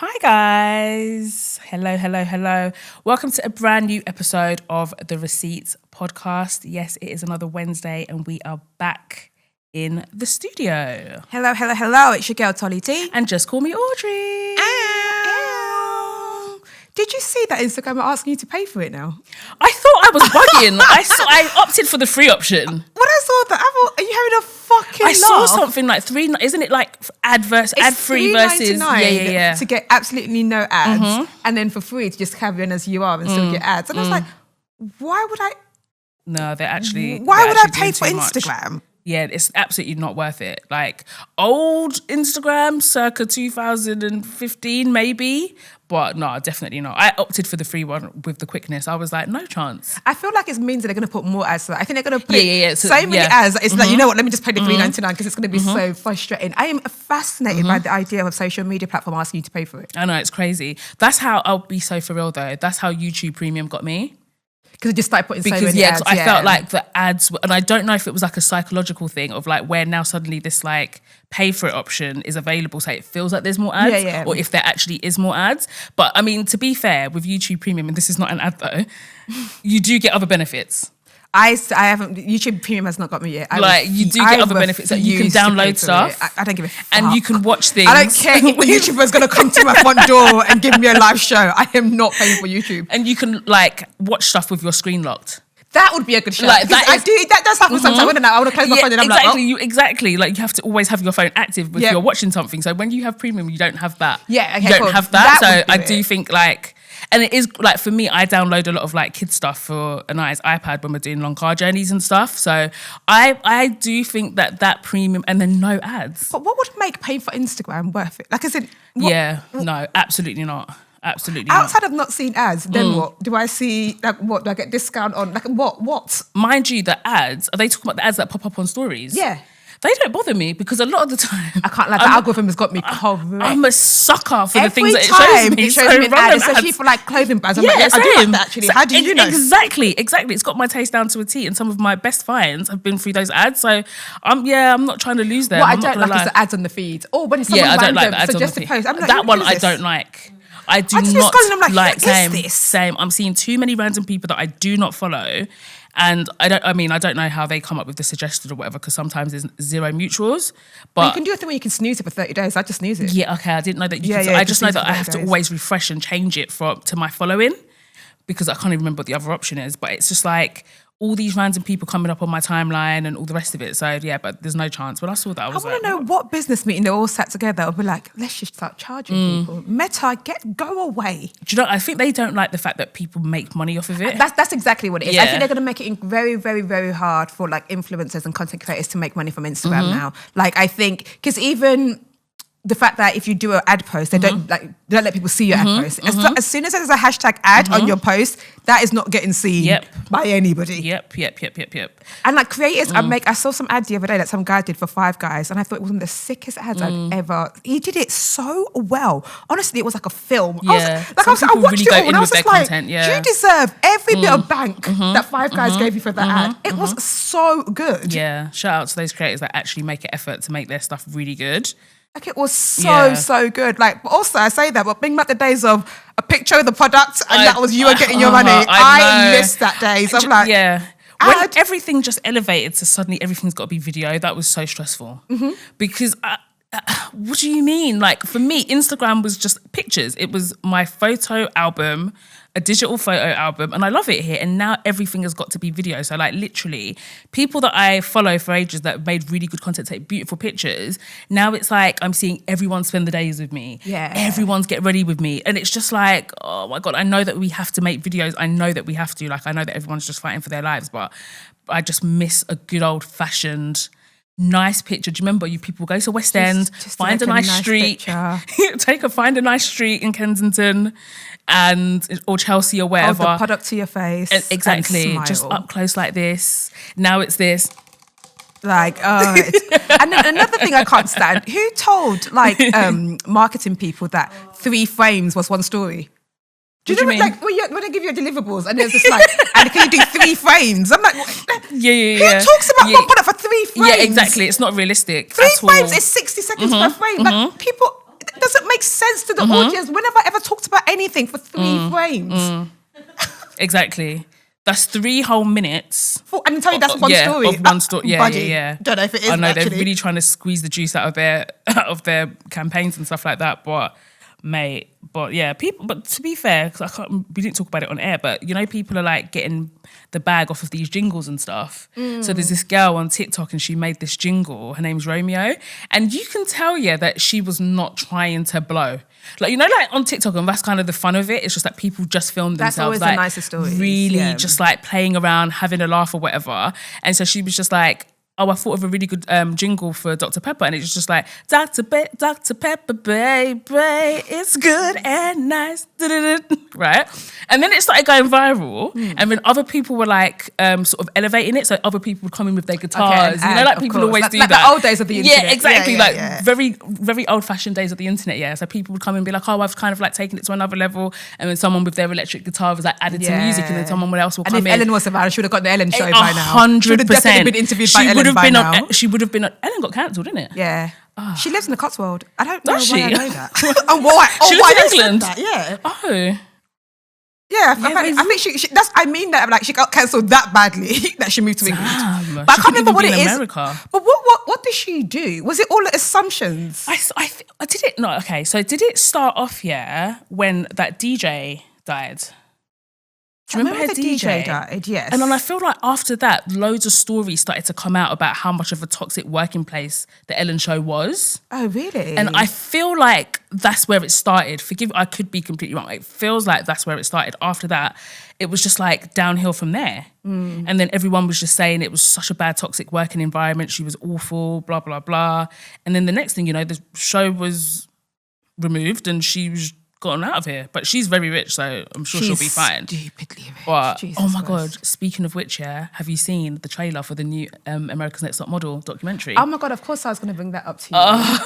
Hi guys. Hello. Welcome to a brand new episode of the Receipts podcast. Yes, it is another Wednesday and we are back in the studio. Hello. It's your girl, Tolly T. And just call me Audrey. Ow. Did you see that Instagram are asking you to pay for it now? I thought I was bugging. I opted for the free option. When I saw that, I thought, are you having a fucking I laugh? saw something like isn't it like ad free versus $3.99 to get absolutely no ads, and then for free to just carry on as you are and still get ads. And I was like, why would I? No, they're actually. Why would I pay doing for too much. Instagram? Yeah, it's absolutely not worth it. Like old Instagram, circa 2015, maybe. But no, definitely not. I opted for the free one with the quickness. I was like, no chance. I feel like it means that they're going to put more ads. I think they're going to put So many ads. It's like, you know what, let me just pay the $3.99 because it's going to be so frustrating. I am fascinated by the idea of a social media platform asking you to pay for it. I know, it's crazy. That's how, I'll be so for real though, that's how YouTube Premium got me. Because it just started putting so many ads. I felt like the ads, and I don't know if it was like a psychological thing of like where now suddenly this like pay for it option is available, so it feels like there's more ads, or if there actually is more ads. But I mean, to be fair, with YouTube Premium, and this is not an ad though, you do get other benefits. I haven't. YouTube Premium has not got me yet. You do get other benefits. Like you can download stuff. I don't give a fuck. And you can watch things. I don't care if a YouTuber is going to come to my front door and give me a live show. I am not paying for YouTube. And you can like watch stuff with your screen locked. That would be a good show. Like, that does happen sometimes. I want to close my phone and I'm exactly. Like you have to always have your phone active if you're watching something. So when you have Premium, you don't have that. Yeah, okay, you don't have that. So I do it. think like. And it is like for me, I download a lot of like kids stuff for a nice iPad when we're doing long car journeys and stuff. So I do think that Premium and then no ads. But what would make paying for Instagram worth it? Like I said, no, absolutely not. Absolutely outside not. of not seeing ads, then what? Do I see like what? Do I get discount on like what? Mind you, the ads, are they talking about the ads that pop up on stories? Yeah. They don't bother me because a lot of the time... I can't lie, the algorithm has got me correct. I'm a sucker for the things that it shows me. It shows me an ad, especially for like clothing brands. I'm like, I do like that actually. How do you know? Exactly. It's got my taste down to a T, and some of my best finds have been through those ads. So I'm not trying to lose them. What I don't like is the ads on the feed. Or when someone I don't like the ads on the feed. feed. I'm like, that one I don't like. I do not like same. I'm seeing too many random people that I do not follow. And I don't know how they come up with the suggested or whatever, because sometimes there's zero mutuals. But you can do a thing where you can snooze it for 30 days. I just snooze it. Yeah, okay. I didn't know that you could. I just know that I have to always refresh and change it to my following, because I can't even remember what the other option is. But it's just like all these random people coming up on my timeline and all the rest of it. So yeah, but there's no chance. When I saw that, I was I want to know what business meeting they all sat together and be like, let's just start charging people. Meta, go away. Do you know? I think they don't like the fact that people make money off of it. That's exactly what it is. Yeah. I think they're going to make it very, very, very hard for like influencers and content creators to make money from Instagram now. Like I think because even the fact that if you do an ad post, they don't let people see your ad post. As soon as there's a hashtag ad on your post, that is not getting seen by anybody. Yep. And like creators, I saw some ad the other day that some guy did for Five Guys, and I thought it was one of the sickest ads I'd ever. He did it so well. Honestly, it was like a film. Yeah. I watched really it all, and I was with just like, content, you deserve every bit of bank that Five Guys gave you for that ad. It was so good. Yeah. Shout out to those creators that actually make an effort to make their stuff really good. Like it was so good. Like, but also I say that, but bring back the days of a picture of the product and that was you getting your money. I miss that day. So I'm like, when everything just elevated to suddenly everything's got to be video, that was so stressful. Because what do you mean? Like for me, Instagram was just pictures. It was my photo album, a digital photo album, and I love it here. And now everything has got to be video. So like literally, people that I follow for ages that have made really good content, take beautiful pictures. Now it's like I'm seeing everyone spend the days with me. Yeah. Everyone's get ready with me. And it's just like, oh my God, I know that we have to make videos. I know that we have to. Like I know that everyone's just fighting for their lives, but I just miss a good old fashioned nice picture. Do you remember you people go to West End, find a nice street, find a nice street in Kensington or Chelsea or wherever. Hold the product to your face. Exactly. Just up close like this. Now it's this. Like, and then another thing I can't stand, who told like marketing people that 3 frames was one story? Do you know what, like when they give you deliverables and there's just like, and can you do 3 frames? I'm like, yeah. Who talks about one product for 3 frames? Yeah, exactly. It's not realistic. 3 frames is 60 seconds per frame. Like people, doesn't make sense to the audience. When have I ever talked about anything for 3 frames? Exactly. That's 3 whole minutes. And tell you that's one story. Of one story. Yeah. Don't know if it is. I know actually. they're really trying to squeeze the juice out of their campaigns and stuff like that. But mate, people. But to be fair, because we didn't talk about it on air, but you know, people are like getting the bag off of these jingles and stuff. So there's this girl on TikTok and she made this jingle. Her name's Romeo, and you can tell that she was not trying to blow. Like, you know, like on TikTok, and that's kind of the fun of it. It's just that people just film themselves. That's always like, the nicest story. Really just like playing around, having a laugh or whatever. And so she was just like, oh, I thought of a really good jingle for Dr. Pepper. And it was just like, Dr. Pepper, baby, it's good and nice. Right? And then it started going viral. And then other people were like sort of elevating it. So other people would come in with their guitars. You know, like people always do that. The old days of the internet. Yeah, exactly. Very, very old-fashioned days of the internet, yeah. So people would come and be like, oh, I've kind of like taken it to another level. And then someone with their electric guitar was like added to music. And then someone else will come in. And if Ellen was around, she would have got the Ellen show by now. 100%. She would have definitely been interviewed by Ellen by now. She would have been. Ellen got cancelled, didn't it? Yeah. She lives in the Cotswold. I don't know Does why she? I know that. Oh, why? She lives in England. That? Yeah. Oh. Yeah, I think she that's. I mean that like she got cancelled that badly that she moved to England. Damn. But I can't remember what it is. America. But what did she do? Was it all assumptions? I did it. No, okay. So did it start off when that DJ died? Do you remember the DJ died? Yes. And then I feel like after that, loads of stories started to come out about how much of a toxic working place the Ellen Show was. Oh, really? And I feel like that's where it started. I could be completely wrong. It feels like that's where it started. After that, it was just like downhill from there. And then everyone was just saying it was such a bad toxic working environment. She was awful, blah, blah, blah. And then the next thing you know, the show was removed and she was gotten out of here. But she's very rich, so I'm sure she'll be fine. Stupidly rich. But Jesus oh my Christ. God, speaking of which, have you seen the trailer for the new America's Next Top Model documentary? Oh my God, of course I was going to bring that up to you.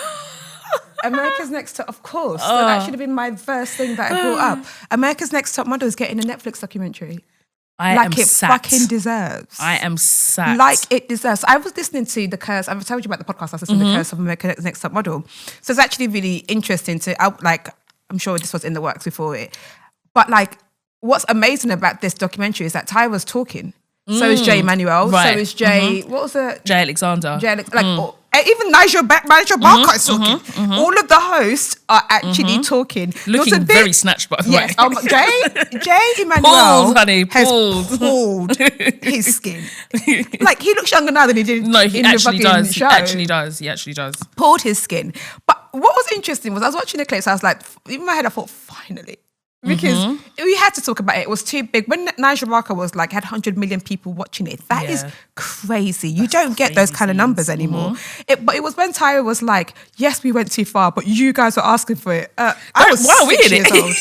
America's Next Top, of course. So that should have been my first thing that I brought up. America's Next Top Model is getting a Netflix documentary. I am sat. Fucking deserves. I am sat. Like it deserves. I was listening to The Curse. I've told you about the podcast. I was listening to The Curse of America's Next Top Model. So it's actually really interesting I'm sure this was in the works before it. But like, what's amazing about this documentary is that Ty was talking. So is Jay Manuel. Right. So is Jay, what was it? Jay Alexander. Even Nigel Barker is talking. All of the hosts are actually talking. Looking very snatched, by the way. Jay Emmanuel has pulled his skin. Like, he looks younger now than he did in the fucking show. He actually does. Pulled his skin. But what was interesting was I was watching the clips, I was like, in my head I thought, finally. Because we had to talk about it. It was too big. When Nigel Barker was like, had 100 million people watching it, that is crazy. You don't get those kind of numbers anymore. But it was when Tyra was like, yes, we went too far, but you guys were asking for it. I was 6 years old.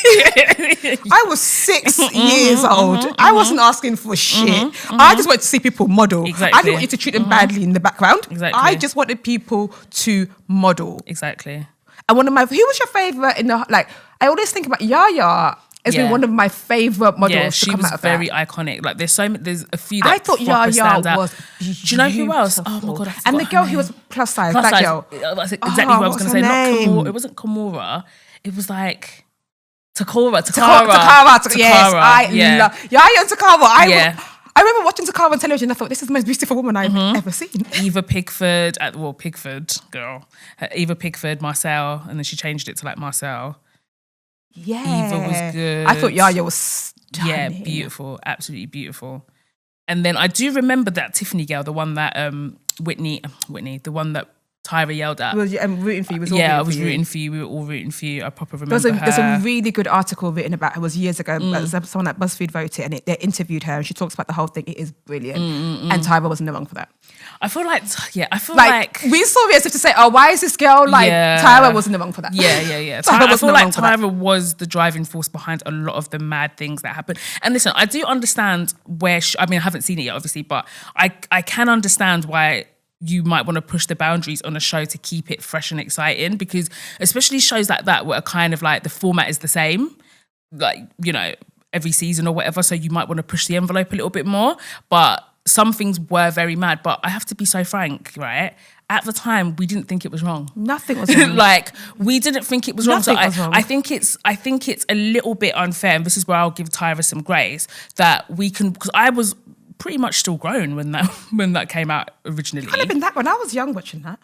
I was 6 years old. I wasn't asking for shit. I just wanted to see people model. Exactly. I didn't want you to treat them badly in the background. Exactly. I just wanted people to model. Exactly. And who was your favourite in the, like, I always think about Yaya as being one of my favourite models. Yeah, she to come was out of very that. iconic. Like, there's a few that I thought Yaya was beautiful. Do you know who else? Oh my God, I and the forgot girl her who was name. plus size, Plus that size. girl. That's exactly who I was going to say. Not name? Kimura. It wasn't Kimura. It was like Takara. Yes, I love Yaya and Takara. I remember watching Takara on television and I thought, this is the most beautiful woman I've ever seen. Eva Pigford, girl. Eva Pigford, Marcel, and then she changed it to like Marcel. Yeah. Eva was good. I thought Yaya was stunning. Yeah, beautiful. Absolutely beautiful. And then I do remember that Tiffany girl, the one that Whitney, the one that Tyra yelled at. I'm rooting for you. I was rooting for you. We were all rooting for you. I proper remember her. There's a really good article written about her. It was years ago. Someone at BuzzFeed wrote it and they interviewed her and she talks about the whole thing. It is brilliant. And Tyra wasn't wrong for that. I feel like we saw it as if to say, oh, why is this girl like Tyra wasn't wrong for that? Yeah. I feel like Tyra was the driving force behind a lot of the mad things that happened. And listen, I do understand where I haven't seen it yet, obviously, but I can understand why you might want to push the boundaries on a show to keep it fresh and exciting, because especially shows like that where kind of like the format is the same, like, you know, every season or whatever, so you might want to push the envelope a little bit more. But some things were very mad, but I have to be so frank, right? At the time, we didn't think it was wrong. Nothing was wrong. Like, we didn't think it was wrong. So Nothing was wrong. I think it's a little bit unfair, and this is where I'll give Tyra some grace, that we can, because I was pretty much still grown when that came out originally. It could have been that when I was young watching that.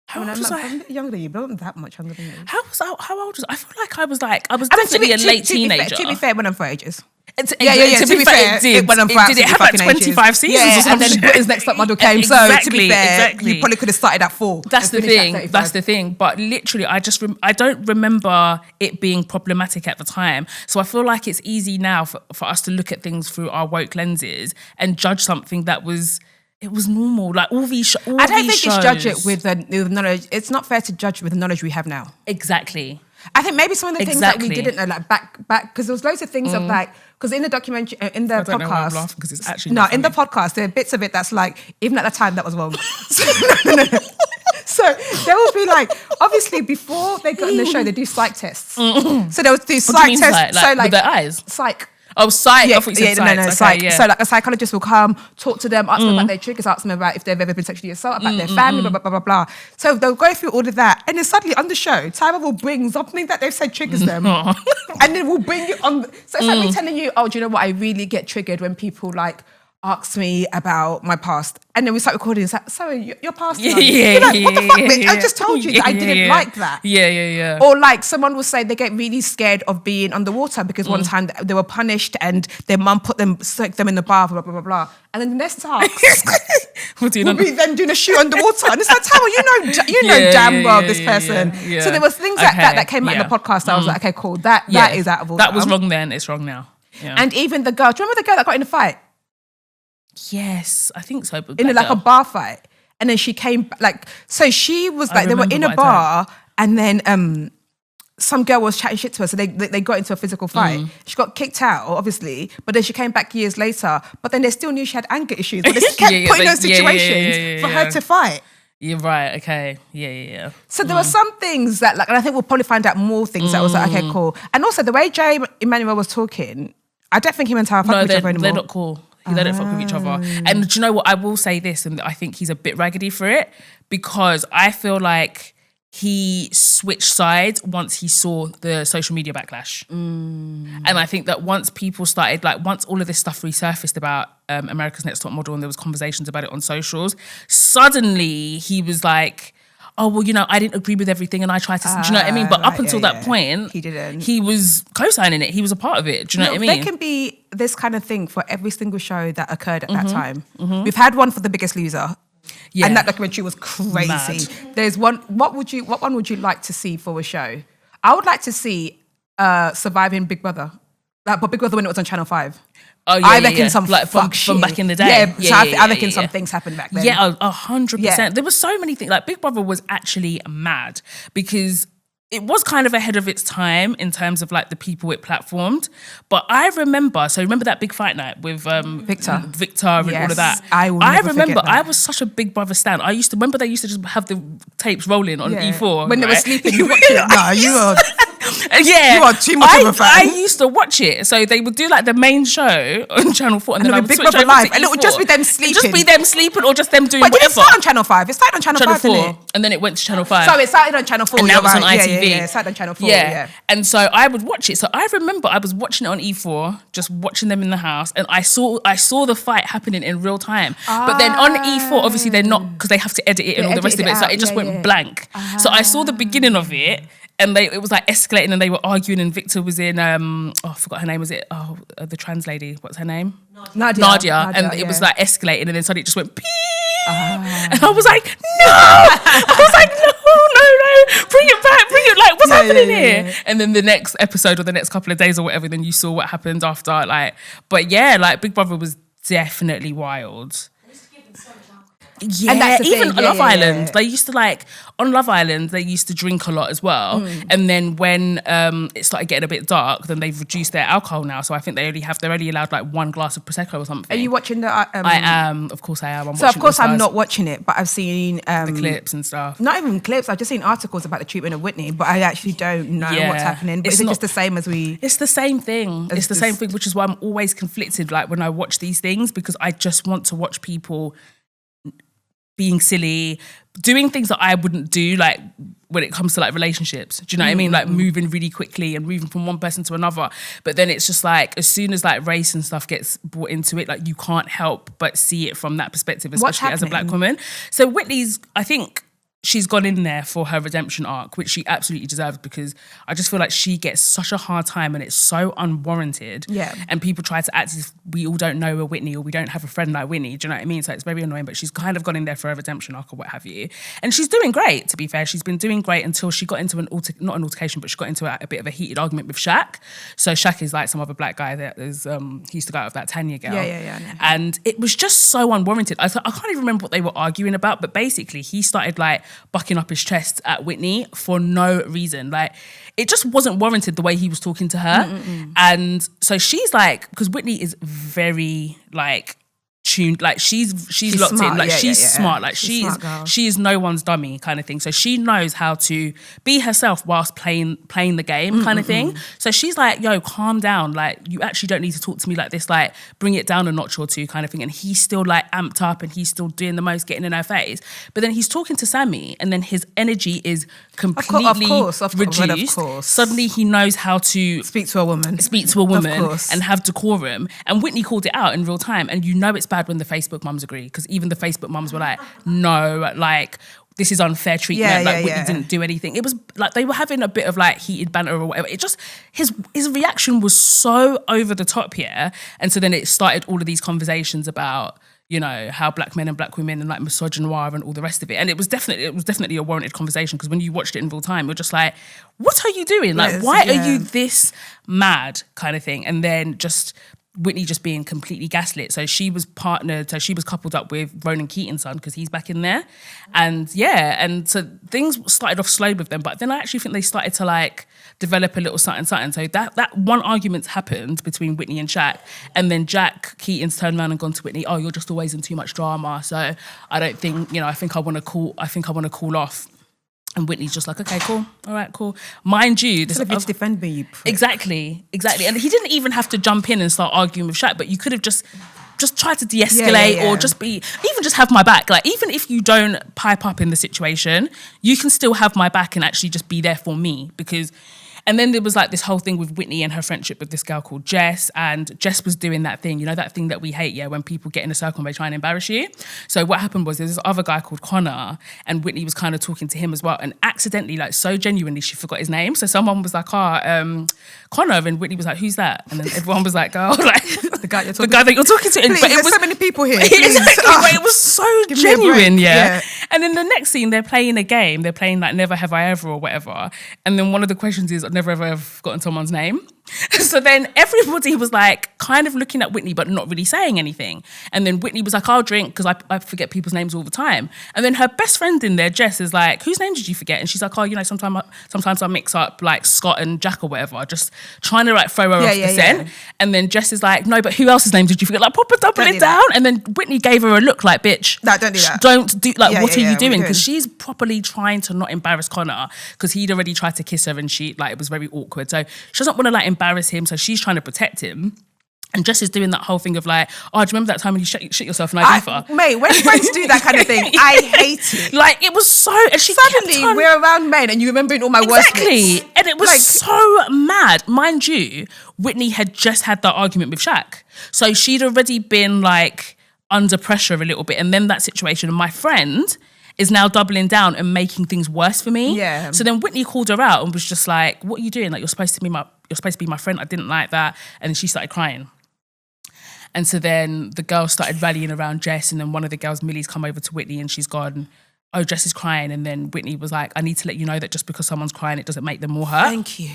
How old was I'm a bit younger than you, but not that much younger than you. How old was I? Feel like I was definitely a late teenager. To be fair, it went on for ages. To be fair, it went on for did it have like 25 seasons or something? And then Britain's Next Top Model came. Exactly, so to be fair, you probably could have started at 4. That's the thing. That's the thing. But literally, I don't remember it being problematic at the time. So I feel like it's easy now for us to look at things through our woke lenses and judge something that was. It was normal. Like all these shows. I don't think it's judge it with the knowledge. It's not fair to judge with the knowledge we have now. Exactly. I think maybe some of the things that we didn't know, like back, because there was loads of things of like, because in the documentary, in the podcast, know why I'm laughing because it's actually in the podcast, there are bits of it that's like, even at the time that was wrong. No. So there will be like, obviously before they got in the show, they do psych tests. So there was these psych tests. Like with their eyes? Psych. Oh, psych. I thought you said psych. No, okay, psych. yeah. So like a psychologist will come, talk to them, ask them about their triggers, ask them about if they've ever been sexually assaulted, about their family, blah, blah, blah, blah, blah. So they'll go through all of that. And then suddenly on the show, Tyra will bring something that they've said triggers them. And then we'll bring it on. So it's like me telling you, oh, do you know what? I really get triggered when people like ask me about my past. And then we start recording. It's like, sorry, your past. You're like, what the fuck, bitch? I just told you that I didn't like that. Yeah. Or like someone will say they get really scared of being underwater because one time they were punished and their mum soaked them in the bath, blah, blah, blah, blah. And then the next task will be them doing a shoot underwater. And it's like, Tara, you know damn well this person. Yeah. So there was things like that came out in the podcast. I was like, okay, cool. That is out of order. That was wrong then. It's wrong now. Yeah. And even the girl, do you remember the girl that got in a fight? Yes, I think so. But in like a bar fight. And then she came, like, so she was like, they were in a bar and then some girl was chatting shit to her. So they got into a physical fight. She got kicked out, obviously, but then she came back years later. But then they still knew she had anger issues. But they just kept putting her in situations for her to fight. You're right, okay. Yeah. So there were some things that, like, and I think we'll probably find out more things that was like, okay, cool. And also the way Jay Emmanuel was talking, I don't think him and Tara fuck with each other anymore. They're not cool. They don't fuck with each other. And do you know what? I will say this, and I think he's a bit raggedy for it, because I feel like he switched sides once he saw the social media backlash. And I think that once people started, like once all of this stuff resurfaced about America's Next Top Model and there was conversations about it on socials, suddenly he was like, oh, well, you know, I didn't agree with everything and I tried to, do you know what I mean? But up until that point, he didn't. He was co-signing it. He was a part of it. Do you know what I mean? There can be this kind of thing for every single show that occurred at that time. We've had one for The Biggest Loser. Yeah. And that documentary was crazy. Mad. There's one, what one would you like to see for a show? I would like to see Surviving Big Brother. Like, but Big Brother when it was on Channel 5. Oh, yeah, I reckon some like from back in the day. I reckon some things happened back then. Yeah, 100%. There were so many things. Like Big Brother was actually mad because it was kind of ahead of its time in terms of like the people it platformed. But I remember that big fight night with Victor and all of that. I remember I was such a Big Brother stan. I used to remember they used to just have the tapes rolling on E4 when they were sleeping. You watch it. Nah, you are. Yeah, you are too much of a fan. I used to watch it. So they would do like the main show on Channel 4 and then I would Big switch Brother over Live, to and it would just be them sleeping. Or just them doing but whatever. Did it start on Channel 5? It started on Channel 5, 4, and then it went to Channel 5. So it started on Channel 4. And now it's on ITV. Yeah, it started on Channel 4. Yeah. And so I would watch it. So I remember I was watching it on E4, just watching them in the house, and I saw the fight happening in real time. But then on E4, obviously they're not, because they have to edit it and all the rest of it. So it just went blank. So I saw the beginning of it. And it was like escalating and they were arguing and Victor was in, I forgot her name, was it? Oh, the trans lady, what's her name? Nadia. And it was like escalating and then suddenly it just went peep. And I was like, no! I was like, no, bring it back, like, what's happening here? And then the next episode or the next couple of days or whatever, then you saw what happened after, like, but yeah, like Big Brother was definitely wild. Yeah, And that's the even thing. Yeah, Love yeah, Island. yeah. They used to on Love Island, they used to drink a lot as well. And then when it started getting a bit dark, then they've reduced their alcohol now. So I think they're only allowed like one glass of Prosecco or something. Are you watching the... I am, of course I am. So of course I'm not watching it, but I've seen... the clips and stuff. Not even clips, I've just seen articles about the treatment of Whitney, but I actually don't know what's happening. But is it just the same as we... It's the same thing. It's the same thing, which is why I'm always conflicted like when I watch these things, because I just want to watch people being silly, doing things that I wouldn't do, like when it comes to like relationships. Do you know what I mean? Like moving really quickly and moving from one person to another. But then it's just like, as soon as like race and stuff gets brought into it, like you can't help but see it from that perspective, especially as a black woman. So Whitney's, I think, she's gone in there for her redemption arc, which she absolutely deserves, because I just feel like she gets such a hard time and it's so unwarranted. Yeah. And people try to act as if we all don't know a Whitney or we don't have a friend like Whitney. Do you know what I mean? So it's very annoying, but she's kind of gone in there for a redemption arc or what have you. And she's doing great, to be fair. She's been doing great until she got into not an altercation, but she got into a bit of a heated argument with Shaq. So Shaq is like some other black guy that is, he used to go out with that Tanya girl. Yeah. And it was just so unwarranted. I can't even remember what they were arguing about, but basically he started like bucking up his chest at Whitney for no reason. Like, it just wasn't warranted the way he was talking to her. And so she's like, because Whitney is very like tuned, like she's locked smart. in, like she's Yeah. smart, like she is no one's dummy kind of thing. So she knows how to be herself whilst playing the game kind of thing. So she's like, yo, calm down, like you actually don't need to talk to me like this, like bring it down a notch or two kind of thing. And he's still like amped up and he's still doing the most, getting in her face. But then he's talking to Sammy and then his energy is completely reduced. Of course. Suddenly he knows how to speak to a woman and have decorum. And Whitney called it out in real time. And you know it's bad when the Facebook mums agree, because even the Facebook mums were like, no, like this is unfair treatment. Whitney didn't do anything. It was like they were having a bit of like heated banter or whatever. It just, his reaction was so over the top here. And so then it started all of these conversations about, you know, how black men and black women and like misogynoir and all the rest of it. And it was definitely a warranted conversation, because when you watched it in real time, you're just like, what are you doing? Like, why are you this mad kind of thing? And then just Whitney just being completely gaslit. So she was coupled up with Ronan Keating's son, because he's back in there. And and so things started off slow with them, but then I actually think they started to like develop a little something. So that one argument happened between Whitney and Shaq, and then Jack Keating's turned around and gone to Whitney, oh, you're just always in too much drama. So I don't think, you know, I think I want to cool off. And Whitney's just like, okay, cool. All right, cool. Mind you, this to defend me, you prick. Exactly. And he didn't even have to jump in and start arguing with Shaq, but you could have just tried to de-escalate or just have my back. Like, even if you don't pipe up in the situation, you can still have my back and actually just be there for me, because... And then there was like this whole thing with Whitney and her friendship with this girl called Jess, and Jess was doing that thing, you know, that thing that we hate, when people get in a circle and they try and embarrass you. So what happened was there's this other guy called Connor, and Whitney was kind of talking to him as well, and accidentally, like so genuinely, she forgot his name. So someone was like, Connor, and Whitney was like, who's that? And then everyone was like, oh, like the guy that you're talking to. Please, but there's so many people here. Exactly, but it was so genuine, yeah. And then the next scene, they're playing a game. They're playing like Never Have I Ever or whatever. And then one of the questions is, I've never ever forgotten someone's name. So then everybody was like kind of looking at Whitney but not really saying anything. And then Whitney was like, I'll drink, because I forget people's names all the time. And then her best friend in there, Jess, is like, whose name did you forget? And she's like, oh, you know, sometimes I mix up like Scott and Jack or whatever, just trying to like throw her off the scent. And then Jess is like, no, but who else's name did you forget? Like, proper double it down. And then Whitney gave her a look like, bitch, no, don't do that. Don't do, like, what are you doing? Because she's properly trying to not embarrass Connor, because he'd already tried to kiss her and it was very awkward. So she doesn't want to like embarrass him. So she's trying to protect him. And Jess is doing that whole thing of like, oh, do you remember that time when you shit yourself in Ibiza? Mate, when friends do that kind of thing, I hate it. Like, it was so... And she suddenly, we're around men and you remembering all my worst bits. Exactly. And it was like, so mad. Mind you, Whitney had just had that argument with Shaq. So she'd already been like under pressure a little bit. And then that situation, and my friend is now doubling down and making things worse for me. Yeah. So then Whitney called her out and was just like, what are you doing? Like, you're supposed to be my friend. I didn't like that. And then she started crying. And so then the girls started rallying around Jess, and then one of the girls, Millie's, come over to Whitney and she's gone, oh, Jess is crying. And then Whitney was like, I need to let you know that just because someone's crying, it doesn't make them more hurt. Thank you.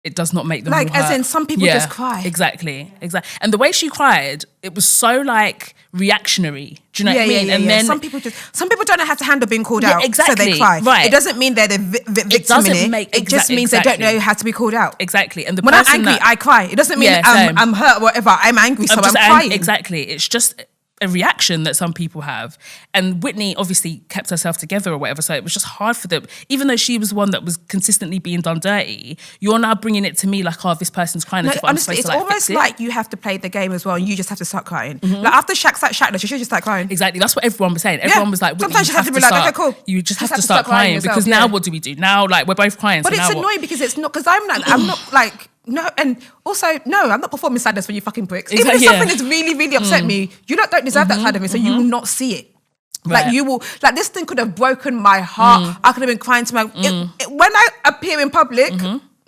it does not make them like, more as hurt. in some people just cry. Exactly. And the way she cried, it was so like reactionary. Do you know what I mean? And then some people don't know how to handle being called out, exactly. so they cry. Right. It doesn't mean they're the victim in it. It just means they don't know how to be called out. Exactly. And when I'm angry, I cry. It doesn't mean I'm hurt or whatever. I'm angry, so I'm crying. Exactly. It's just a reaction that some people have. And Whitney obviously kept herself together or whatever, so it was just hard for them. Even though she was one that was consistently being done dirty, you're now bringing it to me like, oh, this person's crying. No, honestly, it's almost like you have to play the game as well, and you just have to start crying. Like after Shaq's like Shaqless, you should just start crying. Exactly, that's what everyone was saying. Everyone was like, sometimes you have to be like, okay, cool. You just have to start crying because now what do we do? Now, like, we're both crying. But so it's now annoying because it's not, because I'm not like, no, and also, no, I'm not performing sadness for you fucking pricks. Exactly, Even if something has really, really upset me, you don't deserve that side of me, so you will not see it. Right. Like you will, like this thing could have broken my heart. I could have been crying to my, when I appear in public,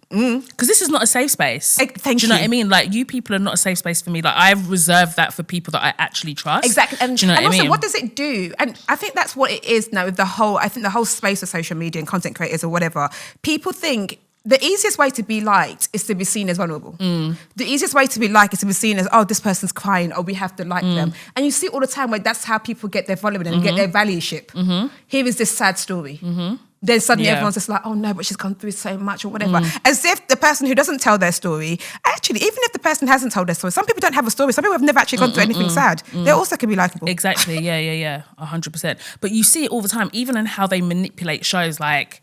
because this is not a safe space. Thank you know what I mean? Like, you people are not a safe space for me. Like, I've reserved that for people that I actually trust. Exactly. And, do you know what I mean? What does it do? And I think that's what it is now with the whole space of social media and content creators or whatever. People think the easiest way to be liked is to be seen as vulnerable. The easiest way to be liked is to be seen as, oh, this person's crying, or we have to like them. And you see all the time where that's how people get their following and get their valueship. Here is this sad story. Then suddenly everyone's just like, oh no, but she's gone through so much or whatever. As if the person who doesn't tell their story, actually, even if the person hasn't told their story, some people don't have a story. Some people have never actually gone through anything sad. They also can be likeable. Exactly, yeah, 100%. But you see it all the time, even in how they manipulate shows like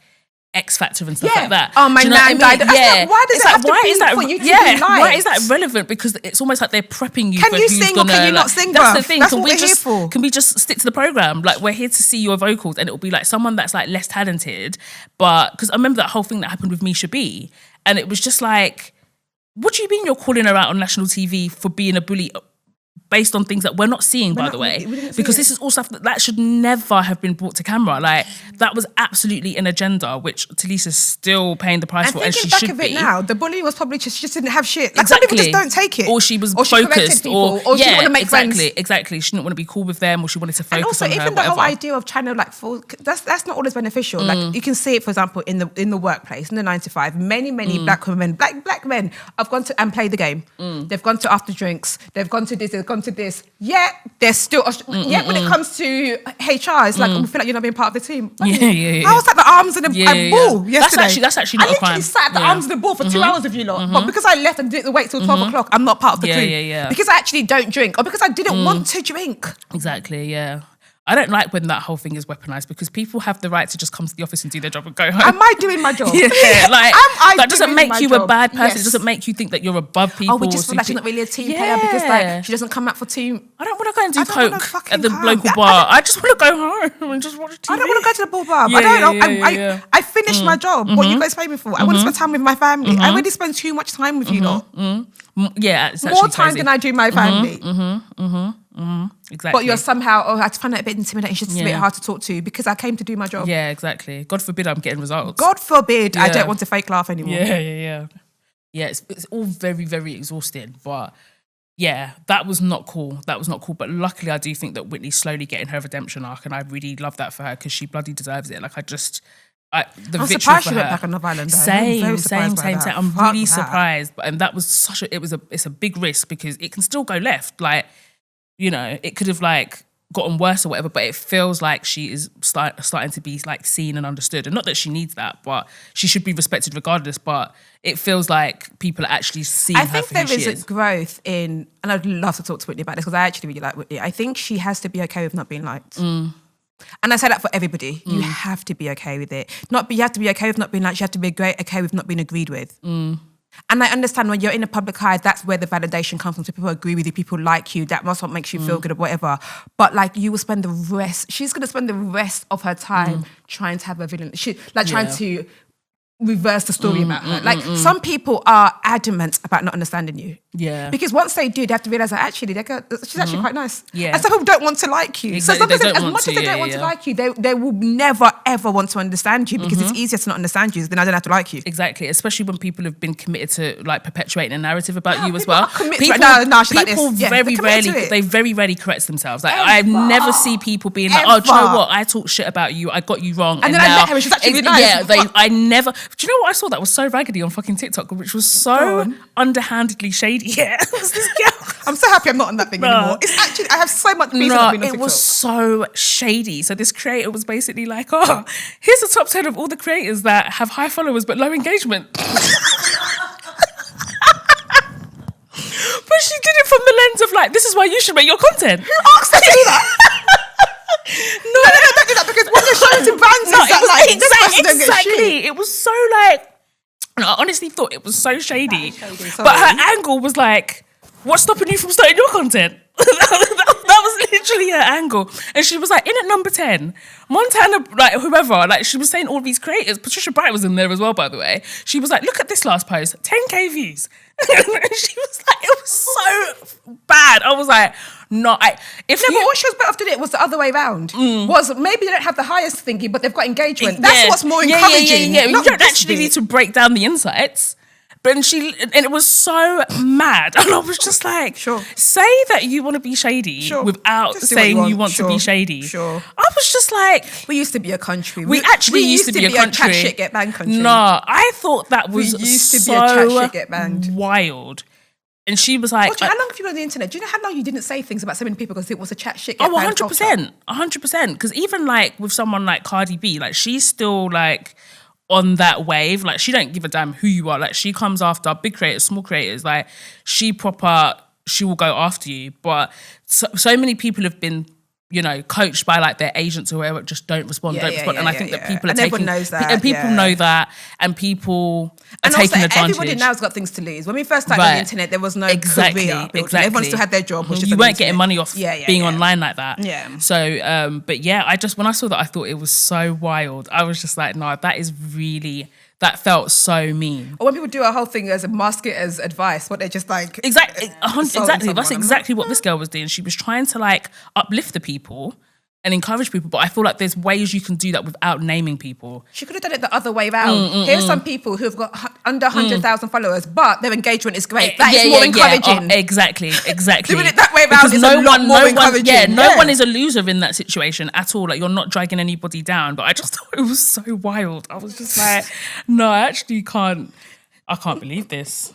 X Factor and stuff like that. Oh, my nan died. Yeah. Why does it have to be for you to be liked? Why is that relevant? Because it's almost like they're prepping you for Can you who's sing gonna, or can you like, not sing, that's bruv? the thing. That's what we're here for. Can we just stick to the programme? Like, we're here to see your vocals, and it'll be like someone that's like less talented. But, because I remember that whole thing that happened with Misha B, and it was just like, what do you mean you're calling her out on national TV for being a bully based on things that we're not seeing, by the way? Because this is all stuff that should never have been brought to camera. Like, that was absolutely an agenda, which Talisa's still paying the price for, and she should be. Now, the bullying was probably just, she just didn't have shit. Like, some people just don't take it. Or she was or focused. Or she didn't want to make friends. Exactly. She didn't want to be cool with them, or she wanted to focus on her, and also, even the whole idea of trying to like, that's not always beneficial. Like, you can see it, for example, in the workplace, in the 9 to 5, many black women, black men have gone to and played the game. They've gone to after drinks. They've gone to this. They've gone to this. They're still. When it comes to HR, it's like, we feel like you're not being part of the team. Yeah. I was at the arms and a ball yesterday. That's actually not a crime. I literally sat at the arms and the ball for 2 hours with you lot. But because I left and didn't wait till 12 o'clock, I'm not part of the crew. Yeah. Because I actually don't drink, or because I didn't want to drink. Exactly, yeah. I don't like when that whole thing is weaponized, because people have the right to just come to the office and do their job and go home. Am I doing my job? Yeah, like, that doesn't make you a bad person. It doesn't make you think that you're above people. Oh, we just feel like she's not really a team player because like she doesn't come out for team. I don't want to go and do coke at the local bar. I just want to go home and just watch TV. I don't want to go to the ball bar. I finished my job. What you guys pay me for? I want to spend time with my family. I already spend too much time with you lot. Yeah, it's more time than I do my family. Exactly. But you're somehow, I find it a bit intimidating. It's just a bit hard to talk to because I came to do my job. Yeah, exactly. God forbid I'm getting results. God forbid I don't want to fake laugh anymore. Yeah, it's all very, very exhausting. But yeah, that was not cool. But luckily, I do think that Whitney's slowly getting her redemption arc, and I really love that for her because she bloody deserves it. Like, I'm surprised she went back on Love Island. Same. I'm really surprised. And that was it's a big risk because it can still go left. Like, you know, it could have like gotten worse or whatever, but it feels like she is starting to be like seen and understood. And not that she needs that, but she should be respected regardless. But it feels like people are actually seeing her for who she is. I think there is a growth in, and I'd love to talk to Whitney about this because I actually really like Whitney. I think she has to be okay with not being liked. And I say that for everybody. You have to be okay with it. You have to be okay with not being liked. You have to be okay with not being agreed with. And I understand when you're in a public eye, that's where the validation comes from. So people agree with you, people like you, that must what makes you feel good or whatever. But like you will spend she's going to spend the rest of her time trying to have a villain. Trying to reverse the story about her. Some people are adamant about not understanding you. Yeah. Because once they do, they have to realise that actually she's actually quite nice. Yeah. And some people don't want to like you. Exactly. So as much as they don't want to like you, they will never ever want to understand you because it's easier to not understand you than I don't have to like you. Exactly. Especially when people have been committed to like perpetuating a narrative about you as well. People very rarely correct themselves. Like I never see people being like, oh, do you know what? I talk shit about you. I got you wrong. And then I met her and she's actually really nice. Yeah, I never, Do you know what I saw that was so raggedy on fucking TikTok, which was so underhandedly shady? Yeah, it was this girl. I'm so happy I'm not on that thing anymore. It's actually, I have so much peace on TikTok. It was so shady. So this creator was basically like, oh, here's the top 10 of all the creators that have high followers but low engagement. But she did it from the lens of like, this is why you should make your content. Who asked her to do that? No, don't do that, because when you're showing to brands, exactly. It was so like, I honestly thought it was so shady. But her angle was like, what's stopping you from starting your content? That was literally her angle. And she was like, in at number 10, Montana, like whoever, like she was saying all these creators. Patricia Bright was in there as well, by the way. She was like, look at this last post, 10K views. She was like, it was so bad. I was like, no, but what she was better off doing it was the other way around. Was maybe they don't have the highest thingy, but they've got engagement. That's what's more encouraging. Yeah. You don't actually need to break down the insights. But and it was so mad. And I was just like, say that you want to be shady without saying you want to be shady. I was just like... We used to be a country. We actually used to be a country. Chat shit get banged country. No, I thought that was we used to be a chat shit get banged. Wild. And she was like... how long have you been on the internet? Do you know how long you didn't say things about so many people because it was a chat shit get banged? 100%. Because even like with someone like Cardi B, like she's still like... on that wave, like she don't give a damn who you are. Like she comes after big creators, small creators. Like she will go after you. But so many people have been, you know, coached by like their agents or whoever, just don't respond. And I think that people are taking, everyone knows that, and people know that, and people are taking advantage. Everybody now's got things to lose. When we first started on the internet, there was no career building. Everyone still had their job. You weren't getting money off being online like that. Yeah. So, but yeah, when I saw that, I thought it was so wild. I was just like, no, that is really... That felt so mean. Or when people do a whole thing as a mask it as advice, what they're just like... Exactly. That's exactly what this girl was doing. She was trying to like uplift the people and encourage people, but I feel like there's ways you can do that without naming people. She could have done it the other way around. Here's some people who have got under 100,000 followers, but their engagement is great. That is more encouraging. Oh, exactly. Doing it that way around is a lot more encouraging. No one is a loser in that situation at all. Like you're not dragging anybody down, but I just thought it was so wild. I was just like, no, I actually can't. I can't believe this.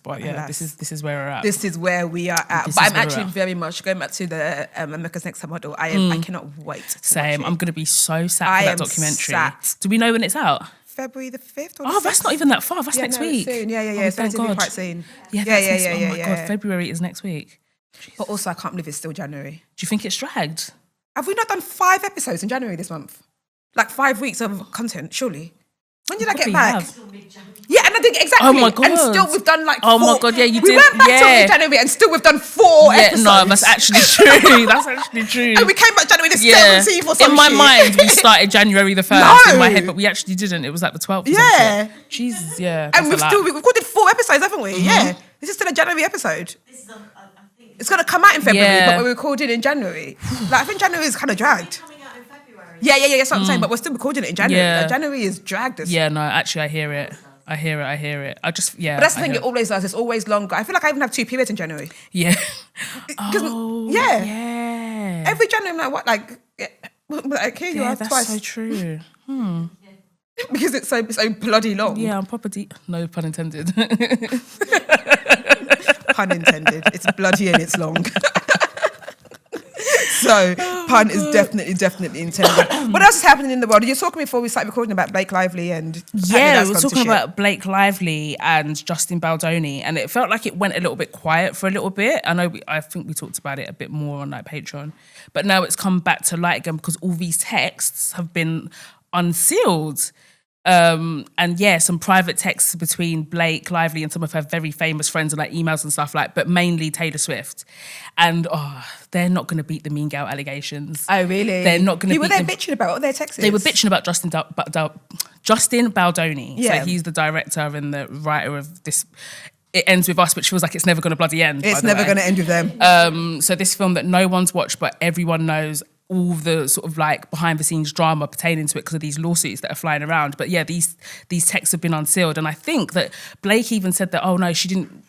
But yeah, this is where we're at. This is where we are at. But I'm actually very much going back to the America's Next Top Model. I cannot wait. Same. I'm going to be so sad for that documentary. Do we know when it's out? February the 5th or 6th? That's not even that far. That's next week. Soon. Yeah. It's going to be quite soon. Yeah. Oh my God, February is next week. Jeez. But also, I can't believe it's still January. Do you think it's dragged? Have we not done 5 episodes in January this month? Like 5 weeks of content, surely. When did I get back? Yeah, and I think exactly. Oh my God. And still we've done like 4. Oh my God, yeah, you did. We went back till January and still we've done 4 episodes. No, that's actually true. That's actually true. And we came back January the 17th or something. In my mind, we started January the 1st in my head, but we actually didn't. It was like the 12th. Yeah. Jesus, yeah. And we've recorded 4 episodes, haven't we? Mm-hmm. Yeah. This is still a January episode. It's going to come out in February, but we're recording in January. Like, I think January is kind of dragged. Yeah, that's what I'm saying, but we're still recording it in January. Yeah. Like, January is dragged. No, actually, I hear it. I just, But that's the thing, it always does. It's always longer. I feel like I even have 2 periods in January. Yeah. Yeah. Every January, I'm like, what? Like here you are that's twice. So true. Because it's so bloody long. Yeah, I'm property. No pun intended. Pun intended. It's bloody and it's long. So, pun is definitely intended. What else is happening in the world? You were talking before we started recording about Blake Lively and... Yeah, we were talking about Blake Lively and Justin Baldoni, and it felt like it went a little bit quiet for a little bit. I think we talked about it a bit more on like Patreon, but now it's come back to light again because all these texts have been unsealed. And some private texts between Blake Lively and some of her very famous friends and like emails and stuff but mainly Taylor Swift. And they're not going to beat the Mean Girl allegations. Oh, really? They're not going to beat them. Who were they bitching about? What were their texts? They were bitching about Justin Baldoni. Yeah. So he's the director and the writer of this... It ends with us, which feels like it's never going to bloody end. It's never going to end with them. So this film that no one's watched, but everyone knows all the sort of like behind the scenes drama pertaining to it because of these lawsuits that are flying around. But yeah, these texts have been unsealed. And I think that Blake even said that, oh no, she didn't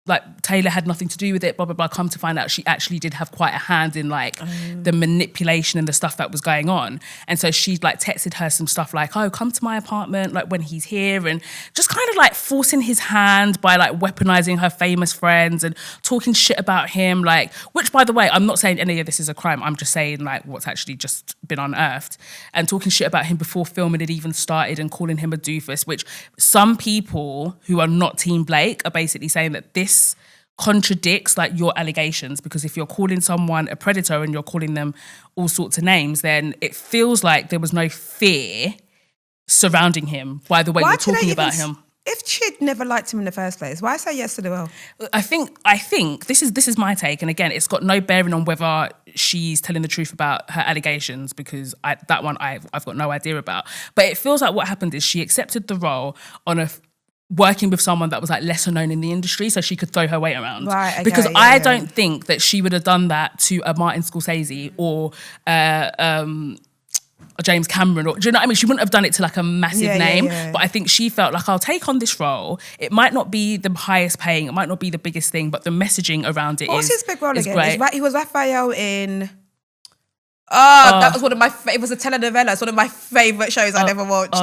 like Taylor had nothing to do with it, blah, blah, blah. Come to find out she actually did have quite a hand in like the manipulation and the stuff that was going on. And so she'd like texted her some stuff like, oh, come to my apartment like when he's here, and just kind of like forcing his hand by like weaponizing her famous friends and talking shit about him, like, which by the way, I'm not saying any of this is a crime. I'm just saying like what's actually just been unearthed, and talking shit about him before filming had even started and calling him a doofus, which some people who are not Team Blake are basically saying that this contradicts like your allegations, because if you're calling someone a predator and you're calling them all sorts of names, then it feels like there was no fear surrounding him by the way you're talking about him. If she'd never liked him in the first place, why say yes to the role? I think this is my take, and again, it's got no bearing on whether she's telling the truth about her allegations, because I've got no idea about. But it feels like what happened is she accepted the role on working with someone that was like lesser known in the industry, so she could throw her weight around. Right, okay, because I don't think that she would have done that to a Martin Scorsese or James Cameron, or do you know what I mean? She wouldn't have done it to like a massive name, but I think she felt like, I'll take on this role. It might not be the highest paying, it might not be the biggest thing, but the messaging around it What's his big role again? Great. He was Raphael in... that was one of my... It was a telenovela. It's one of my favourite shows I've ever watched.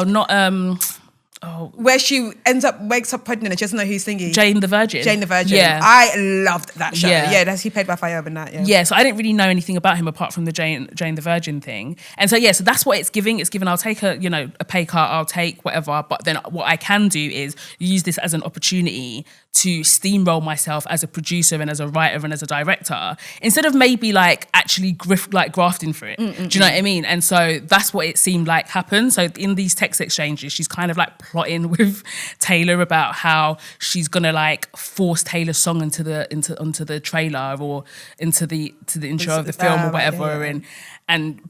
Where she wakes up pregnant and she doesn't know who's singing. Jane the Virgin. Yeah. I loved that show. Yeah, he played Raphael in that. Yeah, so I didn't really know anything about him apart from the Jane the Virgin thing. And so, so that's what it's giving. It's giving, I'll take a pay cut, I'll take whatever. But then what I can do is use this as an opportunity to steamroll myself as a producer and as a writer and as a director, instead of maybe like actually grafting for it. Do you know what I mean? And so that's what it seemed like happened. So in these text exchanges, she's kind of like plotting with Taylor about how she's gonna like force Taylor's song onto the trailer or into the intro of the film or whatever.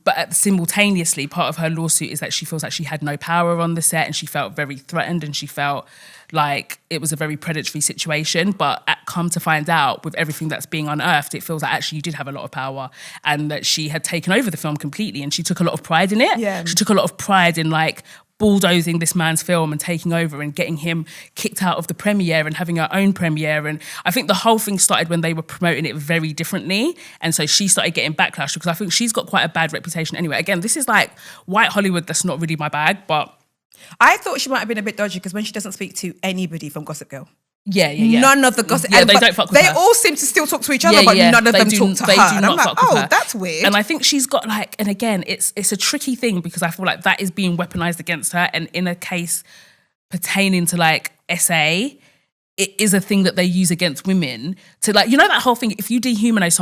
But simultaneously, part of her lawsuit is that she feels like she had no power on the set, and she felt very threatened, and she felt like it was a very predatory situation. But come to find out, with everything that's being unearthed, it feels like actually you did have a lot of power, and that she had taken over the film completely, and she took a lot of pride in it. Yeah. She took a lot of pride in like bulldozing this man's film and taking over and getting him kicked out of the premiere and having her own premiere. And I think the whole thing started when they were promoting it very differently. And so she started getting backlash, because I think she's got quite a bad reputation anyway. Again, this is like white Hollywood, that's not really my bag, but... I thought she might have been a bit dodgy because when she doesn't speak to anybody from Gossip Girl. Yeah. None of the gossip. Yeah, they don't fuck with her. They all seem to still talk to each other, but none of them talk to her. And I'm like, that's weird. And I think she's got like, and again, it's a tricky thing, because I feel like that is being weaponized against her. And in a case pertaining to like SA, it is a thing that they use against women to like, that whole thing. If you dehumanize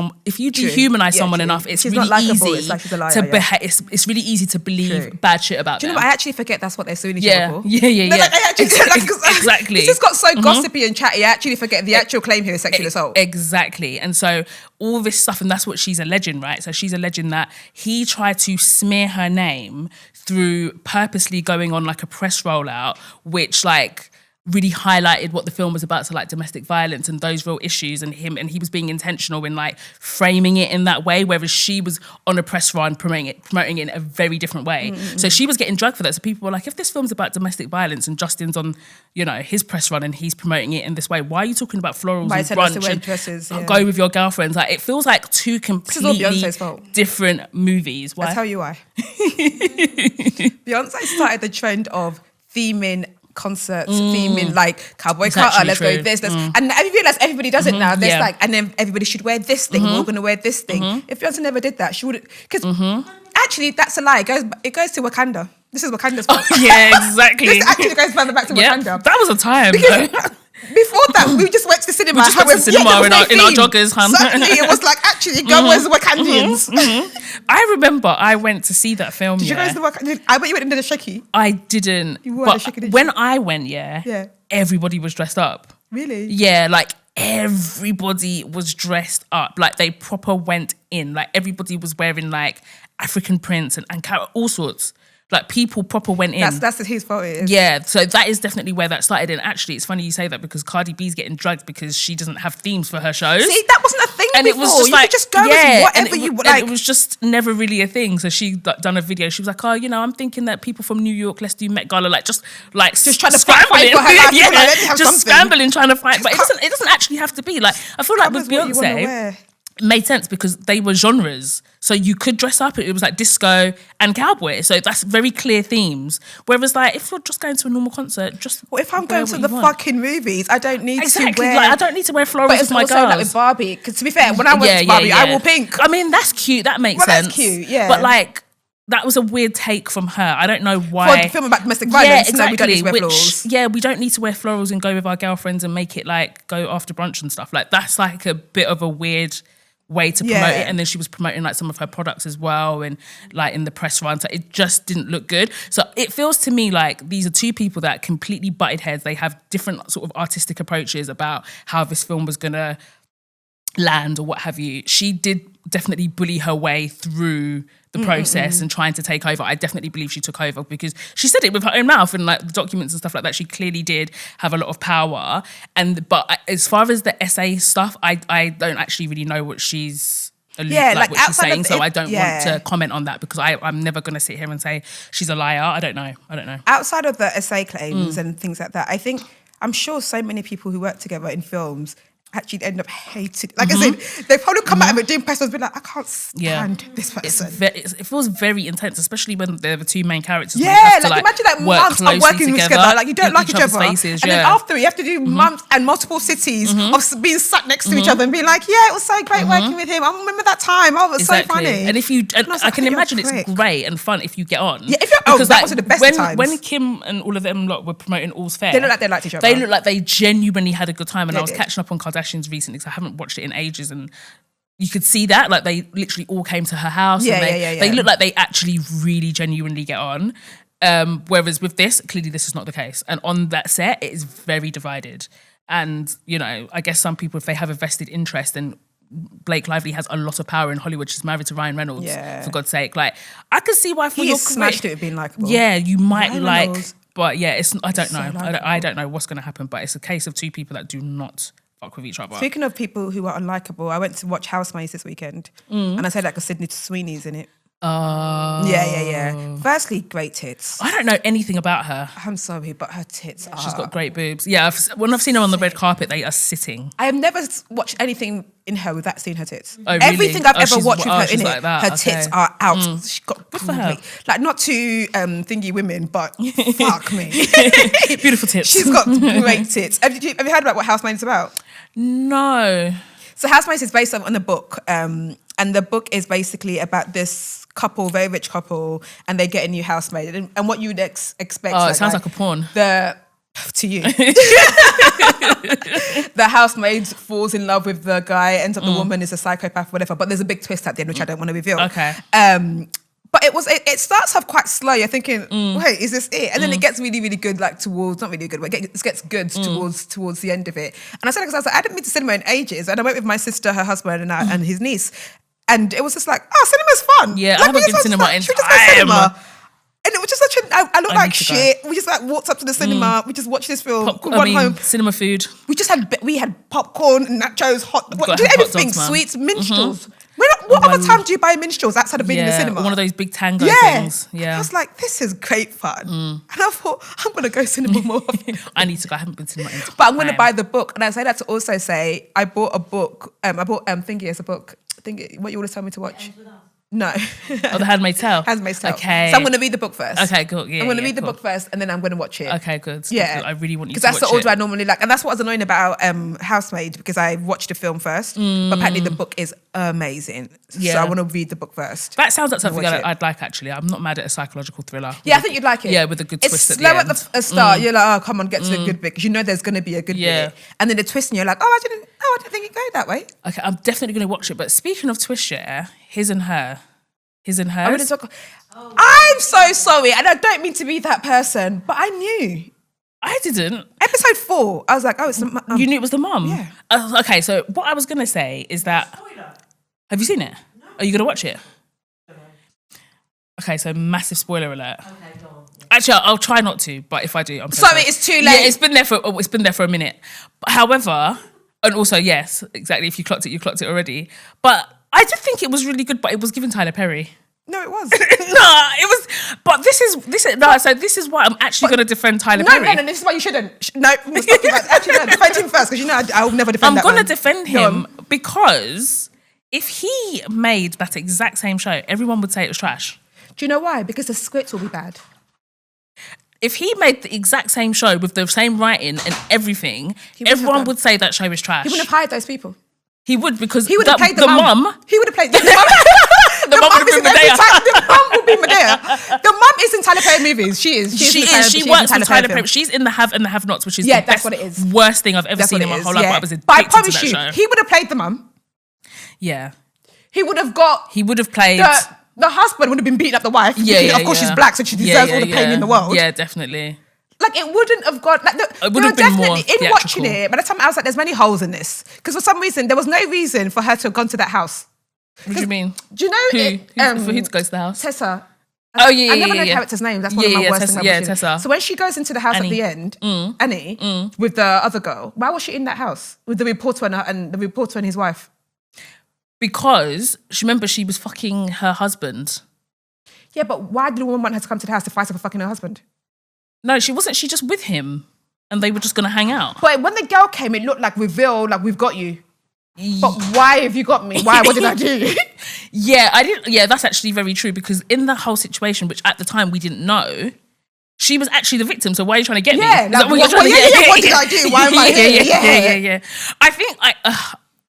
someone enough, it's really easy it's like she's a liar, to behave. It's really easy to believe bad shit about them. Do you know what? I actually forget that's what they're suing each other for. Yeah. Exactly. This has got so gossipy and chatty. I actually forget the actual claim here is sexual assault. Exactly. And so all this stuff, and that's what she's alleging, right? So she's alleging that he tried to smear her name through purposely going on like a press rollout, which like really highlighted what the film was about, so like domestic violence and those real issues, and he was being intentional in like framing it in that way, whereas she was on a press run promoting it in a very different way. So she was getting drugged for that. So people were like, if this film's about domestic violence and Justin's on, his press run and he's promoting it in this way, why are you talking about florals and brunch and dresses, go with your girlfriends? Like, it feels like two completely different movies. Why? I'll tell you why. Beyonce started the trend of theming concerts, theming like cowboy cutter, let's go with this, and I realise everybody does it now. There's like, and then everybody should wear this thing. We're all going to wear this thing. If Beyonce never did that, she would, because actually that's a lie. It goes to Wakanda. This is Wakanda's fault. Yeah, exactly. This actually goes further back to Wakanda. That was a time. Before that, we just went to the cinema. We just went to the cinema in our joggers, hun. Suddenly, it was like, actually, go as Wakandians. I remember I went to see that film. Did you guys know I bet you went into the Sheki. I didn't. You wore the Sheki, didn't you? When I went, everybody was dressed up. Really? Yeah, like everybody was dressed up. Like they proper went in. Like everybody was wearing like African prints and all sorts. Like people proper went in. That's his fault. It is. Yeah, so that is definitely where that started. And actually, it's funny you say that because Cardi B's getting drugged because she doesn't have themes for her shows. See, that wasn't a thing and before. It was just you could just go with whatever you like. It was just never really a thing. So she done a video. She was like, "Oh, you know, I'm thinking that people from New York, let's do Met Gala, just trying to fight for her life. Yeah, just something. Scrambling, trying to fight. But it doesn't actually have to be like. I feel like with Beyonce, it made sense because they were genres. So you could dress up. It was like disco and cowboy. So that's very clear themes. Whereas like if you're just going to a normal concert, just if I'm going to the fucking movies, I don't need to wear. Like, I don't need to wear florals with my girls. Like with Barbie, because to be fair, when I went to Barbie, I wore pink. I mean, that's cute. That makes sense. That's cute. Yeah. But like. That was a weird take from her. I don't know why. For a film about domestic violence, yeah, exactly. No, we don't need to wear florals. Yeah, we don't need to wear florals and go with our girlfriends and make it like go after brunch and stuff. Like that's like a bit of a weird way to promote it. And then she was promoting like some of her products as well and like in the press run. So it just didn't look good. So it feels to me like these are two people that completely butted heads. They have different sort of artistic approaches about how this film was gonna land or what have you. She did definitely bully her way through the process and trying to take over. I definitely believe she took over because she said it with her own mouth and like the documents and stuff like that. She clearly did have a lot of power. But as far as the essay stuff, I don't actually really know what she's what she's saying. So I don't want to comment on that because I'm never going to sit here and say she's a liar. I don't know. Outside of the essay claims and things like that, I'm sure so many people who work together in films actually end up hating. Like I said, they probably come out of it doing press and be like, I can't stand this person. It feels very intense, especially when they're the two main characters. Yeah, like imagine like months of working together. Like you don't like each other. Faces, and then after you have to do months and multiple cities of being sat next to each other and being like, yeah, it was so great working with him. I remember that time. Oh, it was so funny. And if you, I can imagine it's great and fun if you get on. Yeah, because that was the best times. When Kim and all of them lot were promoting All's Fair, they looked like they liked each other. They looked like they genuinely had a good time. And I was catching up on Kardashians recently because I haven't watched it in ages, and you could see that like they literally all came to her house. They look like they actually really genuinely get on. Whereas with this, clearly this is not the case. And on that set, it is very divided. And you know, I guess some people, if they have a vested interest, and Blake Lively has a lot of power in Hollywood. She's married to Ryan Reynolds. For God's sake, like I can see why for your smashed it with being likable. Yeah, you might Ryan like. Reynolds. But yeah, I don't know. I don't know what's going to happen. But it's a case of two people that do not fuck with each other. Speaking of people who are unlikable, I went to watch Housemaids this weekend, and I said like a Sydney Sweeney's in it. Yeah. Firstly, great tits. I don't know anything about her. I'm sorry, but her tits are... She's got great boobs. Yeah, when I've seen her on the red carpet, they are sitting. I have never watched anything in her without seeing her tits. Oh, really? Everything I've ever watched with her in it, like her tits are out. She's got good for her. Like not to thingy women, but fuck me. Beautiful tits. She's got great tits. Have you heard about what Housemaids is about? No. So Housemaids is based on a book, and the book is basically about this couple, very rich couple, and they get a new housemaid. And what you would expect... Oh, it sounds like a porn. To you. The housemaid falls in love with the guy, ends up the woman is a psychopath, whatever. But there's a big twist at the end, which I don't want to reveal. Okay. But it starts off quite slow. You're thinking, wait, is this it? And then it gets really, really good, like towards, not really good, but it gets good towards the end of it. And I said it because I was like, I hadn't been to cinema in ages. And I went with my sister, her husband, and his niece. And it was just like, oh, cinema's fun. Yeah, like, I haven't been to cinema in time. And it was just such I looked like shit. We just like walked up to the cinema. We just watched this film. Home. Cinema food. We had popcorn, nachos, everything, dogs, sweets, minstrels. What other time do you buy minstrels outside of being in the cinema? One of those big tango things. Yeah. I was like, this is great fun. And I thought, I'm going to go cinema more often. I need to go. I haven't been to cinema in time. But I'm going to buy the book. And I say that to also say, I bought a book. I bought Thingy as a book. Thingy, what you always tell me to watch. No. Oh, The Handmaid's Tale? Handmaid's Tale. Okay. So I'm going to read the book first. Okay, cool. Yeah, I'm going to read the book first and then I'm going to watch it. Okay, good. Yeah. I really want you to watch it. Because that's the order I normally like. And that's what was annoying about Housemaid, because I watched the film first. But apparently the book is amazing. Yeah. So I want to read the book first. That sounds like something I'd like, actually. I'm not mad at a psychological thriller. Yeah, I think you'd like it. Yeah, with a good twist at the end. end. It's slow at the start. You're like, oh, come on, get to the good bit. Because you know there's going to be a good bit. And then the twist and you're like, I didn't think it'd go that way. Okay, I'm definitely going to watch it. But speaking of twist, his and hers. I'm so sorry, and I don't mean to be that person, but I knew. I didn't. Episode 4, I was like, oh, it's the mum. You knew it was the mum? Yeah. Okay, so what I was going to say is that... Spoiler. Have you seen it? No. Are you going to watch it? Okay, so massive spoiler alert. Okay, go on. Actually, I'll try not to, but if I do, I'm Sorry, it's too late. Yeah, it's been there for a minute. But however, and also yes, exactly. If you clocked it already. But I did think it was really good, but it was given Tyler Perry. No, it was. No, it was. But this is why I'm actually going to defend Tyler Perry. No, this is why you shouldn't. No, we'll stop you guys. Actually, no, defend him first, because you know I'll never defend I'm that. going to defend him because if he made that exact same show, everyone would say it was trash. Do you know why? Because the script will be bad. If he made the exact same show with the same writing and everything, everyone would say that show is trash. He wouldn't have hired those people. He would, because He would have played the mum. He would have played the mum. The mum would be Medea. The mum would be Medea. The mum is in Tyler Perry movies. She is. She works with Tyler Perry. She's in the have and the have-nots, which is the that's what it is. worst thing I've ever seen in my whole life. Yeah. I was addicted but I promise to you, that show. he would have played the mum. Yeah. He would have got. He would have played. The husband would have been beating up the wife. Yeah, Of course, she's black, so she deserves all the pain in the world. Yeah, definitely. Like, it wouldn't have gone. Like, It would have been more in watching it. By the time I was like, there's many holes in this, because for some reason there was no reason for her to have gone to that house. What do you mean? Do you know for who to go to the house? Tessa? Oh yeah, I never know characters' names. That's one of my worst Tessa, things. yeah, Tessa. So when she goes into the house Annie. at the end, Annie with the other girl, why was she in that house with the reporter and the reporter and his wife? Because she was fucking her husband. Yeah, but why did the woman want her to come to the house to fight her for fucking her husband? No, she wasn't. She just with him, and they were just gonna hang out. But when the girl came, it looked like reveal, like we've got you. But why have you got me? Why? What did I do? Yeah, I didn't. Yeah, that's actually very true, because in the whole situation, which at the time we didn't know, she was actually the victim. So why are you trying to get me? Yeah, like, what did I do? Why am I here? Yeah. I think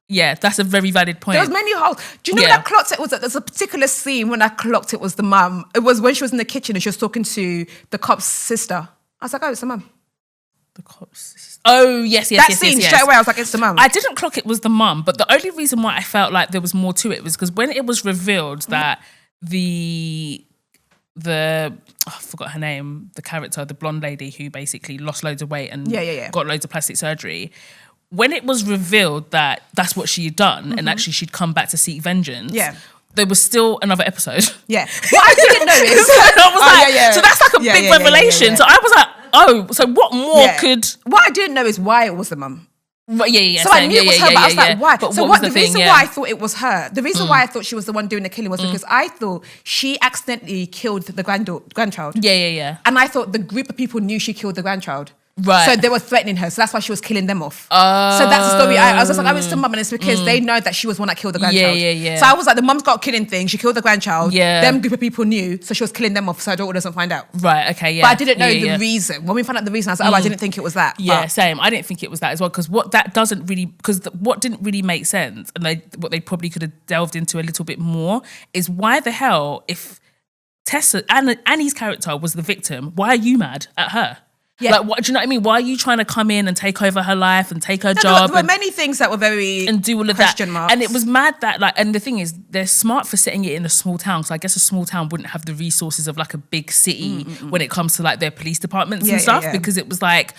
yeah, that's a very valid point. There was many holes. Do you know when I clocked it? There's a particular scene when I clocked it was the mum. It was when she was in the kitchen and she was talking to the cop's sister. I was like, oh, it's the mum. The cop's. Oh, yes. That scene, straight away, I was like, it's the mum. I didn't clock it was the mum, but the only reason why I felt like there was more to it was because when it was revealed that I forgot her name, the character, the blonde lady who basically lost loads of weight and got loads of plastic surgery. When it was revealed that that's what she had done and actually she'd come back to seek vengeance, there was still another episode. Yeah. What I didn't know is... I was like, so that's like a big revelation. So I was like, oh, so what more could... What I didn't know is why it was the mum. Yeah. So I knew it was her, but I was like, why? But so what was the reason why I thought it was her, the reason why I thought she was the one doing the killing was because I thought she accidentally killed the grandchild. Yeah. And I thought the group of people knew she killed the grandchild. Right. So they were threatening her. So that's why she was killing them off. So that's the story. I was just like, oh, it's the mum, and it's because they know that she was one that killed the grandchild. Yeah. So I was like, the mum's got a killing thing. She killed the grandchild. Yeah. Them group of people knew, so she was killing them off so her daughter doesn't find out. Right, okay, yeah. But I didn't know the reason. When we found out the reason, I was like, oh, I didn't think it was that. Yeah, but same. I didn't think it was that as well, because what didn't really make sense, and what they probably could have delved into a little bit more, is why the hell, if Annie's character was the victim, why are you mad at her? Yeah. Like, what do you know what I mean? Why are you trying to come in and take over her life and take her job? There were many things that were very and do all of question that. Marks. And it was mad that and the thing is, they're smart for setting it in a small town. So I guess a small town wouldn't have the resources of like a big city when it comes to like their police departments and stuff. Because it was like,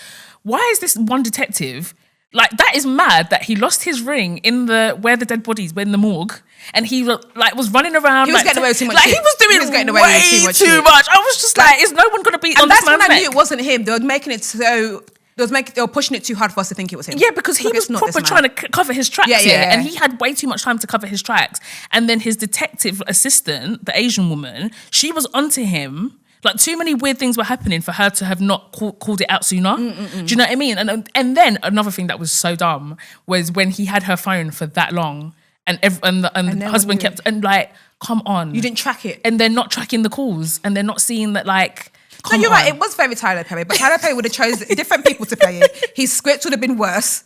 why is this one detective? Like, that is mad that he lost his ring in where the dead bodies were in the morgue, and he was running around. He was getting away with too much. Like, he was doing way too much. I was just like, is no one gonna be on this man's neck? And that's when I knew it wasn't him. They were making it so. They were pushing it too hard for us to think it was him. Yeah, because he was proper trying to cover his tracks here, and he had way too much time to cover his tracks. And then his detective assistant, the Asian woman, she was onto him. Like, too many weird things were happening for her to have not called it out sooner. Do you know what I mean? And then another thing that was so dumb was when he had her phone for that long, and the husband kept come on, you didn't track it, and they're not tracking the calls, and they're not seeing that like. No, you're right. It was very Tyler Perry, but Tyler Perry would have chosen different people to play it. His script would have been worse.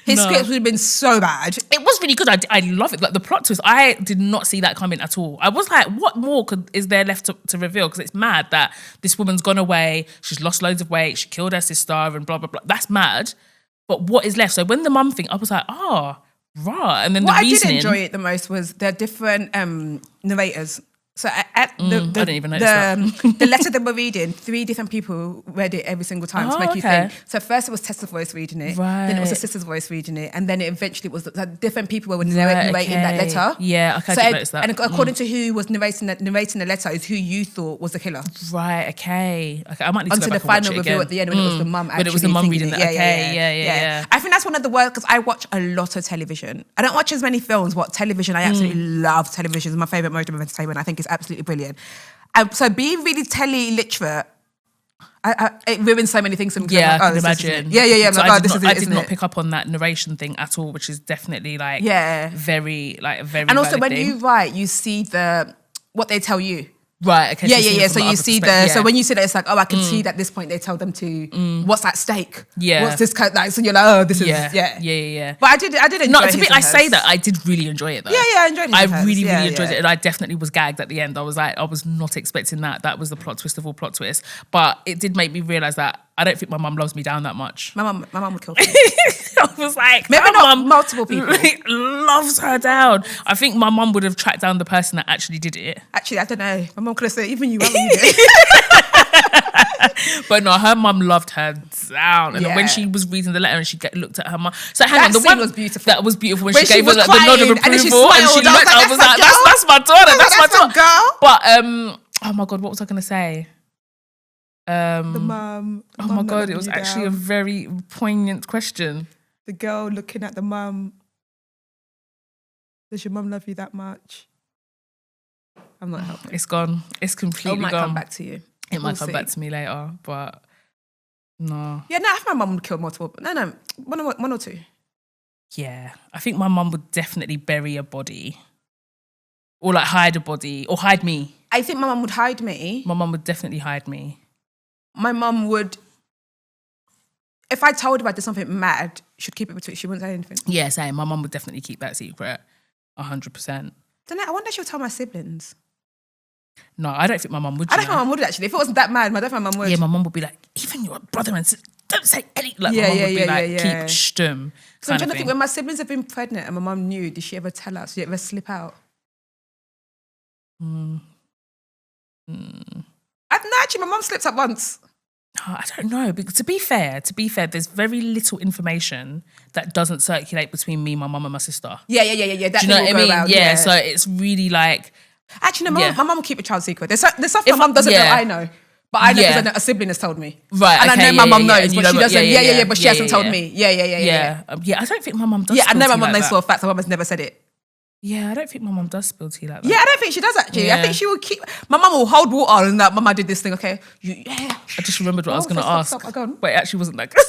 His script would have been so bad. It was really good. I love it. Like, the plot twist, I did not see that coming at all. I was like, what more is there left to reveal? Because it's mad that this woman's gone away, she's lost loads of weight, she killed her sister and blah, blah, blah. That's mad. But what is left? So when the mum thing, I was like, right. And then what the reasoning. I did enjoy it the most was the different narrators. So at the I didn't even notice the letter that we're reading, 3 different people read it every single time to make you think. So first it was Tessa's voice reading it, then it was her sister's voice reading it, and then eventually it was like different people were narrating that letter. Yeah, okay, I did notice that. And according to who was narrating the letter is who you thought was the killer. Right, okay. I might need to go Until back the final and watch it reveal again. at the end when it was the mum actually When it was the mum reading it. it. Okay, yeah. I think that's one of the worst, because I watch a lot of television. I don't watch as many films, but television, I absolutely love television. It's my favourite mode of entertainment. I think it's absolutely brilliant. So being really telly-literate, it ruins so many things for me. Yeah, like, I can imagine. Yeah. So I did not pick up on that narration thing at all, which is definitely like very And also when thing. you write, you see what they tell you. Right, okay. Yeah. So you see so when you see that, it's like, oh, I can see that at this point they tell them to what's at stake. Yeah. What's this kind of, like, so you're like, oh, this is Yeah. But I did enjoy it. I say that I did really enjoy it though. Yeah, I enjoyed it. I really enjoyed it, and I definitely was gagged at the end. I was not expecting that. That was the plot twist of all plot twists. But it did make me realise that I don't think my mum loves me down that much. My mum would kill me. I was like, maybe not multiple people. Loves her down. I think my mum would have tracked down the person that actually did it. Actually, I don't know. My mum could have said, even you, what you did. But no, her mum loved her down. And when she was reading the letter and she looked at her mum. So hang on, the one was beautiful. That was beautiful when she gave her was the nod of approval and she looked. I was like, that's my daughter. That's my daughter. Girl. But oh my God, what was I gonna say? The mum. Oh my God, it was actually a very poignant question. The girl looking at the mum. Does your mum love you that much? I'm not helping. It's gone. It's completely gone. It might come back to you. It might come back to me later, but no. Yeah, no, I think my mum would kill multiple. No, one or two. Yeah, I think my mum would definitely bury a body. Or like hide a body. Or hide me. I think my mum would hide me. My mum would definitely hide me. My mum would, if I told her I did something mad, she'd keep it between, she wouldn't say anything. Yeah, same. My mum would definitely keep that secret. 100%. Don't know, I wonder if she'll tell my siblings. No, I don't think my mum would. I don't think my mum would actually. If it wasn't that mad, I don't think my mum would. Yeah, my mum would be like, even your brother and sister, don't say anything. Like, my mum would be like, keep stum. So I'm trying to think, when my siblings have been pregnant and my mum knew, did she ever tell us? Did she ever slip out? Actually, my mum slipped up once. I don't know. Because to be fair, there's very little information that doesn't circulate between me, my mum, and my sister. Yeah. Do you know what I mean? Yeah. So it's really like. Actually, no, my mum will keep a child secret. There's stuff my mum doesn't know. I know, but I know because a sibling has told me. Right. And okay, I know my mum knows, but she doesn't. Yeah. But she hasn't told me. Yeah. Yeah. I don't think my mum does. Yeah, I know my mum like knows for a fact. My mum has never said it. Yeah, I don't think my mum does spill tea like that. Yeah, I don't think she does actually. I think she will keep. My mum will hold water and that. Mum, I did this thing. Okay. I just remembered what I was going to ask, but it actually wasn't that good.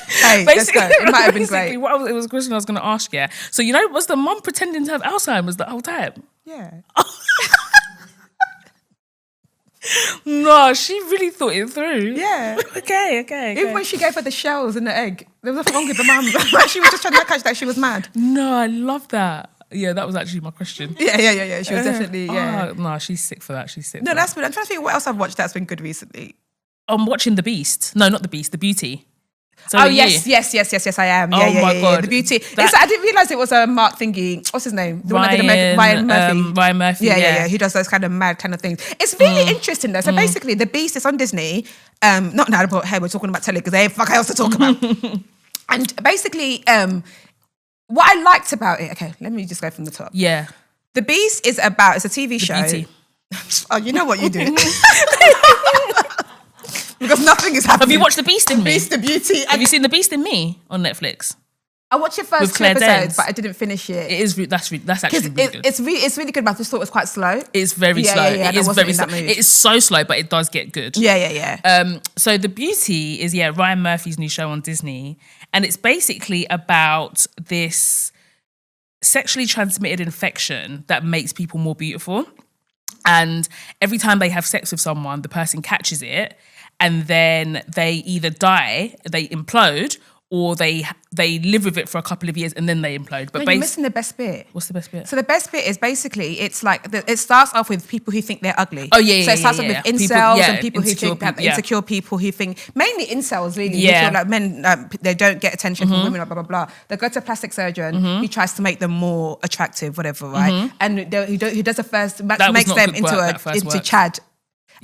Hey, let's go. It might have been great. It was a question I was going to ask. Yeah. So was the mum pretending to have Alzheimer's the whole time? Yeah. No, she really thought it through. Yeah. Okay. Even when she gave her the shells and the egg, there was nothing wrong with the mum. She was just trying to catch that she was mad. No, I love that. Yeah, that was actually my question. Yeah. She was definitely, no, she's sick for that. No, that's good. I'm trying to think what else I've watched that's been good recently. I'm watching The Beast. No, not The Beast, The Beauty. So yes, I am. Oh my God. The Beauty. I didn't realise it was a Mark thingy. What's his name? The one that did Ryan Murphy. Ryan Murphy. Yeah. He does those kind of mad kind of things. It's really interesting though. So basically, The Beast is on Disney. Not now, but hey, we're talking about telly because they ain't fuck else to talk about. And basically, what I liked about it. Okay, let me just go from the top. Yeah. The Beast is about. It's a TV show. Beauty. Oh, you know what you do. Because nothing is happening. Have you watched The Beast in Me? Beast, The Beauty. Have you seen The Beast in Me on Netflix? I watched the first 2 episodes, but I didn't finish it. It is. That's actually really good. It's really good, but I just thought it was quite slow. It's very slow. Yeah, it is very slow. It is so slow, but it does get good. Yeah. So The Beauty is Ryan Murphy's new show on Disney, and it's basically about this sexually transmitted infection that makes people more beautiful. And every time they have sex with someone, the person catches it, and then they either die, they implode, or they live with it for a couple of years and then they implode. But you're missing the best bit. What's the best bit? So the best bit is basically, it's like, it starts off with people who think they're ugly. Oh, yeah, So it starts off with incels and people who think that insecure people who think, mainly incels really, who feel like men, they don't get attention from women, blah, blah, blah. They go to a plastic surgeon, he tries to make them more attractive, whatever, right? And he does a first, makes them into Chad.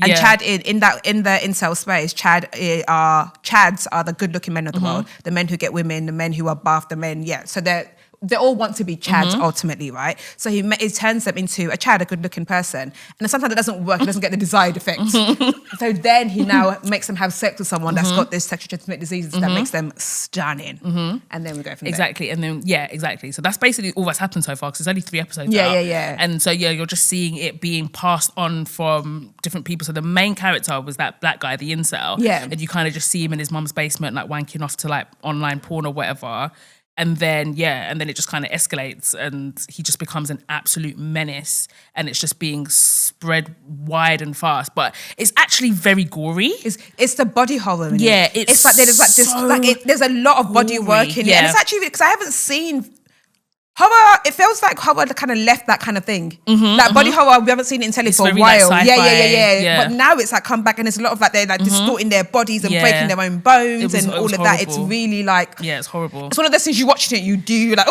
And Chad in the incel space, Chads are the good-looking men of the world, the men who get women, the men who are buff, the men, So they all want to be Chads ultimately, right? So he turns them into a Chad, a good-looking person, and sometimes it doesn't work. He doesn't get the desired effect. So then he now makes them have sex with someone that's got this sexually transmitted diseases that makes them stunning, and then we go from there. Exactly, and then exactly. So that's basically all that's happened so far because it's only 3 episodes out. And so you're just seeing it being passed on from different people. So the main character was that black guy, the incel, and you kind of just see him in his mum's basement, like wanking off to like online porn or whatever. And then it just kind of escalates and he just becomes an absolute menace and it's just being spread wide and fast. But it's actually very gory. It's the body horror in it. Yeah, it's like there's like this, like there's a lot of body work in it. And it's actually, because I haven't seen horror, it feels like horror kind of left that kind of thing. Like body horror, we haven't seen it in telly for a while. Like yeah. But now it's like come back and there's a lot of like they're like distorting their bodies and breaking their own bones and all of that. It's really like it's horrible. It's one of those things you watching it, you do you're like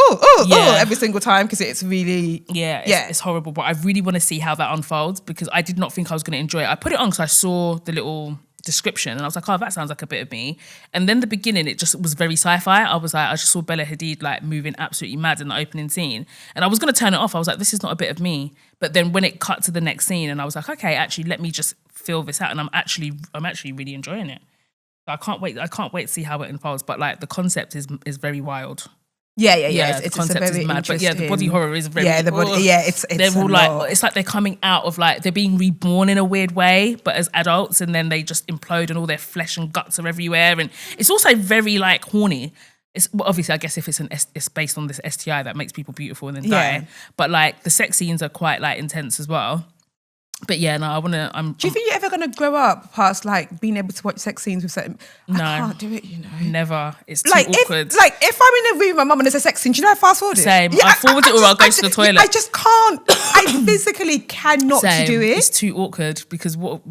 every single time because it's really it's horrible. But I really want to see how that unfolds because I did not think I was going to enjoy it. I put it on because I saw the little description and I was like, oh, that sounds like a bit of me. And then the beginning, it just was very sci-fi. I was like, I just saw Bella Hadid like moving absolutely mad in the opening scene and I was going to turn it off. I was like, this is not a bit of me. But then when it cut to the next scene and I was like, okay, actually let me just feel this out and I'm actually really enjoying it. I can't wait to see how it unfolds. But like the concept is very wild. It's concept very is mad, but the body horror is very. It's they're all like it's like they're coming out of like they're being reborn in a weird way, but as adults, and then they just implode and all their flesh and guts are everywhere, and it's also very like horny. It's obviously I guess if it's based on this STI that makes people beautiful and then die, but like the sex scenes are quite like intense as well. But yeah, no, I want to. Do you think you're ever going to grow up past like being able to watch sex scenes with certain? No, I can't do it. You know, never. It's too like awkward. If I'm in a room with my mum and there's a sex scene, do you know I fast forward it? Same. I forward it or I'll go to the toilet. I just can't. I physically cannot do it. It's too awkward because what?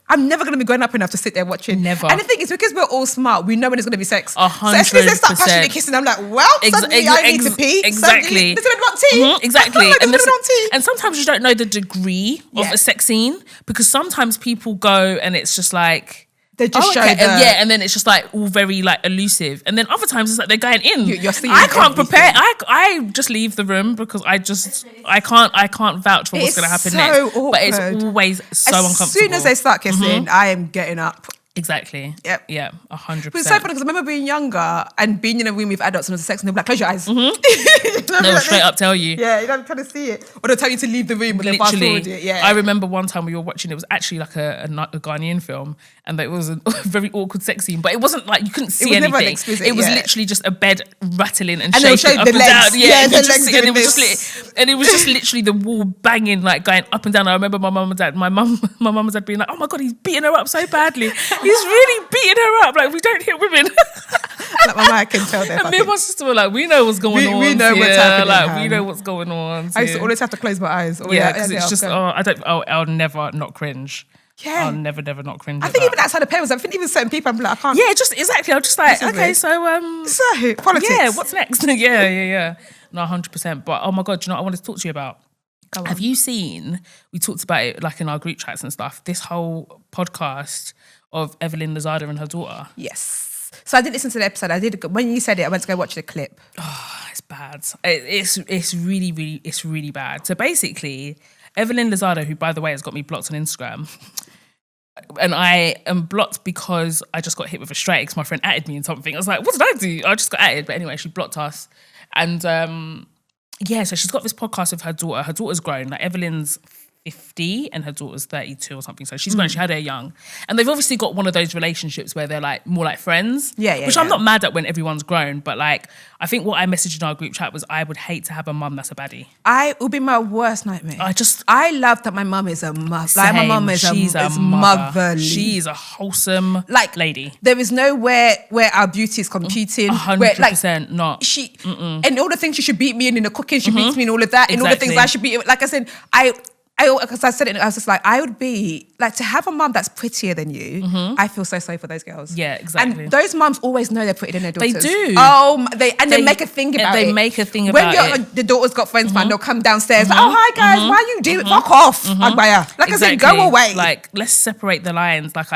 I'm never going to be grown up enough to sit there watching. Never. And the thing is, because we're all smart, we know when it's going to be sex. 100%. So as soon as they start passionately kissing, I'm like, well, suddenly I need to pee. Exactly. Does anyone want tea? Exactly. Tea? And sometimes you don't know the degree of a sex scene because sometimes people go and it's just like they just show and then it's just like all very like elusive, and then other times it's like they're going in. You're seeing I can't prepare. I just leave the room because I can't vouch for what's going to happen next. Awkward. But it's always so uncomfortable. As soon as they start kissing, I am getting up. Exactly. Yep. Yeah. 100%. But it's so funny because I remember being younger and being in a room with adults and there's sex and they're like, close your eyes. They'll straight up tell you. Yeah, I'm trying to see it. Or they'll tell you to leave the room, but they'll fast forward it. Yeah. I remember one time we were watching, it was actually like a Ghanaian film, and it was a very awkward sex scene, but it wasn't like, you couldn't see anything. It was literally just a bed rattling and shaking up and down. Yeah, and it was just literally the wall banging, like going up and down. I remember my mum and dad being like, oh my God, he's beating her up so badly. He's really beating her up. Like, we don't hit women. Like my mom can tell them. And me and my sister were like, we know what's going on. We know what's happening. Like, we know what's going on. I used to always have to close my eyes. Because it's just, I'll never not cringe. Yeah. I'll never not cringe. I think even outside of parents, I think even certain people, I'm like, I can't. Yeah, just exactly. I'm just like, okay, so politics. Yeah, what's next? Yeah. No, 100%. But oh my God, do you know what I wanted to talk to you about? Have you seen, we talked about it like in our group chats and stuff, this whole podcast of Evelyn Lozada and her daughter? Yes. So I did listen to the episode. When you said it, I went to go watch the clip. Oh, it's bad. It's really bad. So basically, Evelyn Lozada, who by the way has got me blocked on Instagram, and I am blocked because I just got hit with a strike because my friend added me in something. I was like, what did I do? I just got added. But anyway, she blocked us. And so she's got this podcast with her daughter. Her daughter's grown. Like Evelyn's 50 and her daughter's 32 or something. So she's grown, she had her young. And they've obviously got one of those relationships where they're like more like friends. Which I'm not mad at when everyone's grown, but like I think what I messaged in our group chat was I would hate to have a mum that's a baddie. It would be my worst nightmare. I love that my mum is a mother. Like my mum is motherly. She's a wholesome lady. There is nowhere where our beauty is competing. 100% not. And all the things she should beat me in the cooking, she beats me in all of that. And all the things I should be, like I said, because I said it, I was just like, I would be like, to have a mum that's prettier than you. I feel so sorry for those girls. Yeah, exactly. And those mums always know they're prettier than their daughters. They do. They make a thing about it. They make a thing about it. When the daughter's got friends, man, they'll come downstairs. Like, oh, hi guys, why are you doing it? Fuck off. Like I said, go away. Like, let's separate the lines. Like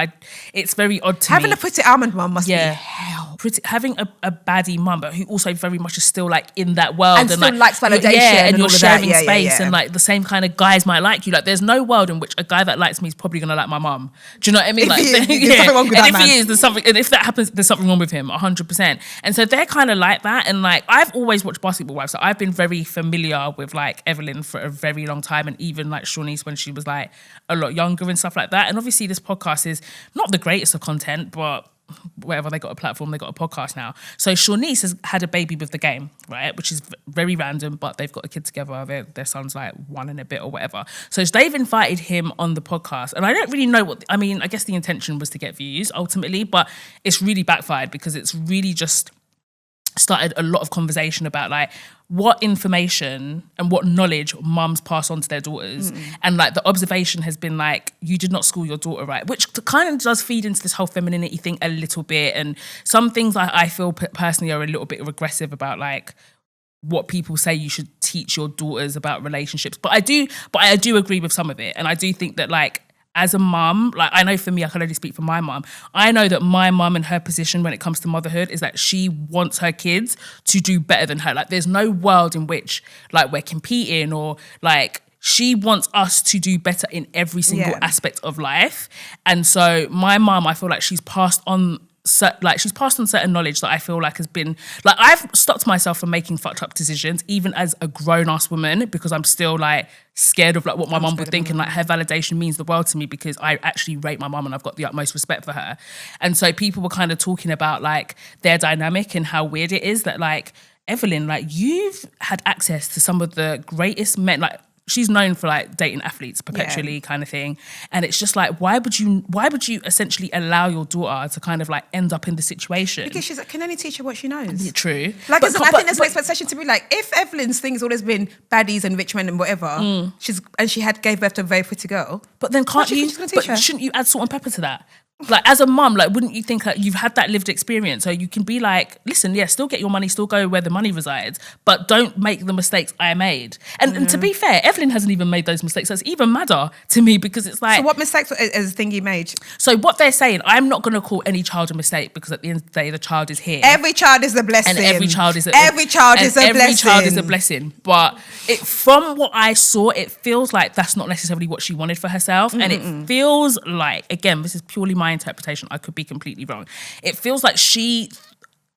it's very odd to me. Having a pretty almond mum must be hell. Having a baddie mum, but who also very much is still like in that world and still likes validation, and you're sharing space, and like the same kind of guys might like you. Like, there's no world in which a guy that likes me is probably gonna like my mum. Do you know what I mean? Like, there's something wrong with that man. If he is, there's something, and if that happens, there's something wrong with him, 100%. And so they're kind of like that. And like, I've always watched Basketball Wives, so I've been very familiar with like Evelyn for a very long time, and even like Shawnice when she was like a lot younger and stuff like that. And obviously, this podcast is not the greatest of content, but wherever they got a platform, they got a podcast now. So Shawnice has had a baby with the game, right? Which is very random, but they've got a kid together. Their son's like 1 and a bit or whatever. So they've invited him on the podcast. And I don't really know I guess the intention was to get views ultimately, but it's really backfired because it's really just started a lot of conversation about like what information and what knowledge mums pass on to their daughters. And like the observation has been like, you did not school your daughter right, which kind of does feed into this whole femininity thing a little bit. And some things I feel personally are a little bit regressive about like what people say you should teach your daughters about relationships. But I do agree with some of it. And I do think that like, as a mum, like I know for me, I can only speak for my mum. I know that my mum and her position when it comes to motherhood is that she wants her kids to do better than her. Like there's no world in which like we're competing or like she wants us to do better in every single aspect of life. And so my mum, I feel like she's passed on certain knowledge that I feel like has been like I've stopped myself from making fucked up decisions even as a grown-ass woman because I'm still like scared of like what my mum would think, and like her validation means the world to me because I actually rate my mum and I've got the utmost respect for her. And so people were kind of talking about like their dynamic and how weird it is that like Evelyn, like you've had access to some of the greatest men, like she's known for like dating athletes perpetually kind of thing. And it's just like, why would you essentially allow your daughter to kind of like end up in the situation? Because she's like, can only teach her what she knows. Yeah, true. Like, I think there's an expectation to be like, if Evelyn's thing's always been baddies and rich men and whatever, she gave birth to a very pretty girl. But then shouldn't you add salt and pepper to that? Like as a mum, like wouldn't you think like you've had that lived experience so you can be like, listen, yeah, still get your money, still go where the money resides, but don't make the mistakes I made. And to be fair, Evelyn hasn't even made those mistakes. That's even madder to me because it's like... So what mistakes is the thing you made? So what they're saying, I'm not going to call any child a mistake because at the end of the day, the child is here. Every child is a blessing. And every child is a blessing. But from what I saw, it feels like that's not necessarily what she wanted for herself. And it feels like, again, this is purely my interpretation, I could be completely wrong. It feels like she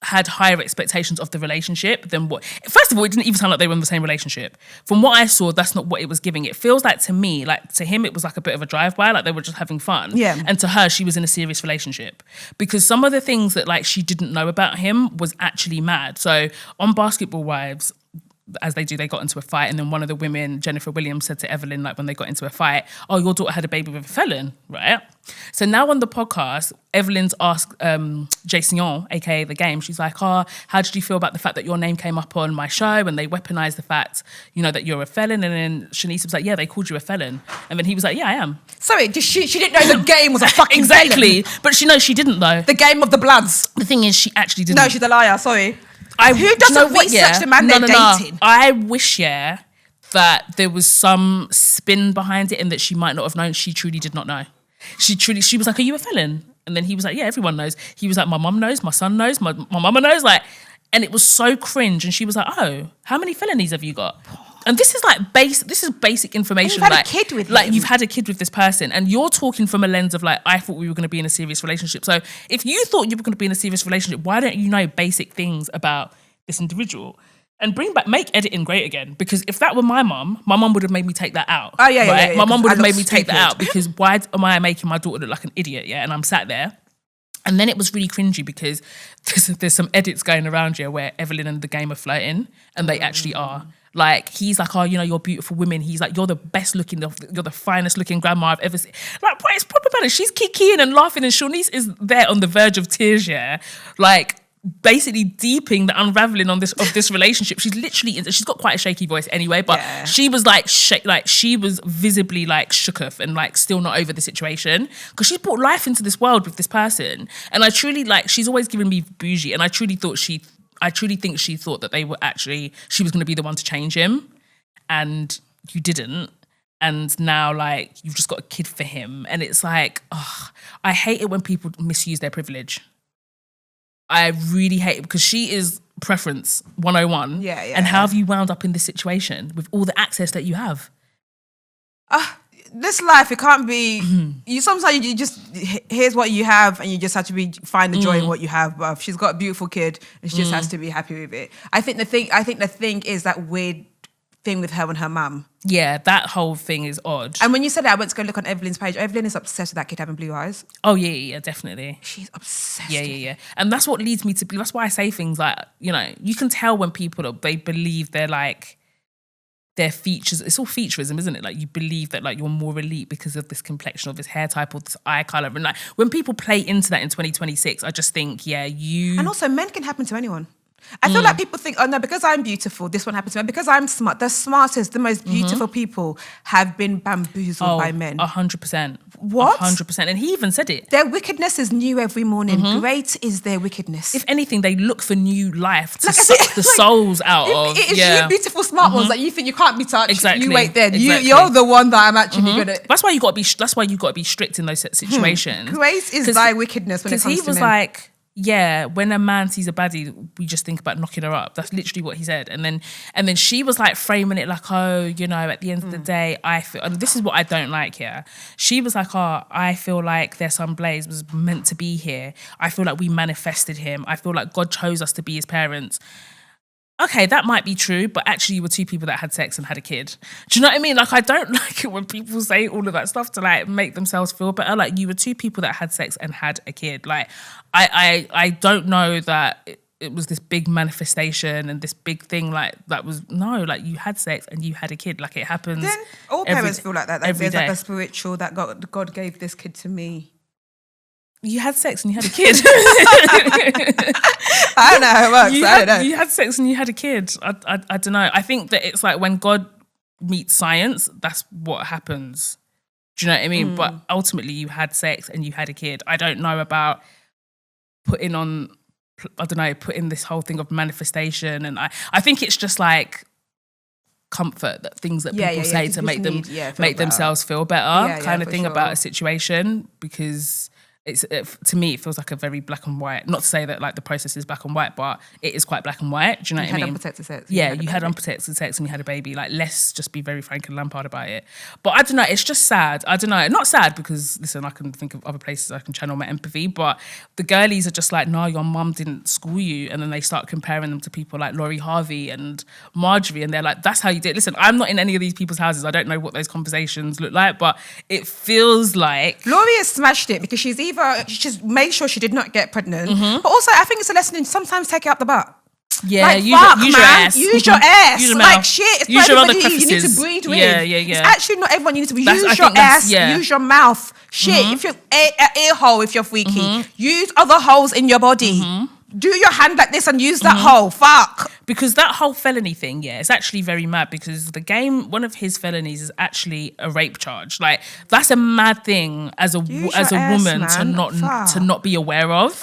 had higher expectations of the relationship than what... First of all, it didn't even sound like they were in the same relationship. From what I saw, that's not what it was giving. It feels like to me, like to him, it was like a bit of a drive-by, like they were just having fun. Yeah. And to her, she was in a serious relationship. Because some of the things that like she didn't know about him was actually mad. So on Basketball Wives, as they do, they got into a fight, and then one of the women, Jennifer Williams, said to Evelyn, like when they got into a fight, oh, your daughter had a baby with a felon, right? So now on the podcast, Evelyn's asked Jason, aka The Game, she's like, oh, how did you feel about the fact that your name came up on my show and they weaponized the fact, you know, that you're a felon? And then Shanice was like, yeah, they called you a felon. And then he was like, yeah, I am. Sorry, she didn't know the game was a fucking Exactly. felon. But she didn't though. The game of the Bloods. The thing is, she actually didn't. No, she's a liar, sorry. Who doesn't research the man they're dating? I wish, that there was some spin behind it and that she might not have known. She truly did not know. She was like, are you a felon? And then he was like, yeah, everyone knows. He was like, my mum knows, my son knows, my mama knows. Like, and it was so cringe. And she was like, oh, how many felonies have you got? And this is like basic information. And you've had a kid with him. Like you've had a kid with this person, and you're talking from a lens of like, I thought we were going to be in a serious relationship. So if you thought you were going to be in a serious relationship, why don't you know basic things about this individual? And make editing great again. Because if that were my mum would have made me take that out. Oh, yeah. My mum would have made me take stupid. that out because why am I making my daughter look like an idiot? Yeah, and I'm sat there. And then it was really cringy because there's some edits going around here where Evelyn and the game are flirting, and they actually are. Like, he's like, oh, you know, you're beautiful women. He's like, you're the best looking, you're the finest looking grandma I've ever seen. Like, but it's proper bad. She's kikiing and laughing, and Shawnice is there on the verge of tears, yeah. Like, basically deeping the unraveling of this relationship. She's literally, she's got quite a shaky voice anyway, but she was like, she was visibly like shooketh and like still not over the situation because she's brought life into this world with this person. And I truly like, she's always given me bougie, and I truly think she thought that she was going to be the one to change him, and you didn't. And now, like, you've just got a kid for him, and it's like, I hate it when people misuse their privilege. I really hate it because she is preference 101. Yeah. And how have you wound up in this situation with all the access that you have? This life, it can't be. You sometimes you just here's what you have, and you just have to find the joy in what you have. But she's got a beautiful kid, and she just has to be happy with it. I think the thing is that weird thing with her and her mum. Yeah, that whole thing is odd. And when you said that, I went to go look on Evelyn's page. Evelyn is obsessed with that kid having blue eyes. Oh yeah, definitely. She's obsessed. Yeah. And that's what leads me to. That's why I say things like, you know, you can tell when people they believe they're like their features. It's all featureism, isn't it? Like, you believe that like you're more elite because of this complexion or this hair type or this eye color. And like when people play into that in 2026, I just think, And also, men can happen to anyone. I feel like people think, oh no, because I'm beautiful, this one happens to me. Because I'm smart, the smartest, the most beautiful people have been bamboozled by men. 100%. What? 100%. And he even said it. Their wickedness is new every morning. Great is their wickedness. If anything, they look for new life to suck the souls out of. It is you beautiful, smart ones that you think you can't be touched. Exactly. You wait there. Exactly. You're the one that I'm actually gonna. That's why you got to be strict in those situations. Great is thy wickedness when it comes to men. Because he was like, yeah, when a man sees a baddie, we just think about knocking her up. That's literally what he said. And then she was like framing it like, oh, you know, at the end of the day, I feel, and this is what I don't like here. She was like, oh, I feel like their son Blaze was meant to be here. I feel like we manifested him. I feel like God chose us to be his parents. Okay, that might be true, but actually you were two people that had sex and had a kid. Do you know what I mean? Like, I don't like it when people say all of that stuff to like make themselves feel better. Like, you were two people that had sex and had a kid. Like, I don't know that it was this big manifestation and this big thing like that was, no, like you had sex and you had a kid. Like, it happens. Then all parents feel like that. Like, there's day. like a spiritual that God gave this kid to me. You had sex and you had a kid. I don't know how it works. I don't know. You had sex and you had a kid. I don't know. I think that it's like when God meets science, that's what happens. Do you know what I mean? But ultimately you had sex and you had a kid. I don't know about putting this whole thing of manifestation. And I think it's just like comfort, that things that people say to make themselves feel better kind of thing about a situation, because to me, it feels like a very black and white. Not to say that like the process is black and white, but it is quite black and white. Do you know what I mean? Unprotected sex. Yeah, you had unprotected sex and you had a baby. Like, let's just be very Frank and Lampard about it. But I don't know, it's just sad. I don't know, not sad because, listen, I can think of other places I can channel my empathy, but the girlies are just like, no, your mum didn't school you. And then they start comparing them to people like Laurie Harvey and Marjorie, and they're like, that's how you did it. Listen, I'm not in any of these people's houses. I don't know what those conversations look like, but it feels like Laurie has smashed it because she just made sure she did not get pregnant. But also, I think it's a lesson in sometimes take it up the butt. Yeah, like, use your ass. Use your ass. Use your like, mouth. shit, it's use for your other everybody you need to crevices. breathe with. Yeah. It's actually not everyone you need to breathe. Use your ass, use your mouth. Shit, if you're ear hole, if you're freaky, use other holes in your body. Do your hand like this and use that hole. Fuck. Because that whole felony thing, it's actually very mad, because the game, one of his felonies is actually a rape charge. Like, that's a mad thing as a woman to not be aware of.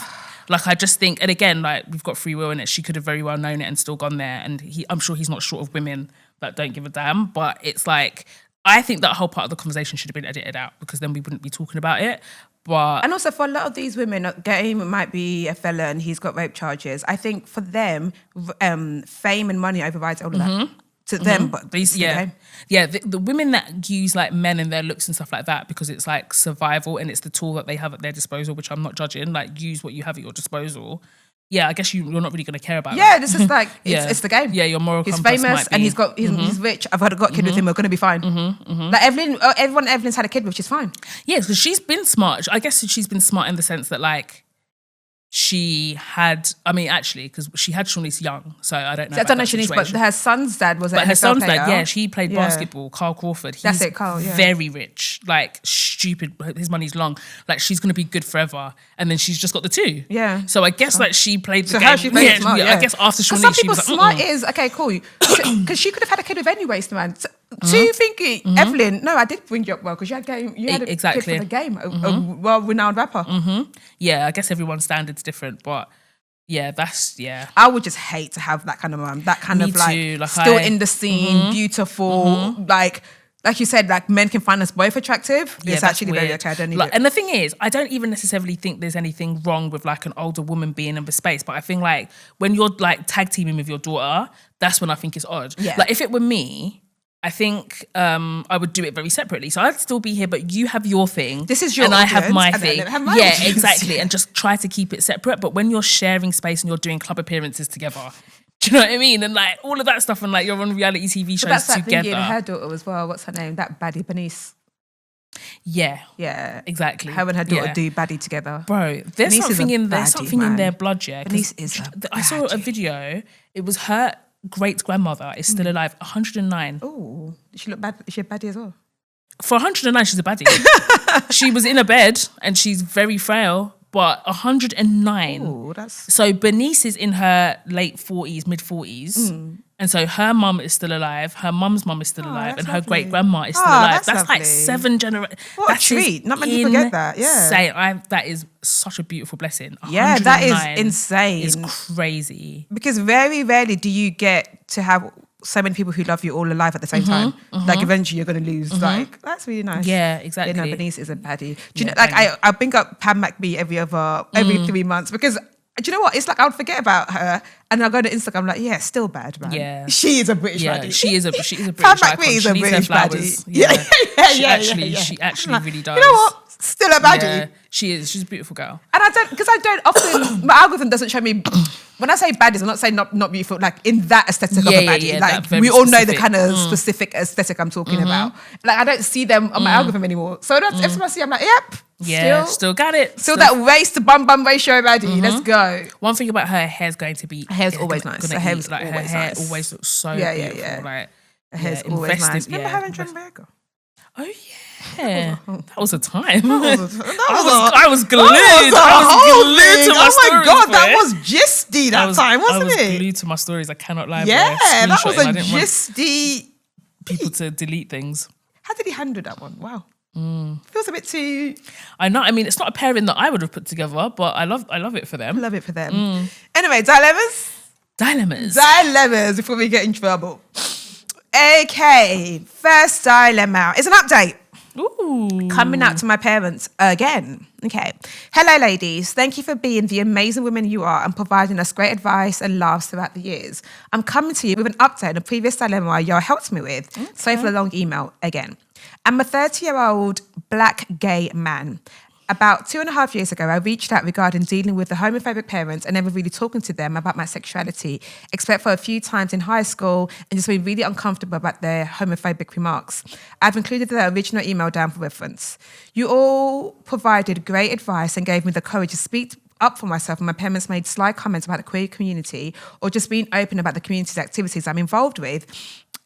Like, I just think, and again, like, we've got free will in it. She could have very well known it and still gone there. And I'm sure he's not short of women that don't give a damn. But it's like, I think that whole part of the conversation should have been edited out, because then we wouldn't be talking about it. And also, for a lot of these women, Game might be a felon, he's got rape charges. I think for them, fame and money overrides all of that. To them, but the women that use like men and their looks and stuff like that because it's like survival and it's the tool that they have at their disposal, which I'm not judging. Like, use what you have at your disposal. yeah, I guess you're not really going to care about Yeah, that. this is like, it's the game. Yeah, your moral He's compass famous might be. and he's rich. I've got a kid with him. We're going to be fine. Like everyone Evelyn's had a kid with, she's fine. Yeah, because she's been smart. I guess she's been smart in the sense that like she had, I mean, actually, because she had Shawnice Young, so I don't know. I don't know Shawnice, but her son's dad was an her NFL son's player. dad, yeah, he played basketball. Carl Crawford. That's it, Carl. Yeah. Very rich, like stupid. His money's long. Like she's gonna be good forever, and then she's just got the two. Yeah. So I guess like she played the So game. how she played smart, I guess after Shawnice, some she people was like, smart is okay, cool, because she could have had a kid with any waste, man. So you think Evelyn? No, I did bring you up well because you had a kid for the game, a well-renowned rapper. Yeah, I guess everyone's standards different, but. Yeah, I would just hate to have that kind of mom. That kind Me of like too, like still in the scene, beautiful, like you said, like men can find us both attractive. Yeah, it's that's actually weird. very okay. I don't need like, it. and the thing is, I don't even necessarily think there's anything wrong with like an older woman being in the space, but I think like when you're like tag teaming with your daughter, that's when I think it's odd. Yeah. Like if it were me, I think I would do it very separately. So I'd still be here, but you have your thing. This is your and audience, I have my and thing. I have my yeah, audience. exactly. And just try to keep it separate. But when you're sharing space and you're doing club appearances together, do you know what I mean? And like all of that stuff, and like you're on reality TV shows But that's that together. thing in her daughter as well. What's her name? That baddie, Bernice. Yeah, Yeah, exactly. her and her daughter do baddie together. Bro, there's Bernice is something a in there. baddie, Something in man. their blood, yeah. 'cause Bernice is a I saw a baddie. video. It was her great grandmother is still alive, 109. Oh, she look bad. Is she a baddie as well? For 109, she's a baddie. She was in a bed and she's very frail, but 109. Oh, that's So Bernice is in her late 40s, mid 40s. And so her mum is still alive, her mum's mum is still alive, that's and her lovely. great grandma is still Oh, alive. that's That's like lovely. 7 generations. What a treat. Not many people get that, yeah. That is such a beautiful blessing. yeah, that 109 is insane. Is crazy. Because very rarely do you get to have so many people who love you all alive at the same time. Like eventually you're going to lose. Like that's really nice. Yeah, exactly. Yeah, no, Bernice is a baddie. Do you know? Like I bring up Pam McBee every 3 months because. Do you know what? It's like I would forget about her, and I'll go to Instagram like, yeah, still bad, man. Yeah. She is a British Yeah, baddie. she is a British Pam icon. McBee is She a needs her British flowers. baddie. Yeah. She actually I'm like, really does. You know what? Still a baddie. Yeah, she is. She's a beautiful girl. And I don't often, my algorithm doesn't show me, when I say baddies, I'm not saying not beautiful, like in that aesthetic of a baddie. Like that very we all know the specific. kind of specific aesthetic I'm talking about. Like I don't see them on my algorithm anymore. So that's every time I see, I'm like, yep, Yeah, still got it. Still that waist to bum ratio baddie. Let's go. One thing about her hair's going to be. Her hair's always nice. Her hair's like her always hair nice. always looks so Yeah. beautiful. Like Her hair's always invest in- nice. Remember her and invest- John Berger? Oh yeah, that was a time. I I was glued. I was glued to my Oh my stories, god, boy. that was gisty that time, wasn't I was it? glued to my stories. I cannot lie. boy. Yeah, I that was screenshot it. a I didn't want gisty. people to delete things. How did he handle that one? Wow. Feels a bit too. I know. I mean, it's not a pairing that I would have put together, but I love it for them. Love it for them. Anyway, dilemmas. Dilemmas. Before we get in trouble. Okay, first dilemma is an update. Ooh. Coming out to my parents again. Okay. Hello, ladies. Thank you for being the amazing women you are and providing us great advice and laughs throughout the years. I'm coming to you with an update on a previous dilemma y'all helped me with. Okay. Sorry for the long email again. I'm a 30-year-old black gay man. About 2.5 years ago, I reached out regarding dealing with the homophobic parents and never really talking to them about my sexuality, except for a few times in high school and just being really uncomfortable about their homophobic remarks. I've included the original email down for reference. You all provided great advice and gave me the courage to speak up for myself when my parents made sly comments about the queer community or just being open about the community's activities I'm involved with.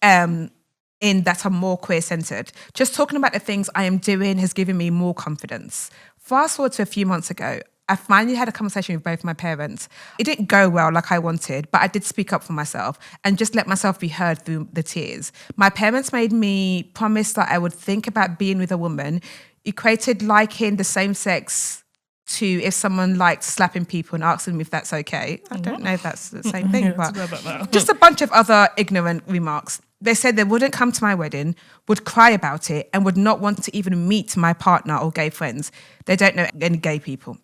In that I'm more queer-centred. Just talking about the things I am doing has given me more confidence. Fast forward to a few months ago, I finally had a conversation with both my parents. It didn't go well like I wanted, but I did speak up for myself and just let myself be heard through the tears. My parents made me promise that I would think about being with a woman, equated liking the same sex to if someone liked slapping people and asking me if that's okay. I don't know if that's the same thing, but just a bunch of other ignorant remarks. They said they wouldn't come to my wedding, would cry about it, and would not want to even meet my partner or gay friends. They don't know any gay people.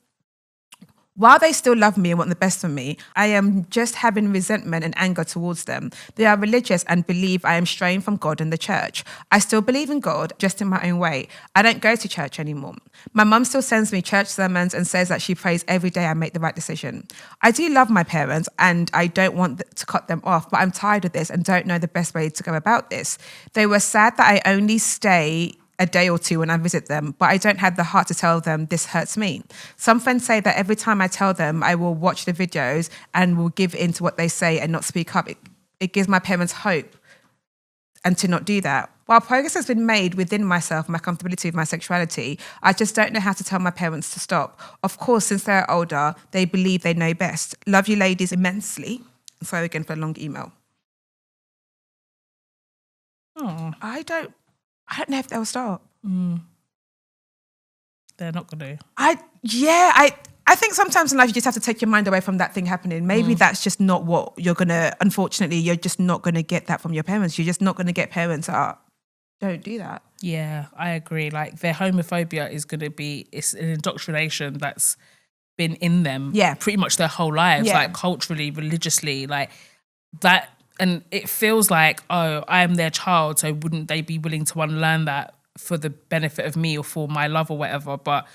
While they still love me and want the best for me, I am just having resentment and anger towards them. They are religious and believe I am straying from God and the church. I still believe in God, just in my own way. I don't go to church anymore. My mum still sends me church sermons and says that she prays every day I make the right decision. I do love my parents and I don't want to cut them off, but I'm tired of this and don't know the best way to go about this. They were sad that I only stay a day or two when I visit them, but I don't have the heart to tell them this hurts me. Some friends say that every time I tell them I will watch the videos and will give in to what they say and not speak up, it gives my parents hope and to not do that. While progress has been made within myself, my comfortability with my sexuality, I just don't know how to tell my parents to stop. Of course, since they're older, they believe they know best. Love you ladies immensely. Sorry again for a long email. Oh. I don't know if they'll stop. They're not going to. I think sometimes in life you just have to take your mind away from that thing happening. Maybe that's just not what you're going to, unfortunately, you're just not going to get that from your parents. You're just not going to get parents that don't do that. Yeah, I agree. Like their homophobia is going to be, it's an indoctrination that's been in them pretty much their whole lives, like culturally, religiously, like that. And it feels like, oh, I am their child, so wouldn't they be willing to unlearn that for the benefit of me or for my love or whatever? But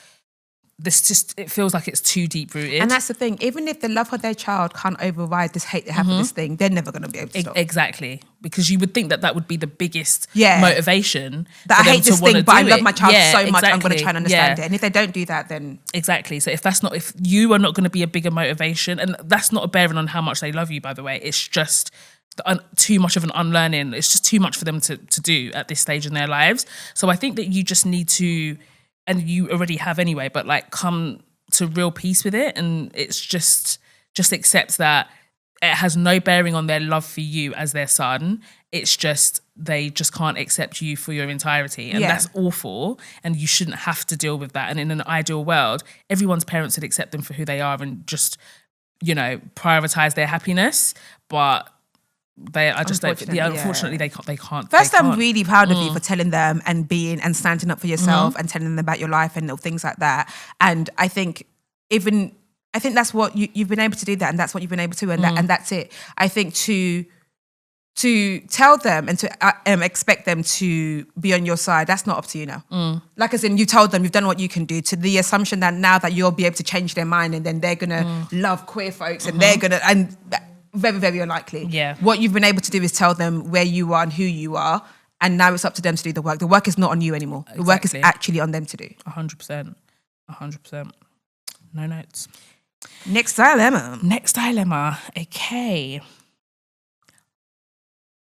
it feels like it's too deep rooted. And that's the thing. Even if the love of their child can't override this hate they have for this thing, they're never going to be able to stop. Exactly. Because you would think that would be the biggest motivation. That I hate this thing, but I love my child so much, exactly. I'm going to try and understand it. And if they don't do that, then... Exactly. So if you are not going to be a bigger motivation, and that's not a bearing on how much they love you, by the way, it's just... too much of an unlearning. It's just too much for them to do at this stage in their lives. So I think that you just need to, and you already have anyway, but like come to real peace with it. And it's just accept that it has no bearing on their love for you as their son. It's just, they just can't accept you for your entirety. And that's awful. And you shouldn't have to deal with that. And in an ideal world, everyone's parents would accept them for who they are and just, prioritize their happiness. But I just don't. Unfortunately, they can't. First, I'm really proud of you for telling them and standing up for yourself and telling them about your life and things like that. And I think that's what you've been able to do that, and that's what you've been able to, and that's it. I think to tell them and to expect them to be on your side, that's not up to you now. Like as in, you told them, you've done what you can do, to the assumption that now that you'll be able to change their mind and then they're gonna love queer folks and they're gonna very, very unlikely. Yeah. What you've been able to do is tell them where you are and who you are, and now it's up to them to do the work. The work is not on you anymore. The work is actually on them to do. 100%. 100%. No notes. Next dilemma. Okay.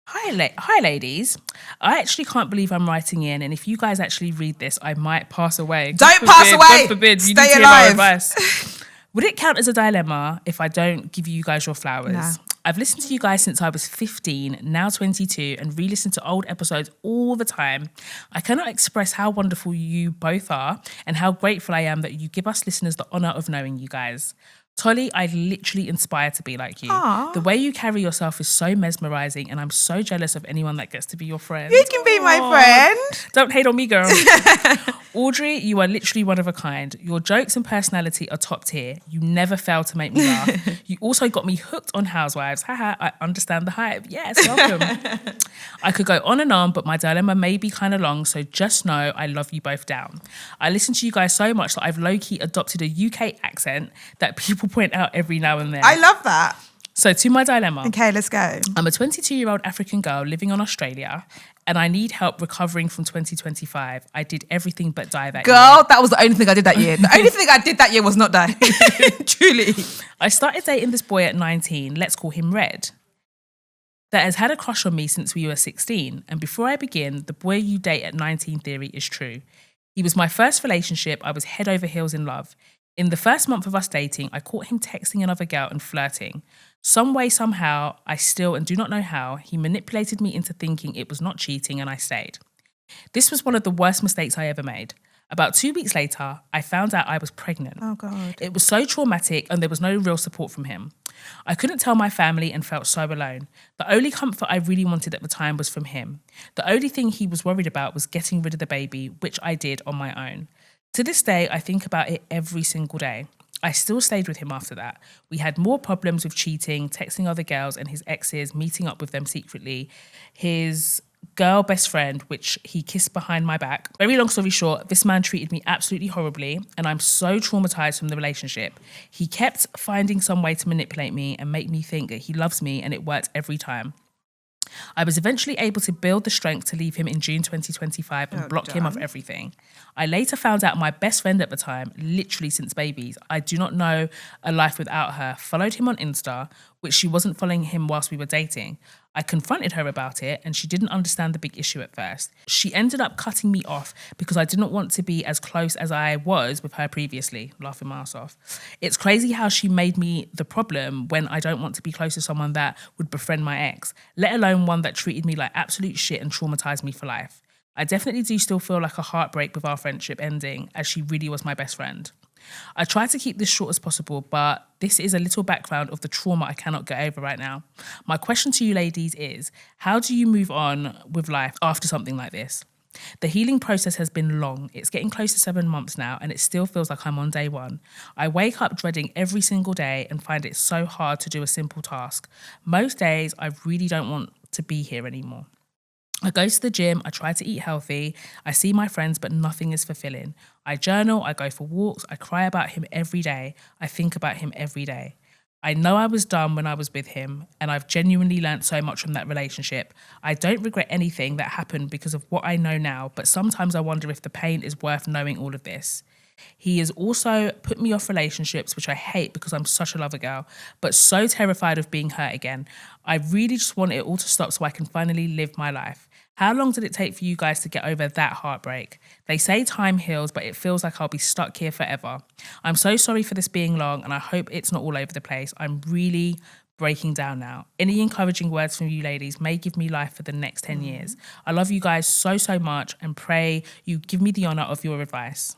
Hi, ladies. I actually can't believe I'm writing in, and if you guys actually read this, I might pass away. Don't pass away. God forbid. You Stay need to alive. hear my advice. Would it count as a dilemma if I don't give you guys your flowers? Nah. I've listened to you guys since I was 15, now 22, and re-listened to old episodes all the time. I cannot express how wonderful you both are and how grateful I am that you give us listeners the honour of knowing you guys. Tolly, I literally inspire to be like you. Aww. The way you carry yourself is so mesmerising, and I'm so jealous of anyone that gets to be your friend. You can be my friend. Don't hate on me, girl. Audrey, you are literally one of a kind. Your jokes and personality are top tier. You never fail to make me laugh. You also got me hooked on Housewives. Haha, I understand the hype. Yes, welcome. I could go on and on, but my dilemma may be kind of long, so just know I love you both down. I listen to you guys so much that I've low-key adopted a UK accent that people point out every now and then. I love that. So to my dilemma. Okay, let's go. I'm a 22-year-old African girl living on Australia, and I need help recovering from 2025. I did everything but die that year. Girl, that was the only thing I did that year. The only thing I did that year was not die. Truly. I started dating this boy at 19, let's call him Red, that has had a crush on me since we were 16. And before I begin, the boy you date at 19 theory is true. He was my first relationship. I was head over heels in love. In the first month of us dating, I caught him texting another girl and flirting. Some way, somehow, I still and do not know how, he manipulated me into thinking it was not cheating, and I stayed. This was one of the worst mistakes I ever made. About 2 weeks later, I found out I was pregnant. Oh, God. It was so traumatic, and there was no real support from him. I couldn't tell my family and felt so alone. The only comfort I really wanted at the time was from him. The only thing he was worried about was getting rid of the baby, which I did on my own. To this day, I think about it every single day. I still stayed with him after that. We had more problems with cheating, texting other girls and his exes, meeting up with them secretly. His girl best friend, which he kissed behind my back. Very long story short, this man treated me absolutely horribly and I'm so traumatized from the relationship. He kept finding some way to manipulate me and make me think that he loves me, and it worked every time. I was eventually able to build the strength to leave him in June 2025 and block him off everything. I later found out my best friend at the time, literally since babies, I do not know a life without her, followed him on Insta, which she wasn't following him whilst we were dating. I confronted her about it and she didn't understand the big issue at first. She ended up cutting me off because I didn't want to be as close as I was with her previously, laughing my ass off. It's crazy how she made me the problem when I don't want to be close to someone that would befriend my ex, let alone one that treated me like absolute shit and traumatized me for life. I definitely do still feel like a heartbreak with our friendship ending, as she really was my best friend. I try to keep this short as possible, but this is a little background of the trauma I cannot get over right now. My question to you ladies is, how do you move on with life after something like this? The healing process has been long. It's getting close to 7 months now, and it still feels like I'm on day one. I wake up dreading every single day and find it so hard to do a simple task. Most days, I really don't want to be here anymore. I go to the gym, I try to eat healthy, I see my friends, but nothing is fulfilling. I journal, I go for walks, I cry about him every day, I think about him every day. I know I was dumb when I was with him, and I've genuinely learned so much from that relationship. I don't regret anything that happened because of what I know now, but sometimes I wonder if the pain is worth knowing all of this. He has also put me off relationships, which I hate because I'm such a lover girl, but so terrified of being hurt again. I really just want it all to stop so I can finally live my life. How long did it take for you guys to get over that heartbreak? They say time heals, but it feels like I'll be stuck here forever. I'm so sorry for this being long, and I hope it's not all over the place. I'm really breaking down now. Any encouraging words from you ladies may give me life for the next 10 years. I love you guys so, so much, and pray you give me the honour of your advice.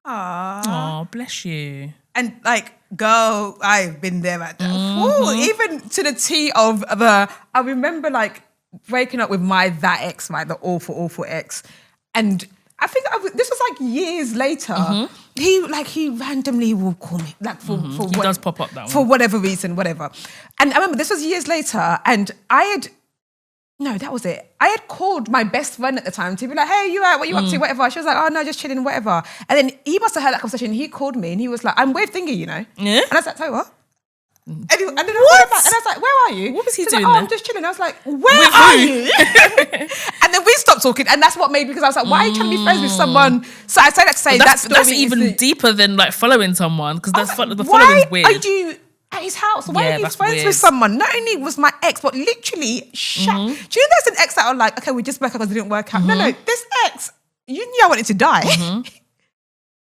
Aw, bless you. And like, girl, I've been there at that. Ooh, even to the T of the, I remember like breaking up with that ex, right, the awful ex. And I think this was like years later. He randomly will call me like for He does pop up that one. For whatever reason, whatever. And I remember this was years later, and that was it. I had called my best friend at the time to be like, hey, you out? What you up to? Whatever. She was like, oh, no, just chilling, whatever. And then he must have heard that conversation. He called me and he was like, I'm with thingy, you know? Yeah. And I was like, tell you what? And then I went back and I was like, where are you? What was he She's doing like, then? I'm just chilling. I was like, where are you? And then we stopped talking, and that's what made me, because I was like, why are you trying to be friends with someone? So I say that to say that's even deeper than like following someone, because that's the following's weird. Why are you at his house? Why are you friends with someone? Not only was my ex, but literally, do you know there's an ex that are like, okay, we just broke up because it didn't work out. No, this ex, you knew I wanted to die.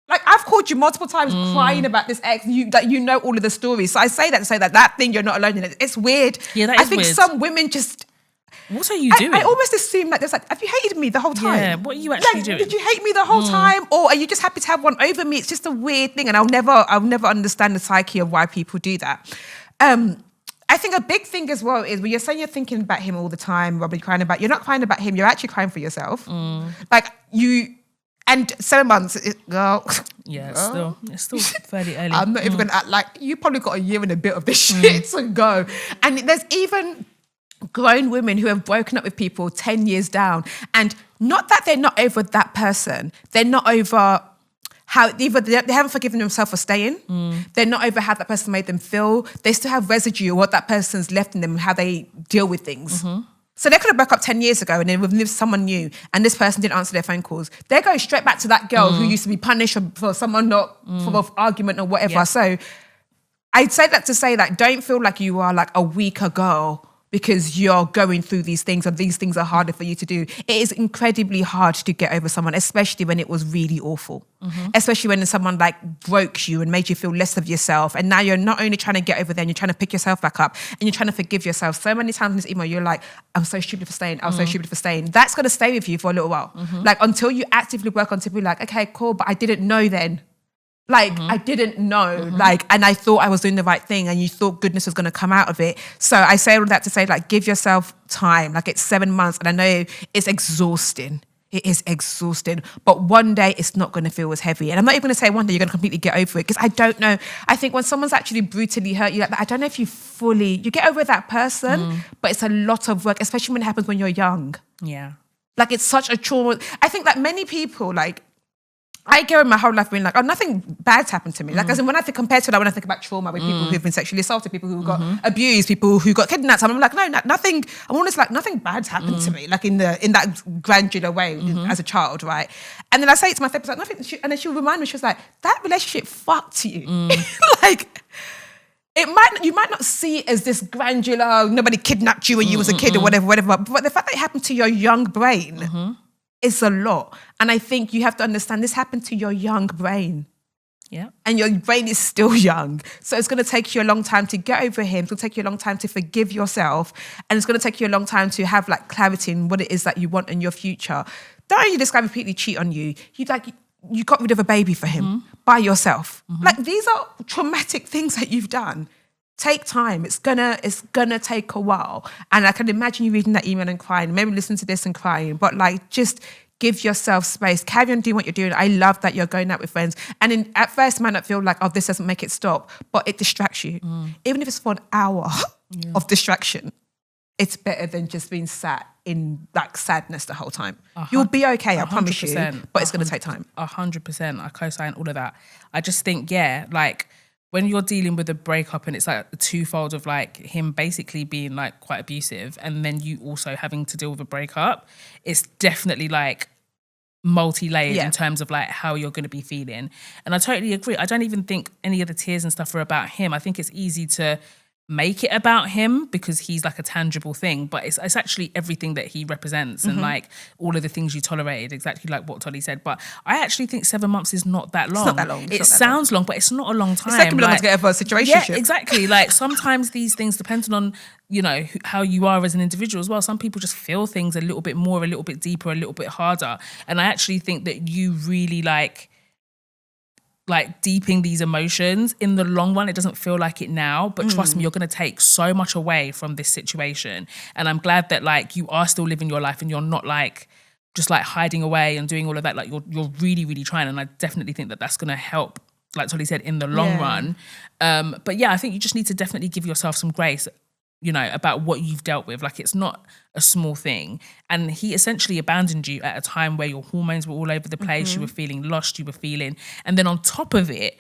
Like, I've called you multiple times crying about this ex, you know all of the stories. So I say that to say that thing, you're not alone in it. It's weird. Yeah, that is I think weird. Some women just... What are you doing? I almost assume like, there's like, have you hated me the whole time? Yeah, what are you actually doing? Did you hate me the whole time? Or are you just happy to have one over me? It's just a weird thing. And I'll never understand the psyche of why people do that. I think a big thing as well is when you're saying you're thinking about him all the time, Robbie, you're not crying about him, you're actually crying for yourself. Like, and 7 months, girl. Yeah, it's still fairly early. I'm not even going to act like, you probably got a year and a bit of this shit to go. And there's even grown women who have broken up with people 10 years down. And not that they're not over that person. They're not over how, either they haven't forgiven themselves for staying. They're not over how that person made them feel. They still have residue of what that person's left in them and how they deal with things. So they could have broke up 10 years ago and then with someone new and this person didn't answer their phone calls. They're going straight back to that girl who used to be punished for someone not, for an argument or whatever. Yeah. So I'd say that to say that don't feel like you are like a weaker girl because you're going through these things and these things are harder for you to do. It is incredibly hard to get over someone, especially when it was really awful. Especially when someone like broke you and made you feel less of yourself. And now you're not only trying to get over them, you're trying to pick yourself back up and you're trying to forgive yourself. So many times in this email, you're like, I'm so stupid for staying. I was so stupid for staying. That's going to stay with you for a little while. Like until you actively work on to be like, okay, cool, but I didn't know then. Like, I didn't know, like, and I thought I was doing the right thing and you thought goodness was going to come out of it. So I say all that to say, like, give yourself time. Like, it's 7 months and I know it's exhausting. It is exhausting. But one day it's not going to feel as heavy. And I'm not even going to say one day you're going to completely get over it, because I don't know. I think when someone's actually brutally hurt you like that, I don't know if you get over that person, but it's a lot of work, especially when it happens when you're young. Yeah. Like, it's such a trauma. I think that many people, like, I go in my whole life being like, oh, nothing bad's happened to me. Like, as in, when I think, compared to that, when I think about trauma with people who've been sexually assaulted, people who got abused, people who got kidnapped, I'm like, no, nothing. I'm always like, nothing bad's happened to me, like in that granular way as a child, right? And then I say it to my therapist, like, nothing. And then she'll remind me, she was like, that relationship fucked you. Like, you might not see it as this granular, nobody kidnapped you when you was a kid or whatever. But the fact that it happened to your young brain. It's a lot. And I think you have to understand this happened to your young brain. Yeah. And your brain is still young. So it's going to take you a long time to get over him. It's going to take you a long time to forgive yourself. And it's going to take you a long time to have like clarity in what it is that you want in your future. Don't only this guy repeatedly cheat on you, you got rid of a baby for him by yourself. Like, these are traumatic things that you've done. Take time. It's gonna take a while. And I can imagine you reading that email and crying, maybe listen to this and crying, but like, just give yourself space. Carry on doing what you're doing. I love that you're going out with friends. And at first, it might not feel like, oh, this doesn't make it stop, but it distracts you. Even if it's for an hour of distraction, it's better than just being sat in like sadness the whole time. You'll be okay, I promise you, but it's going to take time. 100%. I co-sign all of that. I just think, like, when you're dealing with a breakup and it's like a twofold of like him basically being like quite abusive and then you also having to deal with a breakup, it's definitely like multi-layered in terms of like how you're going to be feeling. And I totally agree. I don't even think any of the tears and stuff are about him. I think it's easy to make it about him because he's like a tangible thing, but it's actually everything that he represents and like all of the things you tolerated, exactly like what Tolly said. But I actually think 7 months is not that long. It's not that long. It sounds long, but it's not a long time. It's taking me long to get over a situationship. Yeah, exactly. Like, sometimes these things, depending on, you know, how you are as an individual as well, some people just feel things a little bit more, a little bit deeper, a little bit harder. And I actually think that you really like deeping these emotions in the long run. It doesn't feel like it now, but trust me, you're going to take so much away from this situation. And I'm glad that like you are still living your life and you're not like just like hiding away and doing all of that. Like, you're really, really trying. And I definitely think that that's going to help, like Tolly said, in the long run. But yeah, I think you just need to definitely give yourself some grace, you know, about what you've dealt with. Like, it's not a small thing. And he essentially abandoned you at a time where your hormones were all over the place, you were feeling lost, and then on top of it,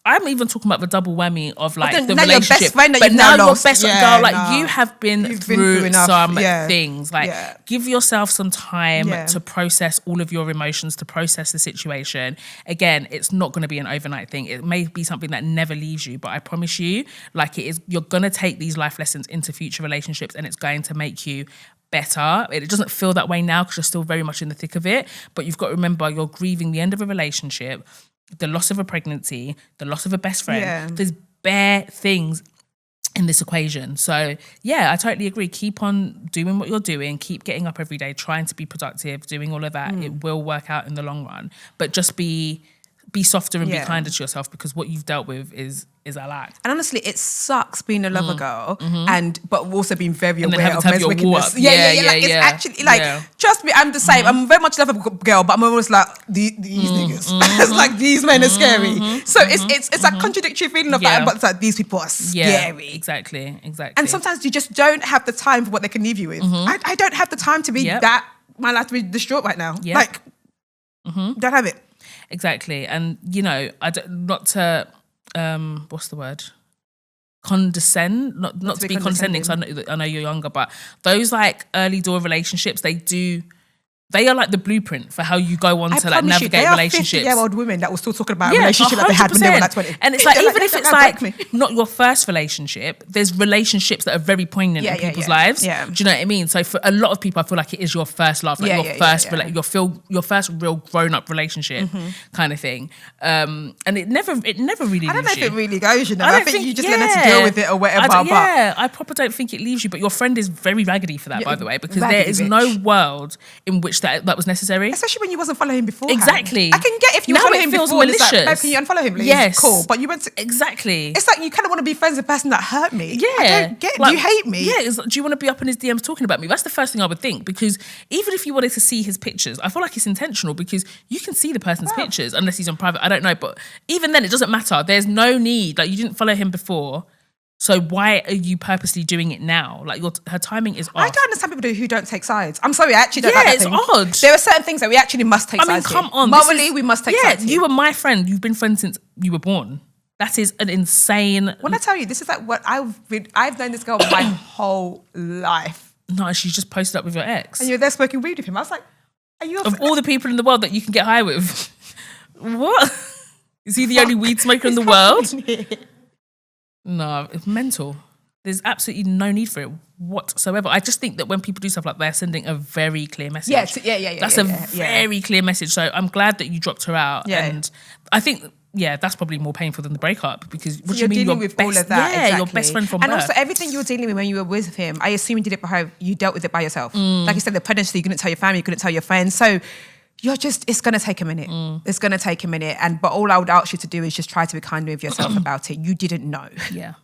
I'm even talking about the double whammy of like the relationship. Your best friend that but you've now now your lost. best girl, like you have been through enough. some things. Like, give yourself some time Yeah. to process all of your emotions, to process the situation. Again, it's not going to be an overnight thing. It may be something that never leaves you, but I promise you, like, it is, you're going to take these life lessons into future relationships and it's going to make you better. It doesn't feel that way now because you're still very much in the thick of it, but you've got to remember you're grieving the end of a relationship, the loss of a pregnancy, the loss of a best friend. Yeah. There's bare things in this equation. So yeah, I totally agree. Keep on doing what you're doing. Keep getting up every day, trying to be productive, doing all of that. It will work out in the long run. But just be softer and be kinder to yourself, because what you've dealt with is a lot. And honestly, it sucks being a lover girl, but also being very And then aware having of to have men's your wickedness. wall up. Like, it's actually like, trust me, I'm the same. I'm very much a lover girl, but I'm always like, these niggas. It's like, these men are scary. So it's a contradictory feeling of that, but it's like, these people are scary. Yeah, exactly. And sometimes you just don't have the time for what they can leave you with. I don't have the time to be that, my life to be distraught right now. Like, don't have it. Exactly. And, you know, not to, what's the word? Condescend, not to be condescending, because I know you're younger, but those like early door relationships, they are like the blueprint for how you go on to like navigate relationships. 50-year-old women that were still talking about a relationship that they had when they were like 20. And it's like, even if it's like not your first relationship, there's relationships that are very poignant in people's lives. Yeah. Do you know what I mean? So for a lot of people, I feel like it is your first love, like your first real grown-up relationship kind of thing. And it never really. I don't know leaves if you. it really goes. You know, I think you just learn to deal with it or whatever. I proper don't think it leaves you. But your friend is very raggedy for that, by the way, because there is no world in which which that was necessary. Especially when you wasn't following him before. Exactly. I can get if you Now follow it him feels before. malicious. It's like, can you unfollow him, please? Yes. Cool. But you went to... Exactly. It's like you kind of want to be friends with the person that hurt me. Yeah. I don't get... Like, do you hate me? Yeah. Do you want to be up in his DMs talking about me? That's the first thing I would think, because even if you wanted to see his pictures, I feel like it's intentional because you can see the person's pictures unless he's on private. I don't know. But even then, it doesn't matter. There's no need. Like, you didn't follow him before. So why are you purposely doing it now? Like, her timing is off. I don't understand people who don't take sides. I'm sorry, I actually don't like that it's thing. odd. There are certain things that we actually must take sides come in. on. Morally, we must take sides in. You were my friend. You've been friends since you were born. That is an insane... When I tell you, this is like what I've known this girl my whole life. No, she just posted up with your ex. And you're there smoking weed with him. I was like, are you... Of all the people in the world that you can get high with. What? Is he the only weed smoker in the world? No, it's mental. There's absolutely no need for it whatsoever. I just think that when people do stuff like that, they're sending a very clear message. Yeah. That's a very clear message. So I'm glad that you dropped her out. Yeah. And I think, that's probably more painful than the breakup, because what do you mean dealing with all of that? Yeah, exactly. your best friend from and birth. also everything you were dealing with when you were with him, I assume you did it by her, you dealt with it by yourself. Like you said, the pregnancy, you couldn't tell your family, you couldn't tell your friends. So it's going to take a minute. It's going to take a minute. But all I would ask you to do is just try to be kind with yourself about it. You didn't know. Yeah.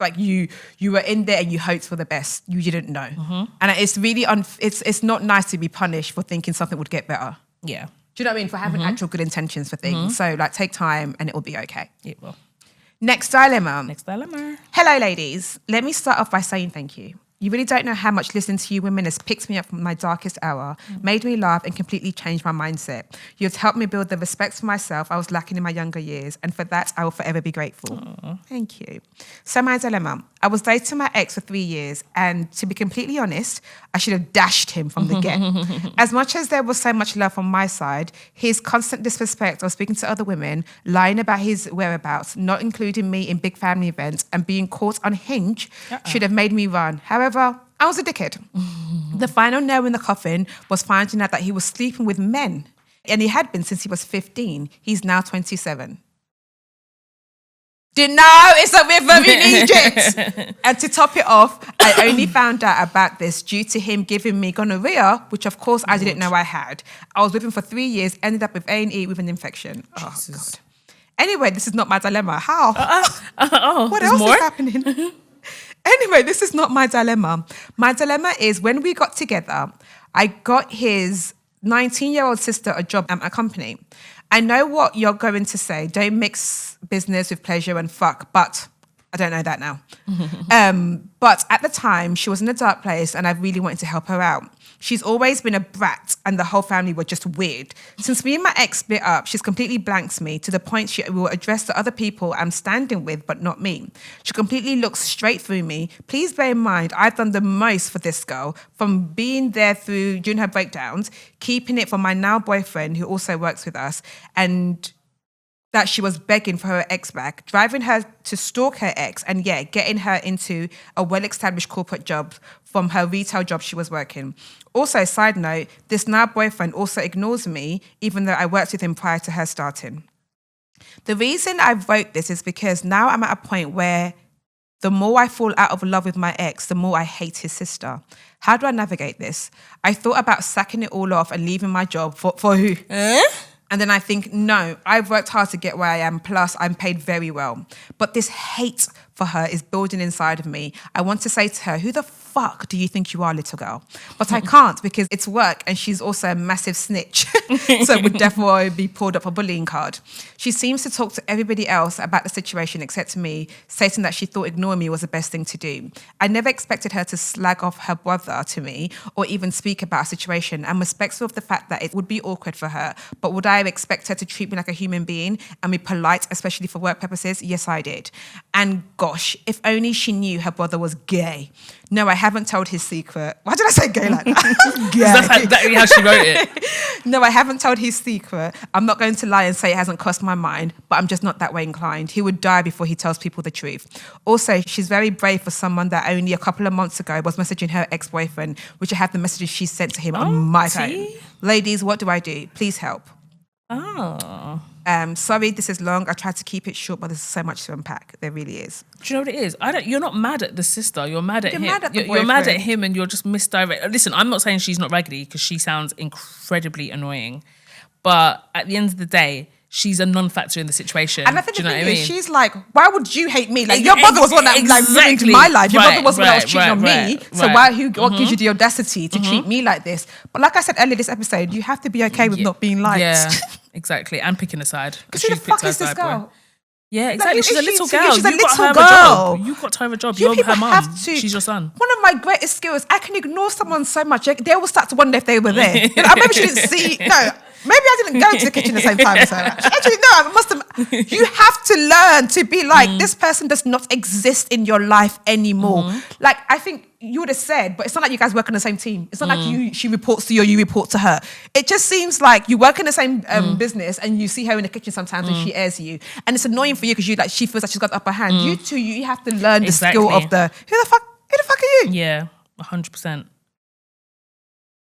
Like you were in there and you hoped for the best. You didn't know. And it's really, it's not nice to be punished for thinking something would get better. Yeah. Do you know what I mean? For having actual good intentions for things. So like take time and it will be okay. It will. Next dilemma. Hello, ladies. Let me start off by saying thank you. You really don't know how much listening to you women has picked me up from my darkest hour, made me laugh and completely changed my mindset. You've helped me build the respect for myself I was lacking in my younger years, and for that I will forever be grateful. Aww. Thank you. So my dilemma. I was dating my ex for 3 years, and to be completely honest, I should have dashed him from the get. As much as there was so much love on my side, his constant disrespect of speaking to other women, lying about his whereabouts, not including me in big family events, and being caught on Hinge should have made me run. However, I was a dickhead. The final nail in the coffin was finding out that he was sleeping with men, and he had been since he was 15. He's now 27. Didn't know it's a river in Egypt. And to top it off, I only found out about this due to him giving me gonorrhea, which of course I didn't know I had. I was with him for 3 years, ended up with A&E with an infection. Jesus. Oh, God. Anyway, this is not my dilemma. How? What else is happening? Anyway, this is not my dilemma. My dilemma is when we got together, I got his 19-year-old sister a job at my company. I know what you're going to say. Don't mix business with pleasure and fuck, but I don't know that now. But at the time, she was in a dark place and I really wanted to help her out. She's always been a brat and the whole family were just weird. Since me and my ex split up, she's completely blanks me to the point she will address the other people I'm standing with, but not me. She completely looks straight through me. Please bear in mind, I've done the most for this girl, from being there during her breakdowns, keeping it from my now boyfriend who also works with us, and that she was begging for her ex back, driving her to stalk her ex, and getting her into a well-established corporate job from her retail job she was working. Also, side note, this now boyfriend also ignores me, even though I worked with him prior to her starting. The reason I wrote this is because now I'm at a point where the more I fall out of love with my ex, the more I hate his sister. How do I navigate this? I thought about sacking it all off and leaving my job for who? And then I think, no, I've worked hard to get where I am, plus I'm paid very well. But this hate for her is building inside of me. I want to say to her, who the fuck do you think you are, little girl? But I can't because it's work and she's also a massive snitch. So it would definitely be pulled up a bullying card. She seems to talk to everybody else about the situation except me, stating that she thought ignoring me was the best thing to do. I never expected her to slag off her brother to me or even speak about a situation. I'm respectful of the fact that it would be awkward for her, but would I expect her to treat me like a human being and be polite, especially for work purposes? Yes, I did. And gosh, if only she knew her brother was gay. No, I haven't told his secret. Why did I say gay like that? Gay. That's exactly how she wrote it. No, I haven't told his secret. I'm not going to lie and say it hasn't crossed my mind, but I'm just not that way inclined. He would die before he tells people the truth. Also, she's very brave for someone that only a couple of months ago was messaging her ex-boyfriend, which I have the messages she sent to him on my phone. Ladies, what do I do? Please help. Oh. Sorry, this is long. I tried to keep it short, but there's so much to unpack. There really is. Do you know what it is? You're not mad at the sister. You're mad at him. Mad at the You're mad at boyfriend. him, and you're just misdirect. Listen, I'm not saying she's not raggedy because she sounds incredibly annoying, but at the end of the day, she's a non-factor in the situation. And I think do the you know thing what I is, mean? she's like, why would you hate me? Like, your brother was one that like ruined my life. Your brother was one that was cheating on me. So what gives you the audacity to treat me like this? But like I said earlier this episode, you have to be okay with not being liked. Yeah, exactly. And picking a side. Because who the fuck is this girl? Yeah, exactly. Like, she's a is little she? girl. She's a You've got little her girl. a job. You've got her a job. You You're people her mum. have to. She's your son. One of my greatest skills, I can ignore someone so much. They will start to wonder if they were there. You know, I maybe she didn't see. No, maybe I didn't go to the kitchen at the same time as her. Actually, no, I must have. You have to learn to be like, this person does not exist in your life anymore. Like, I think you would have said, but it's not like you guys work on the same team. It's not like she reports to you or you report to her. It just seems like you work in the same business and you see her in the kitchen sometimes and she airs you. And it's annoying for you because she feels like she's got the upper hand. You two, you have to learn the skill of who the fuck are you? Yeah, 100%.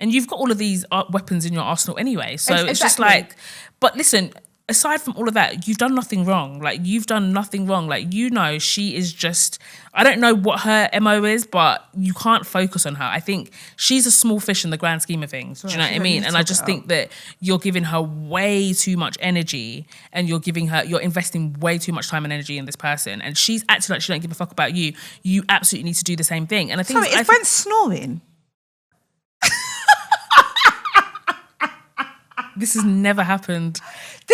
And you've got all of these weapons in your arsenal anyway. So it's just like, but listen, aside from all of that, you've done nothing wrong. Like, you've done nothing wrong. Like, you know, she is just, I don't know what her MO is, but you can't focus on her. I think she's a small fish in the grand scheme of things. Do you know what I mean? And I just think that you're giving her way too much energy and you're investing way too much time and energy in this person. And she's acting like she don't give a fuck about you. You absolutely need to do the same thing. And I think is Brent snoring? This has never happened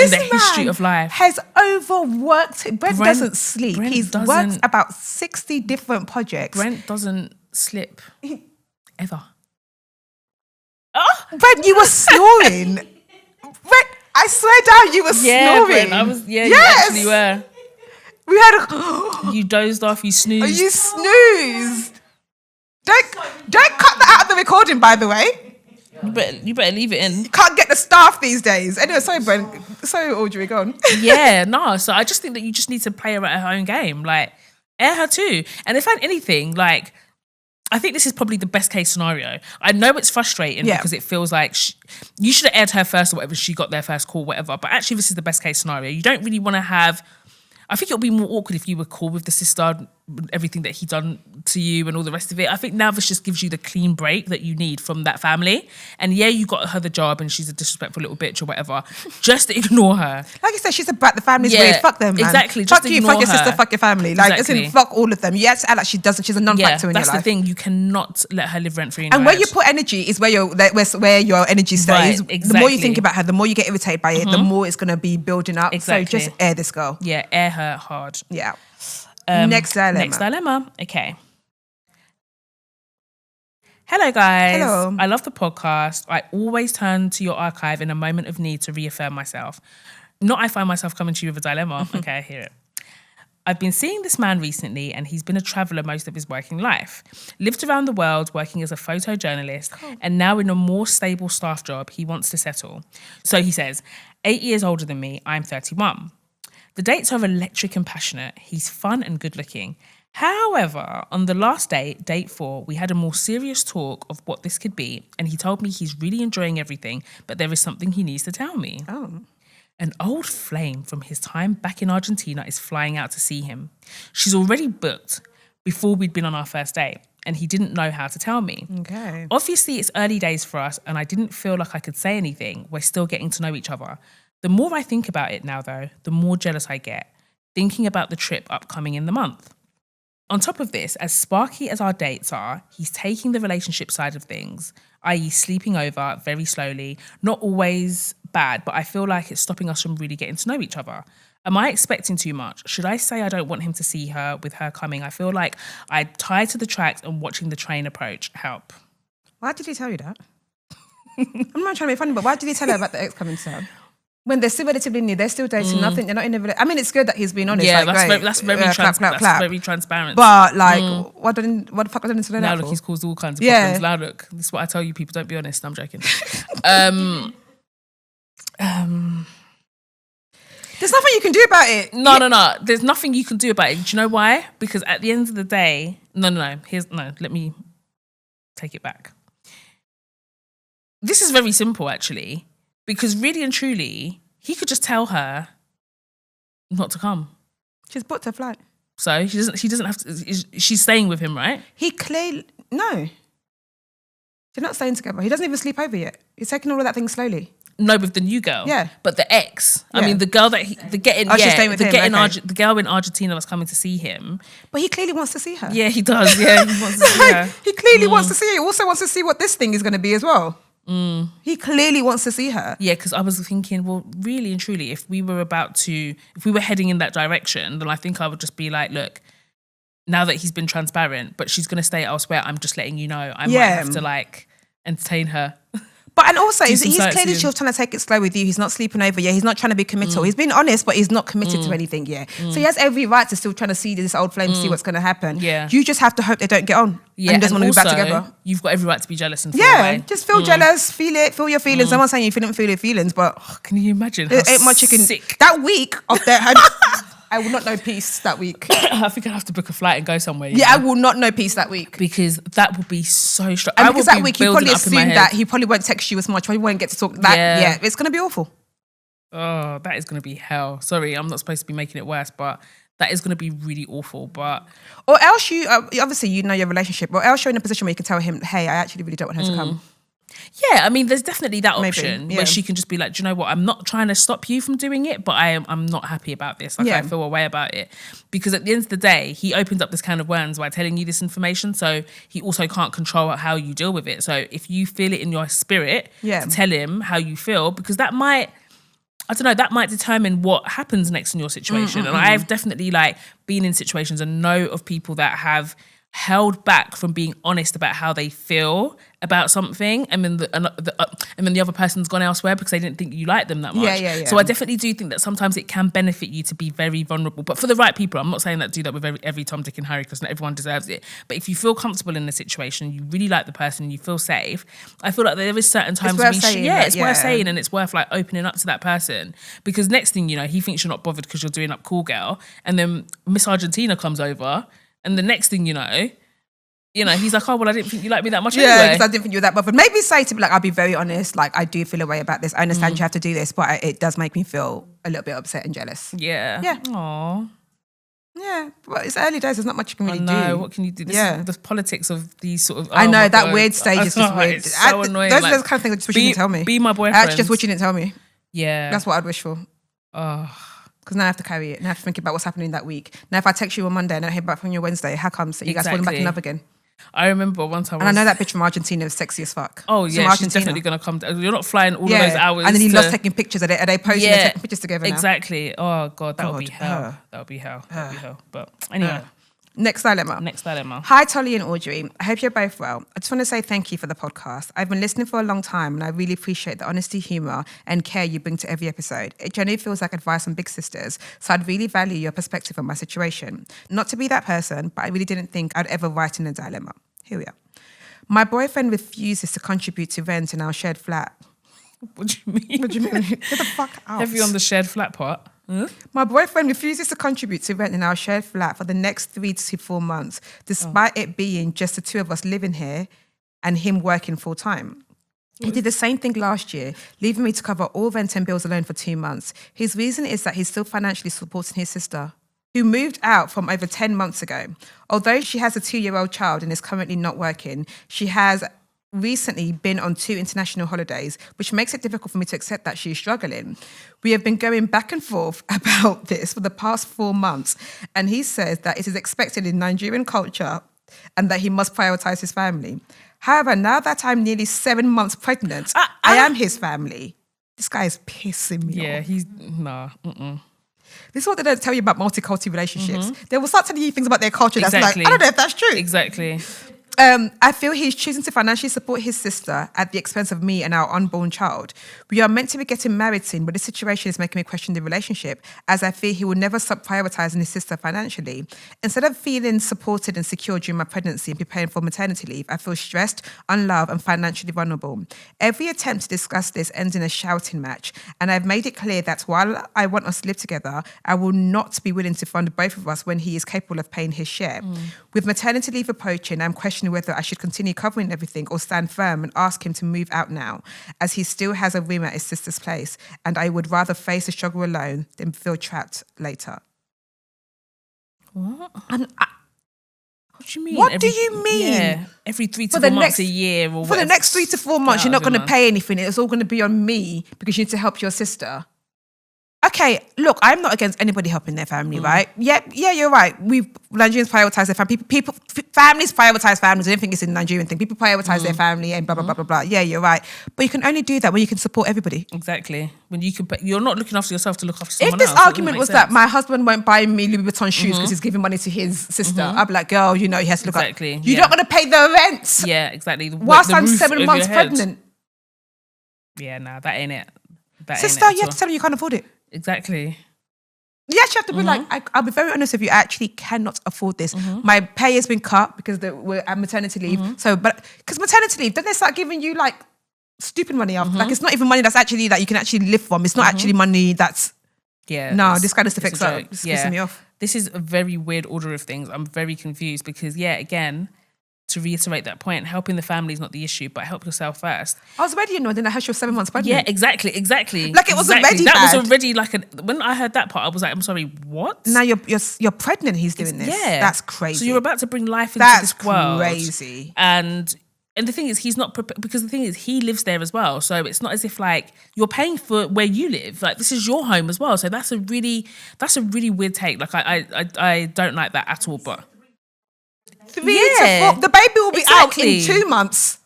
in the history of life. Has overworked. Brent doesn't sleep. He's worked about 60 different projects. Brent doesn't slip ever. Oh, Brent, you were snoring. Brent, I swear down, you were snoring. Brent, you actually were. We had you dozed off, you snoozed. You snoozed. Don't cut that out of the recording, by the way. You better leave it in. You can't get the staff these days. Anyway, sorry, Brent. Sorry, Audrey, go on. Yeah, no. So I just think that you just need to play her at her own game. Like, air her too. And if anything, like, I think this is probably the best case scenario. I know it's frustrating because it feels like you should have aired her first or whatever. She got their first call, whatever. But actually, this is the best case scenario. You don't really want to have... I think it'll be more awkward if you were cool with the sister, everything that he done to you and all the rest of it. I think now this just gives you the clean break that you need from that family. And yeah, you got her the job and she's a disrespectful little bitch or whatever. Just ignore her. Like you said, she's a brat. The family's weird. Fuck them, man. Exactly. Fuck you, fuck your sister, fuck your family. Like, exactly. Fuck all of them. You have to act like she doesn't. She's a non-factor in your life. That's the thing. You cannot let her live rent-free in and your where head. you put energy is where your energy stays. Right, The more you think about her, the more you get irritated by it, the more it's going to be building up. Exactly. So just air this girl. Yeah, air her hard. Yeah. Next dilemma. Okay. Hello, guys. Hello. I love the podcast. I always turn to your archive in a moment of need to reaffirm myself. Not I find myself coming to you with a dilemma. Okay, I hear it. I've been seeing this man recently and he's been a traveller most of his working life. Lived around the world working as a photojournalist and now in a more stable staff job, he wants to settle. So he says, 8 years older than me, I'm 31. The dates are electric and passionate. He's fun and good looking. However, on the last date, date 4, we had a more serious talk of what this could be and he told me he's really enjoying everything, but there is something he needs to tell me. Oh. An old flame from his time back in Argentina is flying out to see him. She's already booked before we'd been on our first date and he didn't know how to tell me. Okay. Obviously, it's early days for us and I didn't feel like I could say anything. We're still getting to know each other. The more I think about it now, though, the more jealous I get, thinking about the trip upcoming in the month. On top of this, as sparky as our dates are, he's taking the relationship side of things, i.e. sleeping over very slowly, not always bad, but I feel like it's stopping us from really getting to know each other. Am I expecting too much? Should I say I don't want him to see her with her coming? I feel like I'm tied to the tracks and watching the train approach. Help. Why did he tell you that? I'm not trying to be funny, but why did he tell her about the ex coming to town? When they're still relatively new, they're still dating, nothing, they're not in a... I mean, it's good that he's being honest. Yeah, like, that's very transparent. But, like, what the fuck was I doing now that look, for? he's caused all kinds of problems. Now look, this is what I tell you people, don't be honest. I'm joking. There's nothing you can do about it. No. There's nothing you can do about it. Do you know why? Because at the end of the day... No. Let me take it back. This is very simple, actually. Because really and truly, he could just tell her not to come. She's booked her flight. So she doesn't have to, she's staying with him, right? He clearly, no. They're not staying together. He doesn't even sleep over yet. He's taking all of that thing slowly. No, with the new girl. Yeah. But the ex. Yeah. I mean, the girl that she's staying with him. The girl in Argentina that's coming to see him. But he clearly wants to see her. Yeah, he does. Yeah, he wants to see her. He clearly wants to see her. He also wants to see what this thing is going to be as well. He clearly wants to see her. Yeah, because I was thinking, well, really and truly, if we were heading in that direction, then I think I would just be like, look, now that he's been transparent, but she's going to stay elsewhere, I'm just letting you know. I might have to like entertain her. But and also, he's clearly just trying to take it slow with you. He's not sleeping over yet. He's not trying to be committal. He's been honest, but he's not committed to anything yet. So he has every right to still trying to see this old flame, see what's going to happen. Yeah. You just have to hope they don't get on. Yeah, and doesn't want to move back together. You've got every right to be jealous and feel away. Just feel jealous, feel it, feel your feelings. I'm not saying you shouldn't feel your feelings, but can you imagine? It ain't much you can. Sick. That week of their I will not know peace that week. I think I'd have to book a flight and go somewhere. Yeah, I will not know peace that week. Because that would be so stressful. And because that week you probably assume that he probably won't text you as much, probably won't get to talk that. Yeah, it's going to be awful. Oh, that is going to be hell. Sorry, I'm not supposed to be making it worse, but that is going to be really awful. But or else you, obviously you know your relationship, or else you're in a position where you can tell him, hey, I actually really don't want her to come. Yeah, I mean, there's definitely that option where she can just be like, do you know what? I'm not trying to stop you from doing it, but I'm not happy about this. Like, I feel a way about it. Because at the end of the day, he opened up this can of worms by telling you this information. So he also can't control how you deal with it. So if you feel it in your spirit to tell him how you feel, because that might, I don't know, that might determine what happens next in your situation. And I've definitely like been in situations and know of people that have held back from being honest about how they feel about something, and then the other person's gone elsewhere because they didn't think you liked them that much. Yeah. So I definitely do think that sometimes it can benefit you to be very vulnerable, but for the right people. I'm not saying that do that with every Tom, Dick and Harry, because not everyone deserves it. But if you feel comfortable in the situation, you really like the person, you feel safe, I feel like there is certain times it's worth saying, and it's worth like opening up to that person, because next thing you know, he thinks you're not bothered because you're doing up cool girl, and then Miss Argentina comes over. And the next thing you know, he's like, oh, well, I didn't think you liked me that much anyway. Yeah, because I didn't think you were that bothered. Maybe say to me, like, I'll be very honest, like, I do feel a way about this. I understand you have to do this, but it does make me feel a little bit upset and jealous. Yeah. Yeah. Aww. Yeah, but it's early days. There's not much you can really do. What can you do? This is the politics of these sort of... I know, that weird stage is just weird. It's so annoying. Those are the kind of things I just wish you didn't tell me. Be my boyfriend. I actually just wish you didn't tell me. Yeah. That's what I'd wish for. Oh. Because now I have to carry it. Now I have to think about what's happening that week. Now if I text you on Monday and I hear back from you Wednesday, how comes you guys falling back in love again? I remember one time... And I know that bitch from Argentina is sexy as fuck. Oh, yeah, she's definitely going to come... You're not flying all of those hours. And then he loves taking pictures. Are they posting and taking pictures together now? Exactly. Oh, God, that would be hell. That would be hell. That would be hell. But anyway... Next dilemma. Hi, Tolly and Audrey. I hope you're both well. I just want to say thank you for the podcast. I've been listening for a long time and I really appreciate the honesty, humour and care you bring to every episode. It generally feels like advice on big sisters, so I'd really value your perspective on my situation. Not to be that person, but I really didn't think I'd ever write in a dilemma. Here we are. My boyfriend refuses to contribute to rent in our shared flat. What do you mean? What do you mean? Get the fuck out. Heavy on the shared flat part. Huh? My boyfriend refuses to contribute to rent in our shared flat for the next 3 to 4 months, despite it being just the two of us living here and him working full time. He did the same thing last year, leaving me to cover all rent and bills alone for 2 months. His reason is that he's still financially supporting his sister, who moved out from over 10 months ago. Although she has a 2-year-old child and is currently not working, she has recently been on 2 international holidays, which makes it difficult for me to accept that she's struggling. We have been going back and forth about this for the past 4 months, and he says that it is expected in Nigerian culture and that he must prioritize his family. However, now that I'm nearly 7 months pregnant, I am his family. This guy is pissing me off. Yeah, he's... Nah. This is what they don't tell you about multicultural relationships. They will start telling you things about their culture that's like, I don't know if that's true. Exactly. I feel he's choosing to financially support his sister at the expense of me and our unborn child. We are meant to be getting married soon, but this situation is making me question the relationship, as I fear he will never stop prioritizing his sister financially. Instead of feeling supported and secure during my pregnancy and preparing for maternity leave, I feel stressed, unloved, and financially vulnerable. Every attempt to discuss this ends in a shouting match, and I've made it clear that while I want us to live together, I will not be willing to fund both of us when he is capable of paying his share. With maternity leave approaching, I'm questioning questioning whether I should continue covering everything or stand firm and ask him to move out now, as he still has a room at his sister's place, and I would rather face the struggle alone than feel trapped later. What? And What do you mean? What do you mean? Yeah, every 3 to 4 months a year or for the next 3 to 4 months, you're not going to pay anything. It's all going to be on me because you need to help your sister. Okay, look, I'm not against anybody helping their family, right? Yeah, you're right. Nigerians prioritize their family. Families prioritize families. I don't think it's a Nigerian thing. People prioritize their family and blah, blah, blah, blah, blah. Yeah, you're right. But you can only do that when you can support everybody. Exactly. When you can, you're not looking after yourself to look after someone else. If this else, argument was that my husband won't buy me Louis Vuitton shoes because he's giving money to his sister, I'd be like, girl, he has to look exactly. You're not going to pay the rent. Yeah, exactly. Whilst I'm 7 months pregnant. Yeah, nah, that ain't it. Sister, you have to tell him you can't afford it. Exactly. You actually have to be like, I'll be very honest with you, I actually cannot afford this. My pay has been cut because we're at maternity leave. So, but because maternity leave, then they start giving you like stupid money after. Like it's not even money that's actually that you can actually live from. It's not actually money that's, this kind of stuff it's pissing me off. This is a very weird order of things. I'm very confused because, again, to reiterate that point, helping the family is not the issue, but help yourself first. I was already annoyed and I heard she was 7 months pregnant. Yeah, exactly. Like it was already that bad. was already like when I heard that part, I was like, I'm sorry, what? Now you're pregnant. He's doing this. Yeah, that's crazy. So you're about to bring life into this world. That's crazy. And the thing is, he's not prepared because the thing is, he lives there as well. So it's not as if like you're paying for where you live. Like this is your home as well. So that's a really weird take. Like I don't like that at all. But 3 to 4. The baby will be out in 2 months.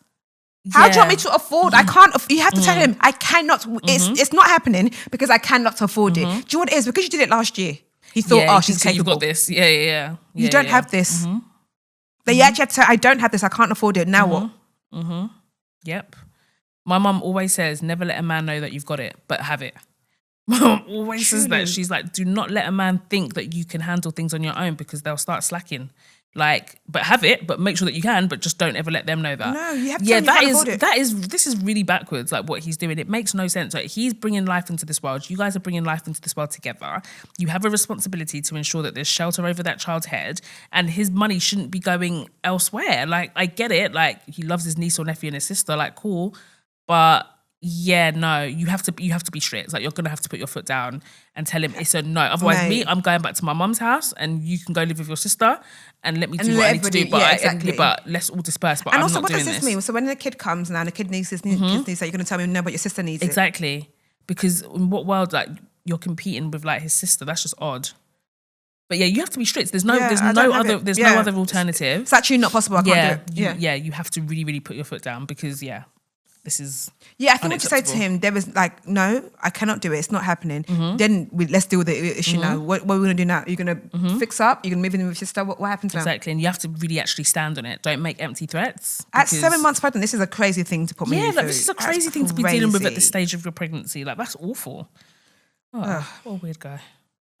How do you want me to afford? I can't. You have to tell him I cannot. It's not happening because I cannot afford it. Do you know what it is? Because you did it last year. He thought, she's capable. You've got this. Yeah. You don't have this. But you actually have to say, I don't have this. I can't afford it. Now what? Yep. My mum always says, never let a man know that you've got it, but have it. My mum always says that. She's like, do not let a man think that you can handle things on your own because they'll start slacking. Like, but have it, but make sure that you can, but just don't ever let them know that. No, you have to tell them you can't afford it. This is really backwards, like what he's doing. It makes no sense. Like, he's bringing life into this world. You guys are bringing life into this world together. You have a responsibility to ensure that there's shelter over that child's head, and his money shouldn't be going elsewhere. Like, I get it. Like, he loves his niece or nephew and his sister. Like, cool. But yeah, no, you have to be strict. Like, you're gonna have to put your foot down and tell him it's a no. Otherwise, I'm going back to my mum's house, and you can go live with your sister, and let me do what I need to do. But but let's all disperse. But and I'm also, not what doing does this mean? So when the kid comes now, and the kid needs his needs, that you're gonna tell me no, but your sister needs it. Exactly, because in what world like you're competing with like his sister? That's just odd. But yeah, you have to be strict. There's no other alternative. It's actually not possible. I can't do it. Yeah, you have to really, really put your foot down because this is I think what you say to him, there is like, no, I cannot do it. It's not happening. Then let's deal with the issue now. What are we going to do now? You're going to fix up? You're going to move in with your sister? What happens now? Exactly. And you have to really actually stand on it. Don't make empty threats. At 7 months pregnant, this is a crazy thing to put me through. Yeah, this is a crazy thing to be dealing with at this stage of your pregnancy. Like, that's awful. What a weird guy.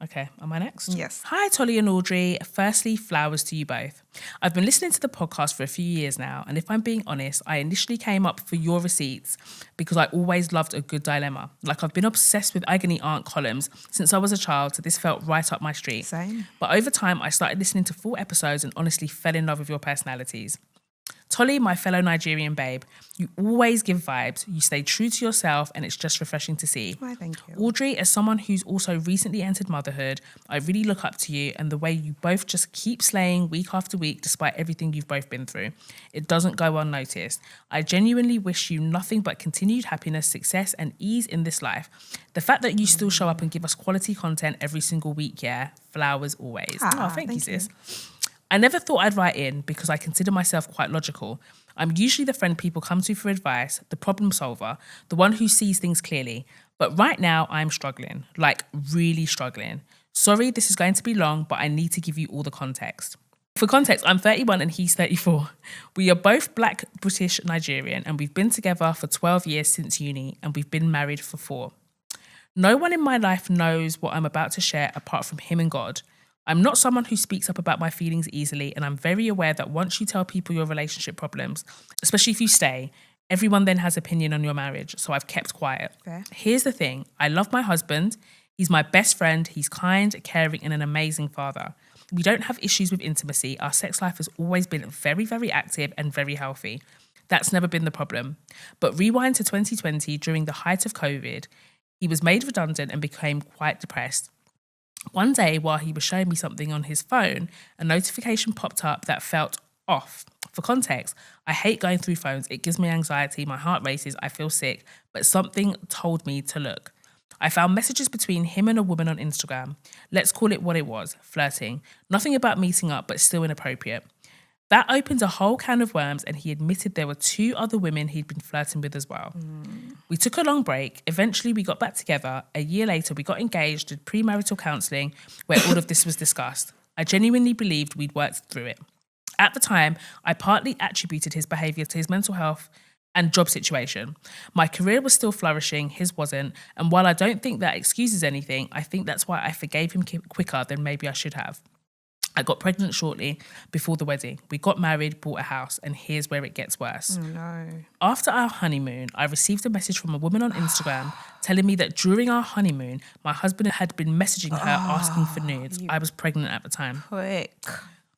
Okay, am I next? Yes. Hi, Tolly and Audrey. Firstly, flowers to you both. I've been listening to the podcast for a few years now, and if I'm being honest, I initially came up for your receipts because I always loved a good dilemma. Like, I've been obsessed with agony aunt columns since I was a child, so this felt right up my street. Same. But over time, I started listening to full episodes and honestly fell in love with your personalities. Tolly, my fellow Nigerian babe, you always give vibes, you stay true to yourself, and it's just refreshing to see. Why, thank you. Audrey, as someone who's also recently entered motherhood, I really look up to you and the way you both just keep slaying week after week despite everything you've both been through. It doesn't go unnoticed. I genuinely wish you nothing but continued happiness, success, and ease in this life. The fact that you still show up and give us quality content every single week, flowers always. Thank you, sis. I never thought I'd write in because I consider myself quite logical. I'm usually the friend people come to for advice, the problem solver, the one who sees things clearly. But right now I'm struggling, like really struggling. Sorry, this is going to be long, but I need to give you all the context. For context, I'm 31 and he's 34. We are both Black, British, Nigerian, and we've been together for 12 years since uni, and we've been married for 4. No one in my life knows what I'm about to share apart from him and God. I'm not someone who speaks up about my feelings easily, and I'm very aware that once you tell people your relationship problems, especially if you stay, everyone then has opinion on your marriage, so I've kept quiet. Fair. Here's the thing. I love my husband. He's my best friend. He's kind, caring, and an amazing father. We don't have issues with intimacy. Our sex life has always been very, very active and very healthy. That's never been the problem. But rewind to 2020, during the height of COVID, he was made redundant and became quite depressed. One day, while he was showing me something on his phone, a notification popped up that felt off. For context, I hate going through phones. It gives me anxiety, my heart races, I feel sick, but something told me to look. I found messages between him and a woman on Instagram. Let's call it what it was, flirting. Nothing about meeting up, but still inappropriate. That opened a whole can of worms, and he admitted there were 2 other women he'd been flirting with as well. We took a long break. Eventually, we got back together. A year later, we got engaged, did premarital counselling, where all of this was discussed. I genuinely believed we'd worked through it. At the time, I partly attributed his behaviour to his mental health and job situation. My career was still flourishing, his wasn't, and while I don't think that excuses anything, I think that's why I forgave him quicker than maybe I should have. I got pregnant shortly before the wedding. We got married, bought a house, and here's where it gets worse. Oh, no. After our honeymoon, I received a message from a woman on Instagram telling me that during our honeymoon, my husband had been messaging her asking for nudes. I was pregnant at the time. Quick.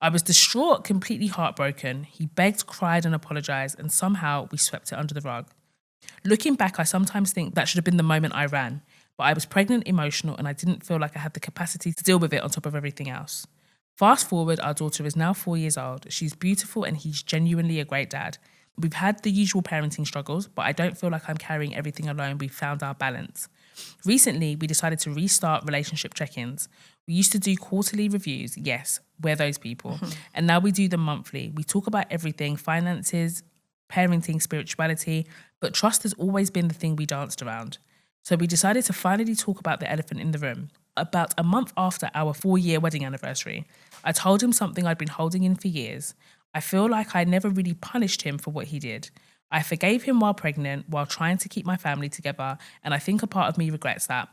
I was distraught, completely heartbroken. He begged, cried, and apologised, and somehow we swept it under the rug. Looking back, I sometimes think that should have been the moment I ran, but I was pregnant, emotional, and I didn't feel like I had the capacity to deal with it on top of everything else. Fast forward, our daughter is now 4 years old. She's beautiful and he's genuinely a great dad. We've had the usual parenting struggles, but I don't feel like I'm carrying everything alone. We've found our balance. Recently, we decided to restart relationship check-ins. We used to do quarterly reviews. Yes, we're those people. And now we do them monthly. We talk about everything, finances, parenting, spirituality, but trust has always been the thing we danced around. So we decided to finally talk about the elephant in the room. About a month after our 4-year wedding anniversary, I told him something I'd been holding in for years. I feel like I never really punished him for what he did. I forgave him while pregnant, while trying to keep my family together, and I think a part of me regrets that.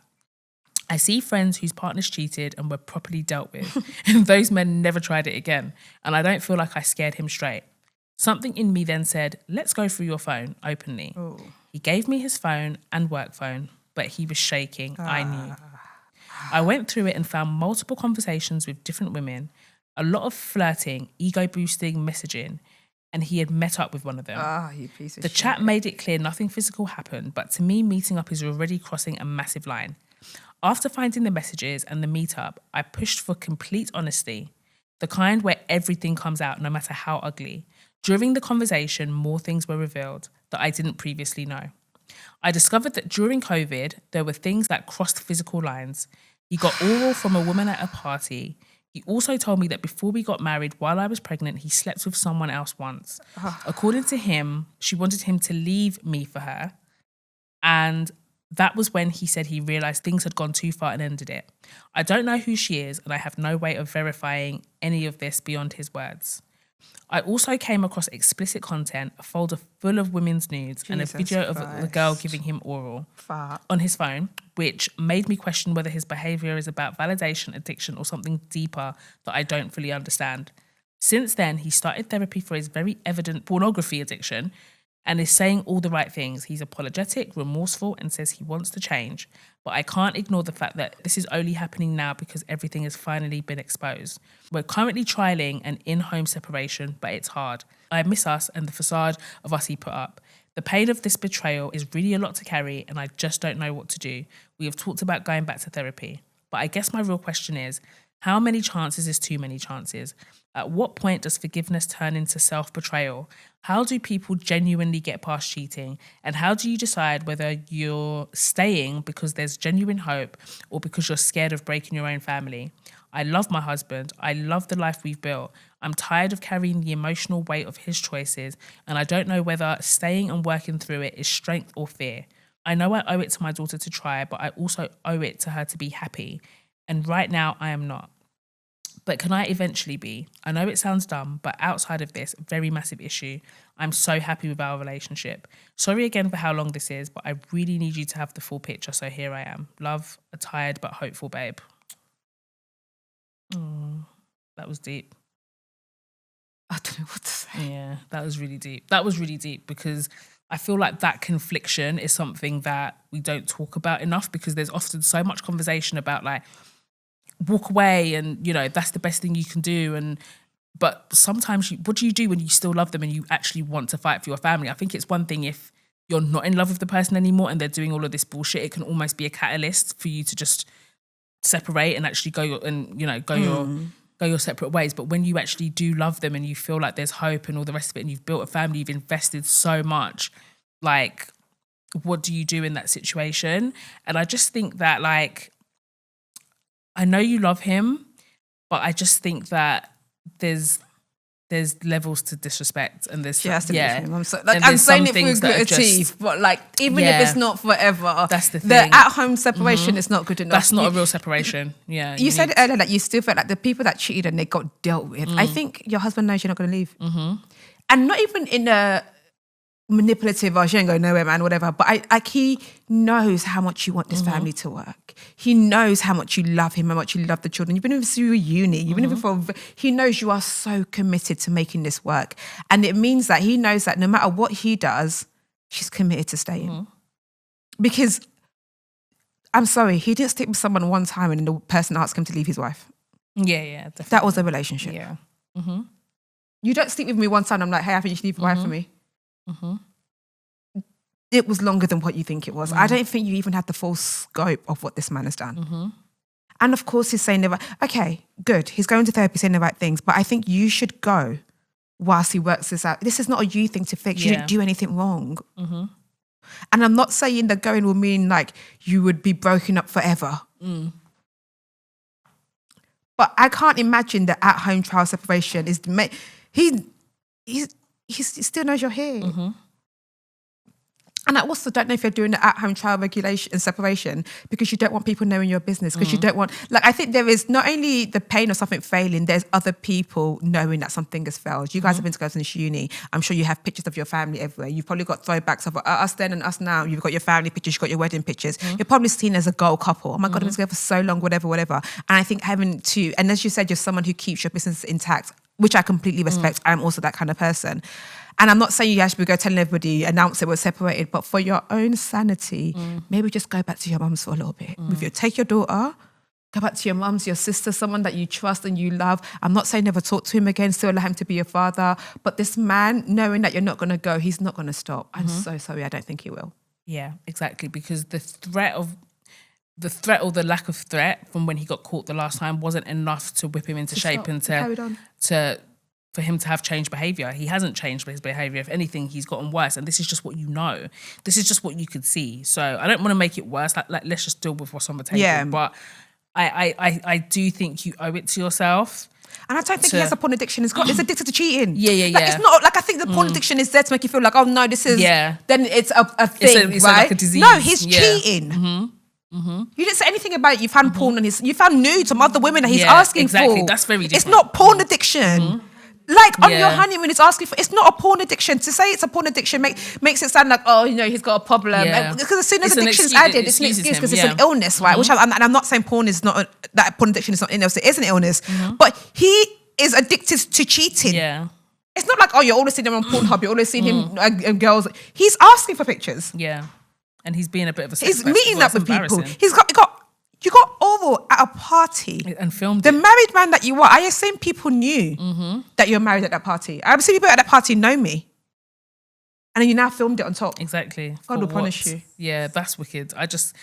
I see friends whose partners cheated and were properly dealt with, and those men never tried it again, and I don't feel like I scared him straight. Something in me then said, let's go through your phone openly. Ooh. He gave me his phone and work phone, but he was shaking. I knew. I went through it and found multiple conversations with different women, a lot of flirting, ego-boosting messaging, and he had met up with one of them. You piece of The shit. chat made it clear nothing physical happened, but to me, meeting up is already crossing a massive line. After finding the messages and the meetup, I pushed for complete honesty, the kind where everything comes out no matter how ugly. During the conversation, more things were revealed that I didn't previously know. I discovered that during COVID, there were things that crossed physical lines. He got oral from a woman at a party. He also told me that before we got married, while I was pregnant, he slept with someone else once. According to him, she wanted him to leave me for her. And that was when he said he realised things had gone too far and ended it. I don't know who she is, and I have no way of verifying any of this beyond his words. I also came across explicit content, a folder full of women's nudes, and a video of the girl giving him oral on his phone, which made me question whether his behaviour is about validation, addiction, or something deeper that I don't fully understand. Since then, he started therapy for his very evident pornography addiction and is saying all the right things. He's apologetic, remorseful, and says he wants to change. But I can't ignore the fact that this is only happening now because everything has finally been exposed. We're currently trialling an in-home separation, but it's hard. I miss us and the facade of us he put up. The pain of this betrayal is really a lot to carry, and I just don't know what to do. We have talked about going back to therapy. But I guess my real question is, how many chances is too many chances? At what point does forgiveness turn into self-betrayal? How do people genuinely get past cheating? And how do you decide whether you're staying because there's genuine hope or because you're scared of breaking your own family? I love my husband. I love the life we've built. I'm tired of carrying the emotional weight of his choices, and I don't know whether staying and working through it is strength or fear. I know I owe it to my daughter to try, but I also owe it to her to be happy. And right now, I am not. But can I eventually be? I know it sounds dumb, but outside of this very massive issue, I'm so happy with our relationship. Sorry again for how long this is, but I really need you to have the full picture, so here I am. Love, a tired but hopeful babe. Oh, that was deep. I don't know what to say. Yeah, that was really deep. That was really deep because I feel like that confliction is something that we don't talk about enough because there's often so much conversation about like walk away and, you know, that's the best thing you can do. But sometimes what do you do when you still love them and you actually want to fight for your family? I think it's one thing if you're not in love with the person anymore and they're doing all of this bullshit, it can almost be a catalyst for you to just separate and actually go your separate ways. But when you actually do love them and you feel like there's hope and all the rest of it and you've built a family, you've invested so much, like, what do you do in that situation? And I just think that, like, I know you love him, but I just think that there's levels to disrespect and there's I'm saying it through gritted teeth, but like even if it's not forever, that's the thing. The at-home separation is not good enough. That's not a real separation. Yeah, you said earlier that you still felt like the people that cheated and they got dealt with. I think your husband knows you're not going to leave, and not even in a manipulative or she ain't going nowhere, man, whatever. But he knows how much you want this family to work. He knows how much you love him, how much you love the children. You've been with him through uni. You've been with him for. He knows you are so committed to making this work, and it means that he knows that no matter what he does, she's committed to staying. Because I'm sorry, he didn't stick with someone one time and the person asked him to leave his wife. Yeah, definitely. That was a relationship. Yeah. You don't stick with me one time. I'm like, hey, I think you should leave your wife for me. It was longer than what you think it was. I don't think you even had the full scope of what this man has done. And of course he's saying okay, good. He's going to therapy, saying the right things, but I think you should go whilst he works this out. This is not a you thing to fix. You didn't do anything wrong. And I'm not saying that going will mean like you would be broken up forever. But I can't imagine that at-home trial separation is he still knows you're here. And I also don't know if you're doing the at-home trial regulation and separation because you don't want people knowing your business, because you don't want, like, I think there is not only the pain of something failing, there's other people knowing that something has failed. You guys have been together since uni. I'm sure you have pictures of your family everywhere. You've probably got throwbacks of us then and us now. You've got your family pictures, you've got your wedding pictures. You're probably seen as a goal couple. Oh my God, I've been together for so long, whatever. And I think having to, and as you said, you're someone who keeps your business intact, which I completely respect. I'm also that kind of person. And I'm not saying you actually go telling everybody, announce it, we're separated, but for your own sanity, maybe just go back to your mum's for a little bit. Take your daughter, go back to your mum's, your sister, someone that you trust and you love. I'm not saying never talk to him again, still allow him to be your father. But this man, knowing that you're not going to go, he's not going to stop. I'm so sorry, I don't think he will. Yeah, exactly. Because the threat or the lack of threat from when he got caught the last time wasn't enough to whip him into shape and for him to have changed behaviour. He hasn't changed his behaviour. If anything, he's gotten worse. And this is just what you know. This is just what you could see. So I don't want to make it worse. Like let's just deal with what's on the table. Yeah. But I do think you owe it to yourself. And I don't think he has a porn addiction. He's addicted to cheating. Yeah. Like, it's not like, I think the porn addiction is there to make you feel like, oh no, this is. Yeah. Then it's a thing, it's right? like a disease. No, he's cheating. You didn't say anything about it. You found porn on you found nudes from other women that he's asking for. That's very different. It's not porn addiction. Like on your honeymoon, he's asking for. It's not a porn addiction. To say it's a porn addiction makes it sound like, oh, you know, he's got a problem. Because as soon as addiction is added, it's an excuse because it's an illness, right? Which and I'm not saying porn is not that porn addiction is not an illness. It is an illness, but he is addicted to cheating. Yeah. It's not like, oh, you're always seeing him on Pornhub. You're always seeing him and girls. He's asking for pictures. Yeah. And he's being a bit of a sex He's pest. meeting up with people. You got oral at a party and filmed the married man that you are. I assume people knew that you're married at that party. I assume people at that party know me, and then you now filmed it on top. Exactly. God will punish you. Yeah, that's wicked. I just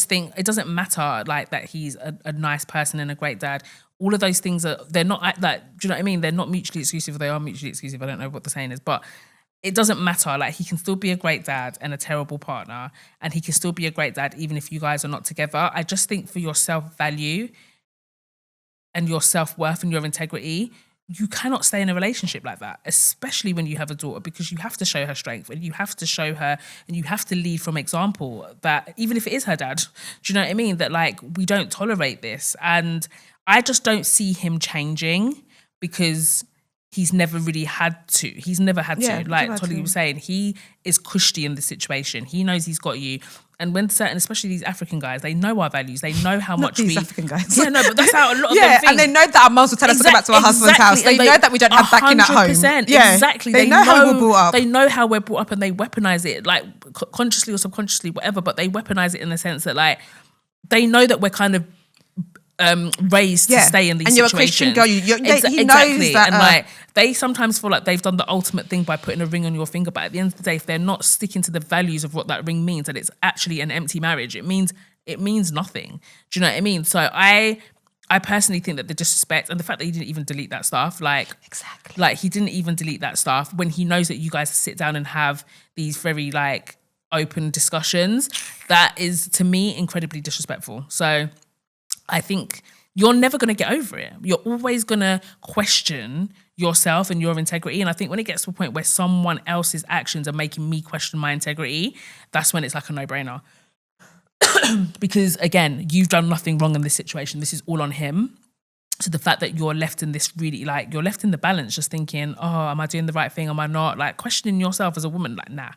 think it doesn't matter like that. He's a nice person and a great dad. All of those things they're not like. Do you know what I mean? They're not mutually exclusive. They are mutually exclusive. I don't know what the saying is, but it doesn't matter. Like, he can still be a great dad and a terrible partner, and he can still be a great dad even if you guys are not together. I just think for your self-value and your self-worth and your integrity, you cannot stay in a relationship like that, especially when you have a daughter, because you have to show her strength and you have to show her and you have to lead from example that even if it is her dad, do you know what I mean? That like, we don't tolerate this. And I just don't see him changing because he's never really had to. He's never had to. Like Tolly was saying, he is cushy in the situation. He knows he's got you. And when certain, especially these African guys, they know our values. They know how much these African guys. Yeah, no, but that's how a lot of them think. And they know that our mums will tell us to go back to our husband's house. They know that we don't have backing at home. Yeah, exactly. They know how we're brought up. They know how we're brought up and they weaponize it, like consciously or subconsciously, whatever, but they weaponize it in the sense that like, they know that we're kind of raised to stay in these and you're situations. a Christian girl. He knows that. And like they sometimes feel like they've done the ultimate thing by putting a ring on your finger, but at the end of the day, if they're not sticking to the values of what that ring means, and it's actually an empty marriage, it means nothing. Do you know what I mean? So I personally think that the disrespect and the fact that he didn't even delete that stuff, like he didn't even delete that stuff when he knows that you guys sit down and have these very like open discussions, that is to me incredibly disrespectful. So I think you're never going to get over it. You're always going to question yourself and your integrity. And I think when it gets to a point where someone else's actions are making me question my integrity, that's when it's like a no-brainer. Because again, you've done nothing wrong in this situation. This is all on him. So the fact that you're left in this really, like, you're left in the balance just thinking, oh, am I doing the right thing? Am I not? Like questioning yourself as a woman, like, nah.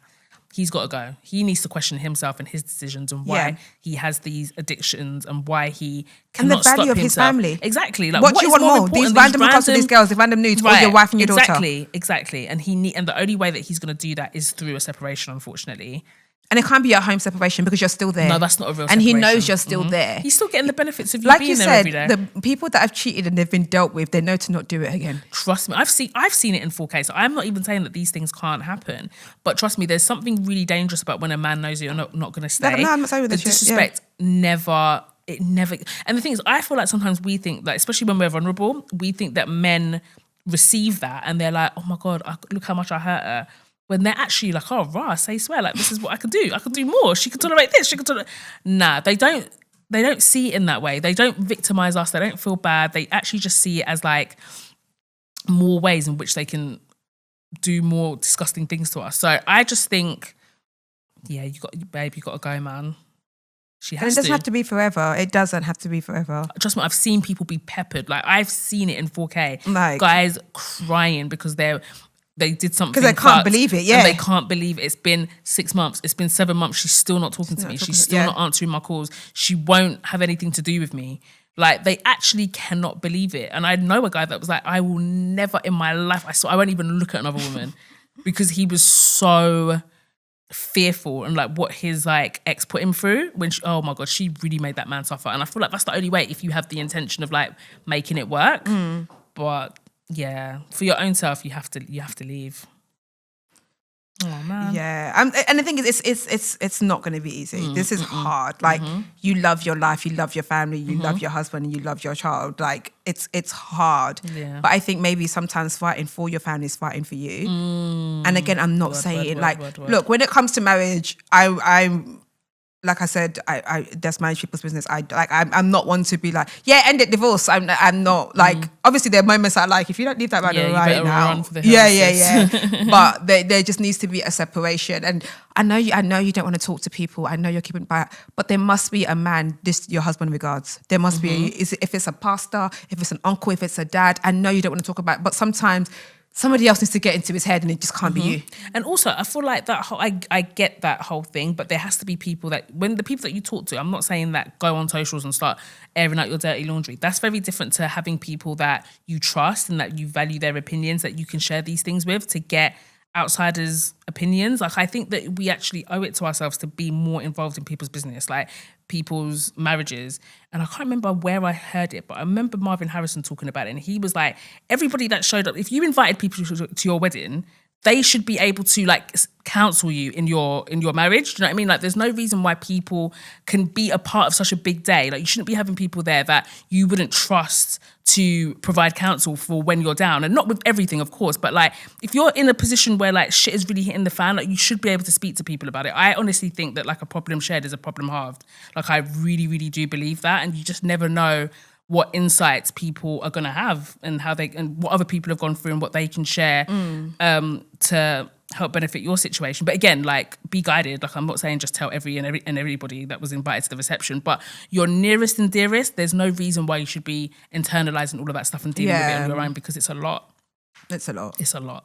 He's got to go. He needs to question himself and his decisions and why he has these addictions and why he cannot stop himself. And the value of his family. Exactly. Like, what do you want more? These random accounts of these girls, the random nudes, or your wife and your daughter. Exactly. And and the only way that he's going to do that is through a separation, unfortunately. And it can't be a home separation because you're still there. No, that's not a real separation. And he knows you're still there. He's still getting the benefits of you being there every day. Like you said, the people that have cheated and they've been dealt with, they know to not do it again. Trust me, I've seen it in 4K. So I'm not even saying that these things can't happen. But trust me, there's something really dangerous about when a man knows you're not going to stay. No, I'm not saying with the disrespect never. And the thing is, I feel like sometimes we think, like, especially when we're vulnerable, we think that men receive that and they're like, oh my God, look how much I hurt her. When they're actually like, oh, rah, say swear, like, this is what I can do. I can do more. She can tolerate this. She can tolerate... Nah, they don't see it in that way. They don't victimize us. They don't feel bad. They actually just see it as like more ways in which they can do more disgusting things to us. So I just think, yeah, you got to go, man. She has to. And it doesn't have to be forever. It doesn't have to be forever. Trust me, I've seen people be peppered. Like, I've seen it in 4K. Like, guys crying because they did something because they can't believe it, and they can't believe it. It's been 6 months. It's been 7 months. She's still not talking to me. She's still not answering my calls. She won't have anything to do with me. Like, they actually cannot believe it. And I know a guy that was like, I will never in my life, I won't even look at another woman because he was so fearful and like what his like ex put him through when oh my God, she really made that man suffer. And I feel like that's the only way if you have the intention of like making it work. But yeah, for your own self, you have to leave. Oh man. Yeah, and the thing is, it's not going to be easy. This is hard. Like you love your life, you love your family, you love your husband, and you love your child. Like it's hard. Yeah. But I think maybe sometimes fighting for your family is fighting for you. And again, I'm not saying look, when it comes to marriage, I'm. Like I said, I that's marriage people's business. I'm not one to be like, yeah, end it, divorce. I'm not like. Obviously, there are moments I like. If you don't leave that man right now, run for the hills. But there just needs to be a separation. And I know you don't want to talk to people. I know you're keeping back, but there must be a man. This your husband regards. There must be. If it's a pastor, if it's an uncle, if it's a dad. I know you don't want to talk about it, but sometimes somebody else needs to get into his head and it just can't be you. And also, I feel like that whole, I get that whole thing, but there has to be people that, when the people that you talk to, I'm not saying that go on socials and start airing out your dirty laundry. That's very different to having people that you trust and that you value their opinions, that you can share these things with to get outsiders' opinions. Like, I think that we actually owe it to ourselves to be more involved in people's business, like people's marriages. And I can't remember where I heard it, but I remember Marvin Harrison talking about it. And he was like, everybody that showed up, if you invited people to your wedding, they should be able to like counsel you in your marriage. Do you know what I mean? Like, there's no reason why people can be a part of such a big day. Like, you shouldn't be having people there that you wouldn't trust to provide counsel for when you're down. And not with everything, of course, but like, if you're in a position where like shit is really hitting the fan, like, you should be able to speak to people about it. I honestly think that like a problem shared is a problem halved. Like, I really, really do believe that. And you just never know what insights people are going to have and how they, and what other people have gone through and what they can share to help benefit your situation. But again, like, be guided. Like, I'm not saying just tell everybody that was invited to the reception, but your nearest and dearest, there's no reason why you should be internalizing all of that stuff and dealing with it on your own, because it's a lot. It's a lot. It's a lot.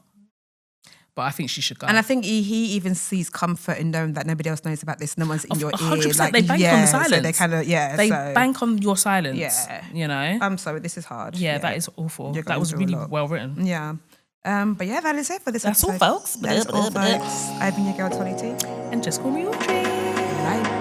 But I think she should go. And I think he even sees comfort in knowing that nobody else knows about this. No one's in your 100%, ear. Like, they bank on the silence. So they kind of, they bank on your silence. Yeah. You know? I'm sorry, this is hard. Yeah, that is awful. That was really well written. Yeah. But yeah, that is it for this episode. That's all, folks. That's all, folks. I've been your girl, Tolly T. And just call me Audrey. Bye.